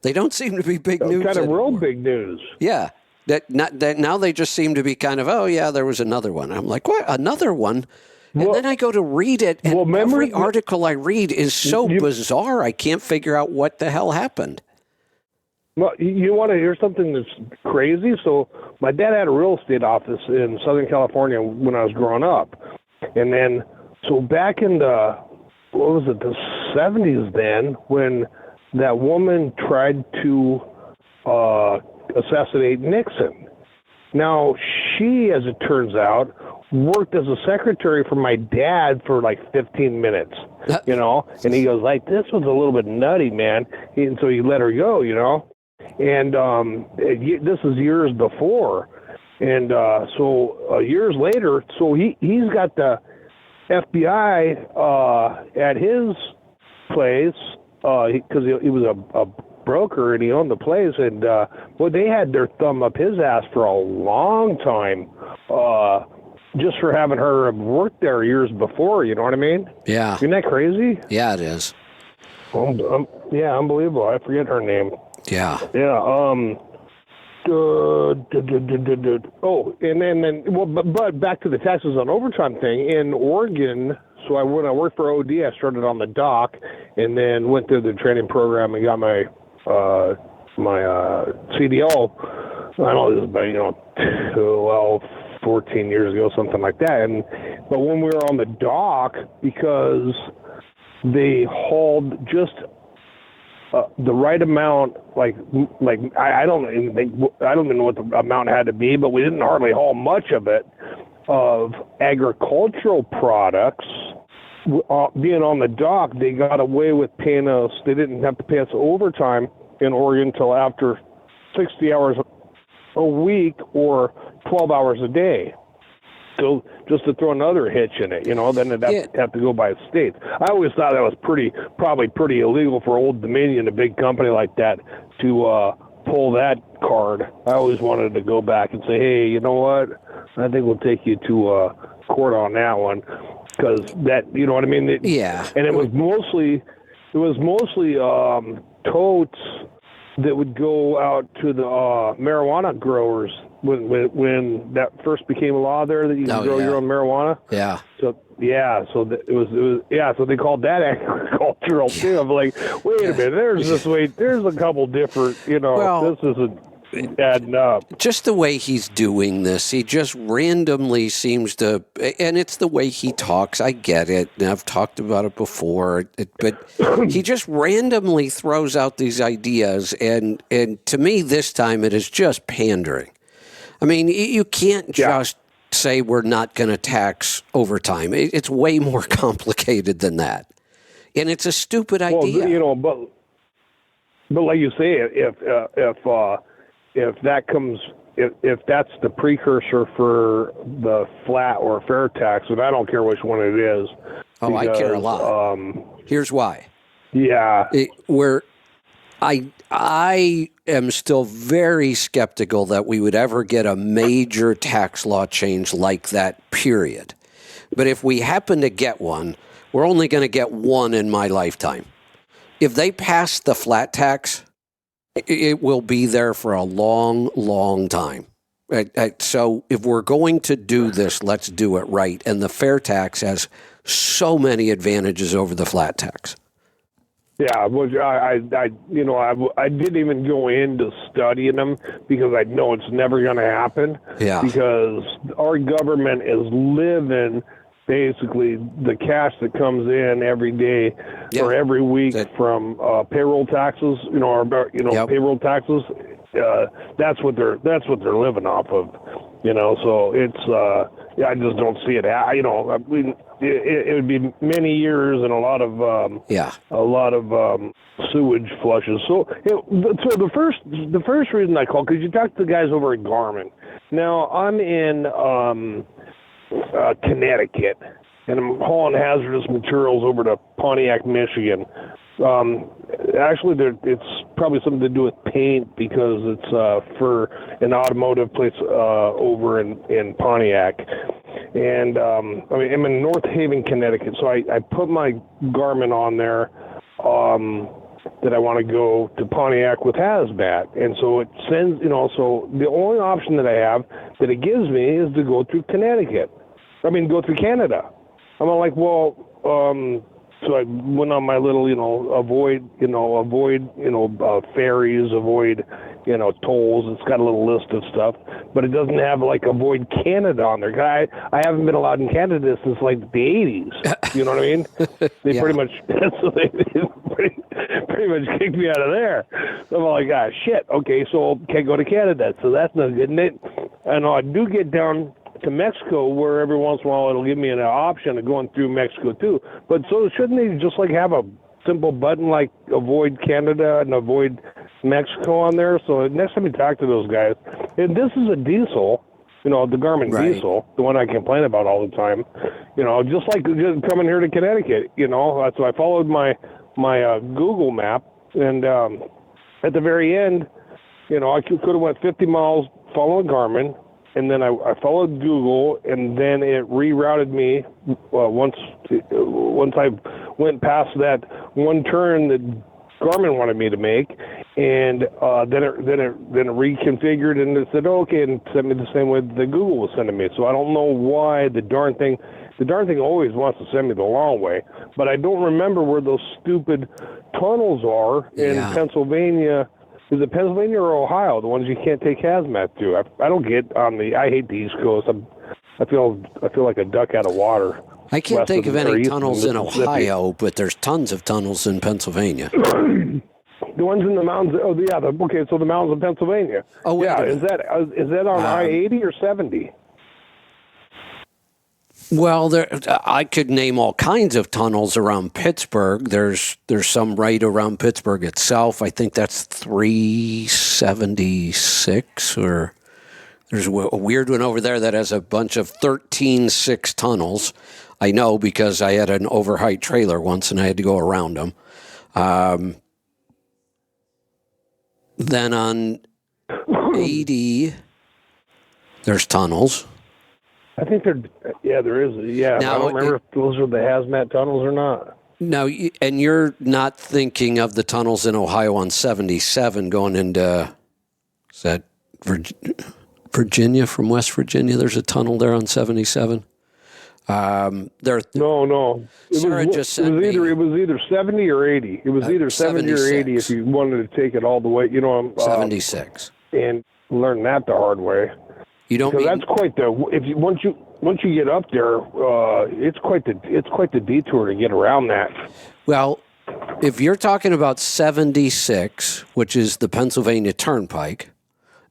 They don't seem to be big news kind of anymore. real big news. Yeah. That now they just seem to be kind of, oh, yeah, there was another one. I'm like, what, another one? And then I go to read it, and every article I read is so bizarre, I can't figure out what the hell happened. Well, you want to hear something that's crazy? So my dad had a real estate office in Southern California when I was growing up. And then, so back in the 70s then, when that woman tried to assassinate Nixon. Now, she, as it turns out, worked as a secretary for my dad for like 15 minutes, and he goes like, this was a little bit nutty, man. And so he let her go, and this is years before. And so years later, so he's got the FBI at his place because he was a broker and he owned the place. And they had their thumb up his ass for a long time just for having her worked there years before. You know what I mean? Yeah. Isn't that crazy? Yeah, it is. Yeah, unbelievable. I forget her name. Yeah. Yeah. But back to the taxes on overtime thing in Oregon. So when I worked for OD, I started on the dock, and then went through the training program and got my CDL. I don't know, it was about 14 years ago, something like that. But when we were on the dock, because they hauled just the right amount, I don't even know what the amount had to be, but we didn't hardly haul much of it, of agricultural products. Being on the dock, they got away with paying us. They didn't have to pay us overtime in Oregon until after 60 hours a week or 12 hours a day. So just to throw another hitch in it, then it'd have to go by states. I always thought that was probably pretty illegal for Old Dominion, a big company like that, to pull that card. I always wanted to go back and say, hey, you know what? I think we'll take you to court on that one, because that, you know what I mean? And it was mostly totes that would go out to the marijuana growers when that first became a law there that you can grow your own marijuana. Yeah. So so they called that agricultural too. I'm like, wait a minute, there's a couple different, this isn't adding up. Just the way he's doing this, he just randomly seems to, and it's the way he talks. I get it, and I've talked about it before, but he just randomly throws out these ideas, and to me, this time it is just pandering. I mean, you can't just say we're not going to tax overtime. It's way more complicated than that, and it's a stupid idea. Well, but like you say, if that comes, if that's the precursor for the flat or fair tax, and I don't care which one it is. Oh, because, I care a lot. Here's why. Yeah. I am still very skeptical that we would ever get a major tax law change like that, period. But if we happen to get one, we're only going to get one in my lifetime. If they pass the flat tax, it will be there for a long, long time. So if we're going to do this, let's do it right. And the fair tax has so many advantages over the flat tax. Yeah, which I didn't even go into studying them because I know it's never going to happen. Yeah. Because our government is living basically the cash that comes in every day or every week from payroll taxes. Yep. Payroll taxes. That's what they're living off of. So it's I just don't see it. It would be many years and a lot of sewage flushes. So the first reason I called, because you talked to the guys over at Garmin. Now I'm in Connecticut, and I'm hauling hazardous materials over to Pontiac, Michigan. Actually, it's probably something to do with paint because it's for an automotive place over in Pontiac. And I'm in North Haven, Connecticut, so I put my Garmin on there that I want to go to Pontiac with hazmat. And so it sends, so the only option that I have that it gives me is to go through Connecticut. Go through Canada. I'm like, well, so I went on my little, avoid ferries, avoid, tolls. It's got a little list of stuff, but it doesn't have like avoid Canada on there. I haven't been allowed in Canada since like the 80s. You know what I mean? They pretty much, so they pretty much kicked me out of there. So I'm like, shit. Okay, so can't go to Canada. So that's not good. And I do get down to Mexico, where every once in a while it'll give me an option of going through Mexico too. But so shouldn't they just like have a simple button like avoid Canada and avoid Mexico on there? So next time you talk to those guys, and this is a diesel, the Garmin diesel, the one I complain about all the time, just like just coming here to Connecticut, so I followed my Google map, and at the very end, I could have went 50 miles following Garmin. And then I followed Google, and then it rerouted me once I went past that one turn that Garmin wanted me to make, and then it reconfigured, and it said, okay, and sent me the same way that Google was sending me. So I don't know why the darn thing always wants to send me the long way, but I don't remember where those stupid tunnels are in Pennsylvania. Is it Pennsylvania or Ohio, the ones you can't take hazmat to? I don't get on I hate the East Coast. I feel like a duck out of water. I can't think of any tunnels in Ohio, but there's tons of tunnels in Pennsylvania. The ones in the mountains. Oh, yeah. Okay, so the mountains of Pennsylvania. Oh, wait. Yeah. Is that on I-80 or 70? Well, I could name all kinds of tunnels around Pittsburgh. There's some right around Pittsburgh itself. I think that's 376, or there's a weird one over there that has a bunch of 13.6 tunnels. I know because I had an overheight trailer once and I had to go around them. Then on 80, there's tunnels. I think there is. Yeah, now, I don't remember if those are the hazmat tunnels or not. No, and you're not thinking of the tunnels in Ohio on 77 going into, is that Virginia, from West Virginia? There's a tunnel there on 77. No. It was either 70 or 80. It was either 70 or 80 if you wanted to take it all the way. 76. And learn that the hard way. You don't. That's quite the. Once you get up there, it's quite the detour to get around that. Well, if you're talking about 76, which is the Pennsylvania Turnpike,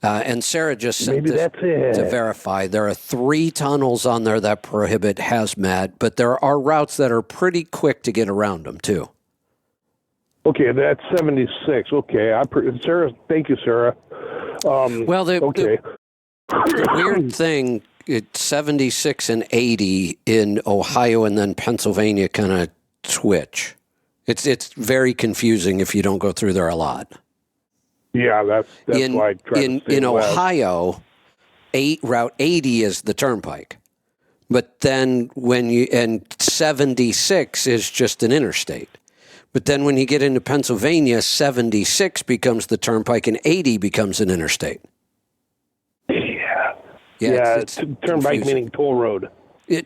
and Sarah just sent this to verify, there are 3 tunnels on there that prohibit hazmat, but there are routes that are pretty quick to get around them too. Okay, that's 76. Okay, Sarah. Thank you, Sarah. The weird thing, it's 76 and 80 in Ohio, and then Pennsylvania kind of switch. It's very confusing if you don't go through there a lot. Yeah, that's why I try to stay in west. Ohio, Route 80 is the turnpike. But then and 76 is just an interstate. But then when you get into Pennsylvania, 76 becomes the turnpike and 80 becomes an interstate. Yeah, it's turnpike confusing. meaning toll road.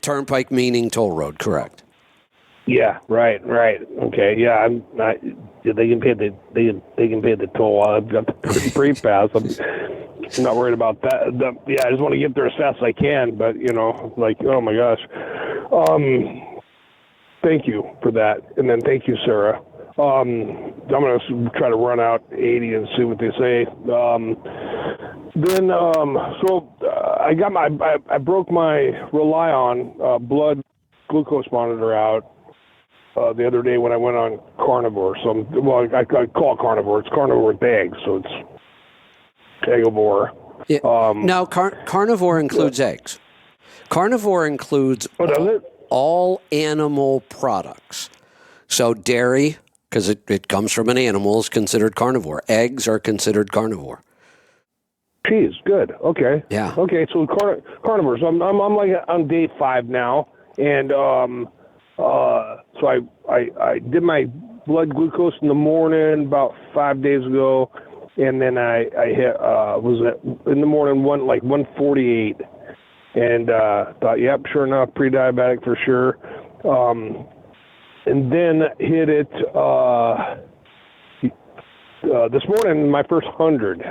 Turnpike meaning toll road, correct. Yeah, right. Okay, yeah, they can pay the toll. I've got the free pass. I'm not worried about that. I just want to get there as fast as I can. But oh my gosh. Thank you for that, and then thank you, Sarah. I'm gonna try to run out 80 and see what they say. I broke my Relion blood glucose monitor out the other day when I went on carnivore. So I call it carnivore. It's carnivore with eggs, so it's eggivore. Yeah. Now, carnivore includes eggs. Carnivore includes all animal products. So dairy, because it comes from an animal, is considered carnivore. Eggs are considered carnivore. Cheese, good. Okay. Yeah. Okay, so carnivores. I'm like on day 5 now, and so I did my blood glucose in the morning about 5 days ago, and then I hit in the morning 148, and thought, yep, sure enough, pre-diabetic for sure, and then hit it this morning, my first 100.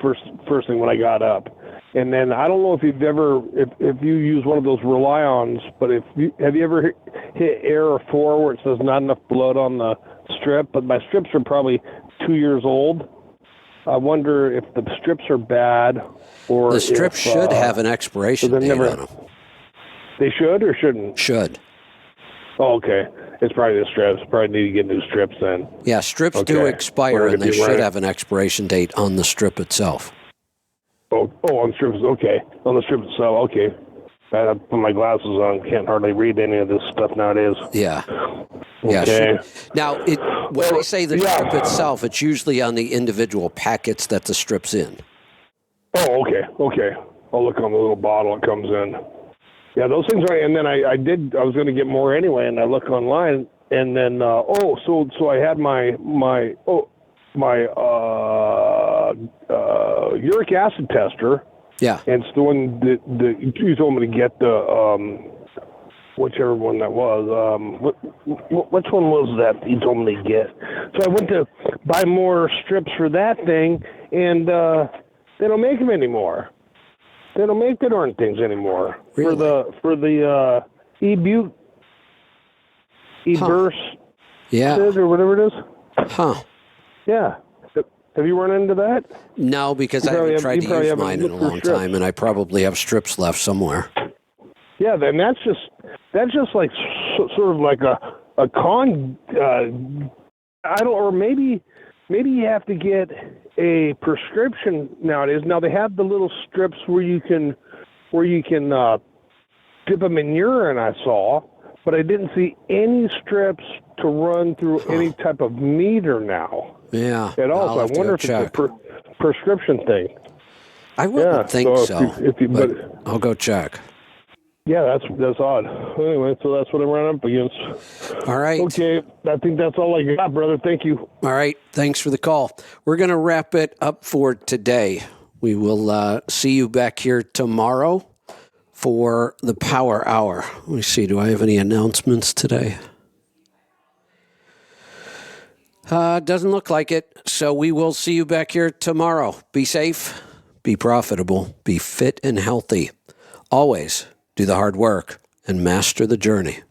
First thing when I got up, and then I don't know if you've ever if you use one of those Relions, but have you ever hit error 4 where it says not enough blood on the strip? But my strips are probably 2 years old. I wonder if the strips are bad or the strips should have an expiration date on them. They should or shouldn't? Should. Oh, okay. It's probably the strips. Probably need to get new strips then. Yeah, strips do expire, and they should have an expiration date on the strip itself. Oh, on strips. Okay, on the strip itself. Okay. I put my glasses on. Can't hardly read any of this stuff nowadays. Yeah. Yeah. Okay. Now, when I say the strip itself, it's usually on the individual packets that the strip's in. Oh, okay. Okay. I'll look on the little bottle it comes in. Yeah, those things are, and then I was going to get more anyway, and I look online, and then, so I had my uric acid tester. Yeah. And it's the one that you told me to get whichever one that was. Which one was that you told me to get? So I went to buy more strips for that thing, and they don't make them anymore. They don't make the darn things anymore. Really? For the e-burst or whatever it is. Huh. Yeah. Have you run into that? No, because I haven't tried to use mine in a long time, and I probably have strips left somewhere. Yeah, then that's just like sort of like a con. Or maybe you have to get a prescription nowadays. Now they have the little strips where you can dip them in urine. I saw, but I didn't see any strips to run through any type of meter now. Yeah. At all. So I wonder if it's a prescription thing. I wouldn't think so. But I'll go check. Yeah, that's odd. Anyway, so that's what I ran up against. All right. Okay, I think that's all I got, brother. Thank you. All right. Thanks for the call. We're going to wrap it up for today. We will see you back here tomorrow for the Power Hour. Let me see. Do I have any announcements today? Doesn't look like it. So we will see you back here tomorrow. Be safe, be profitable, be fit and healthy. Always do the hard work and master the journey.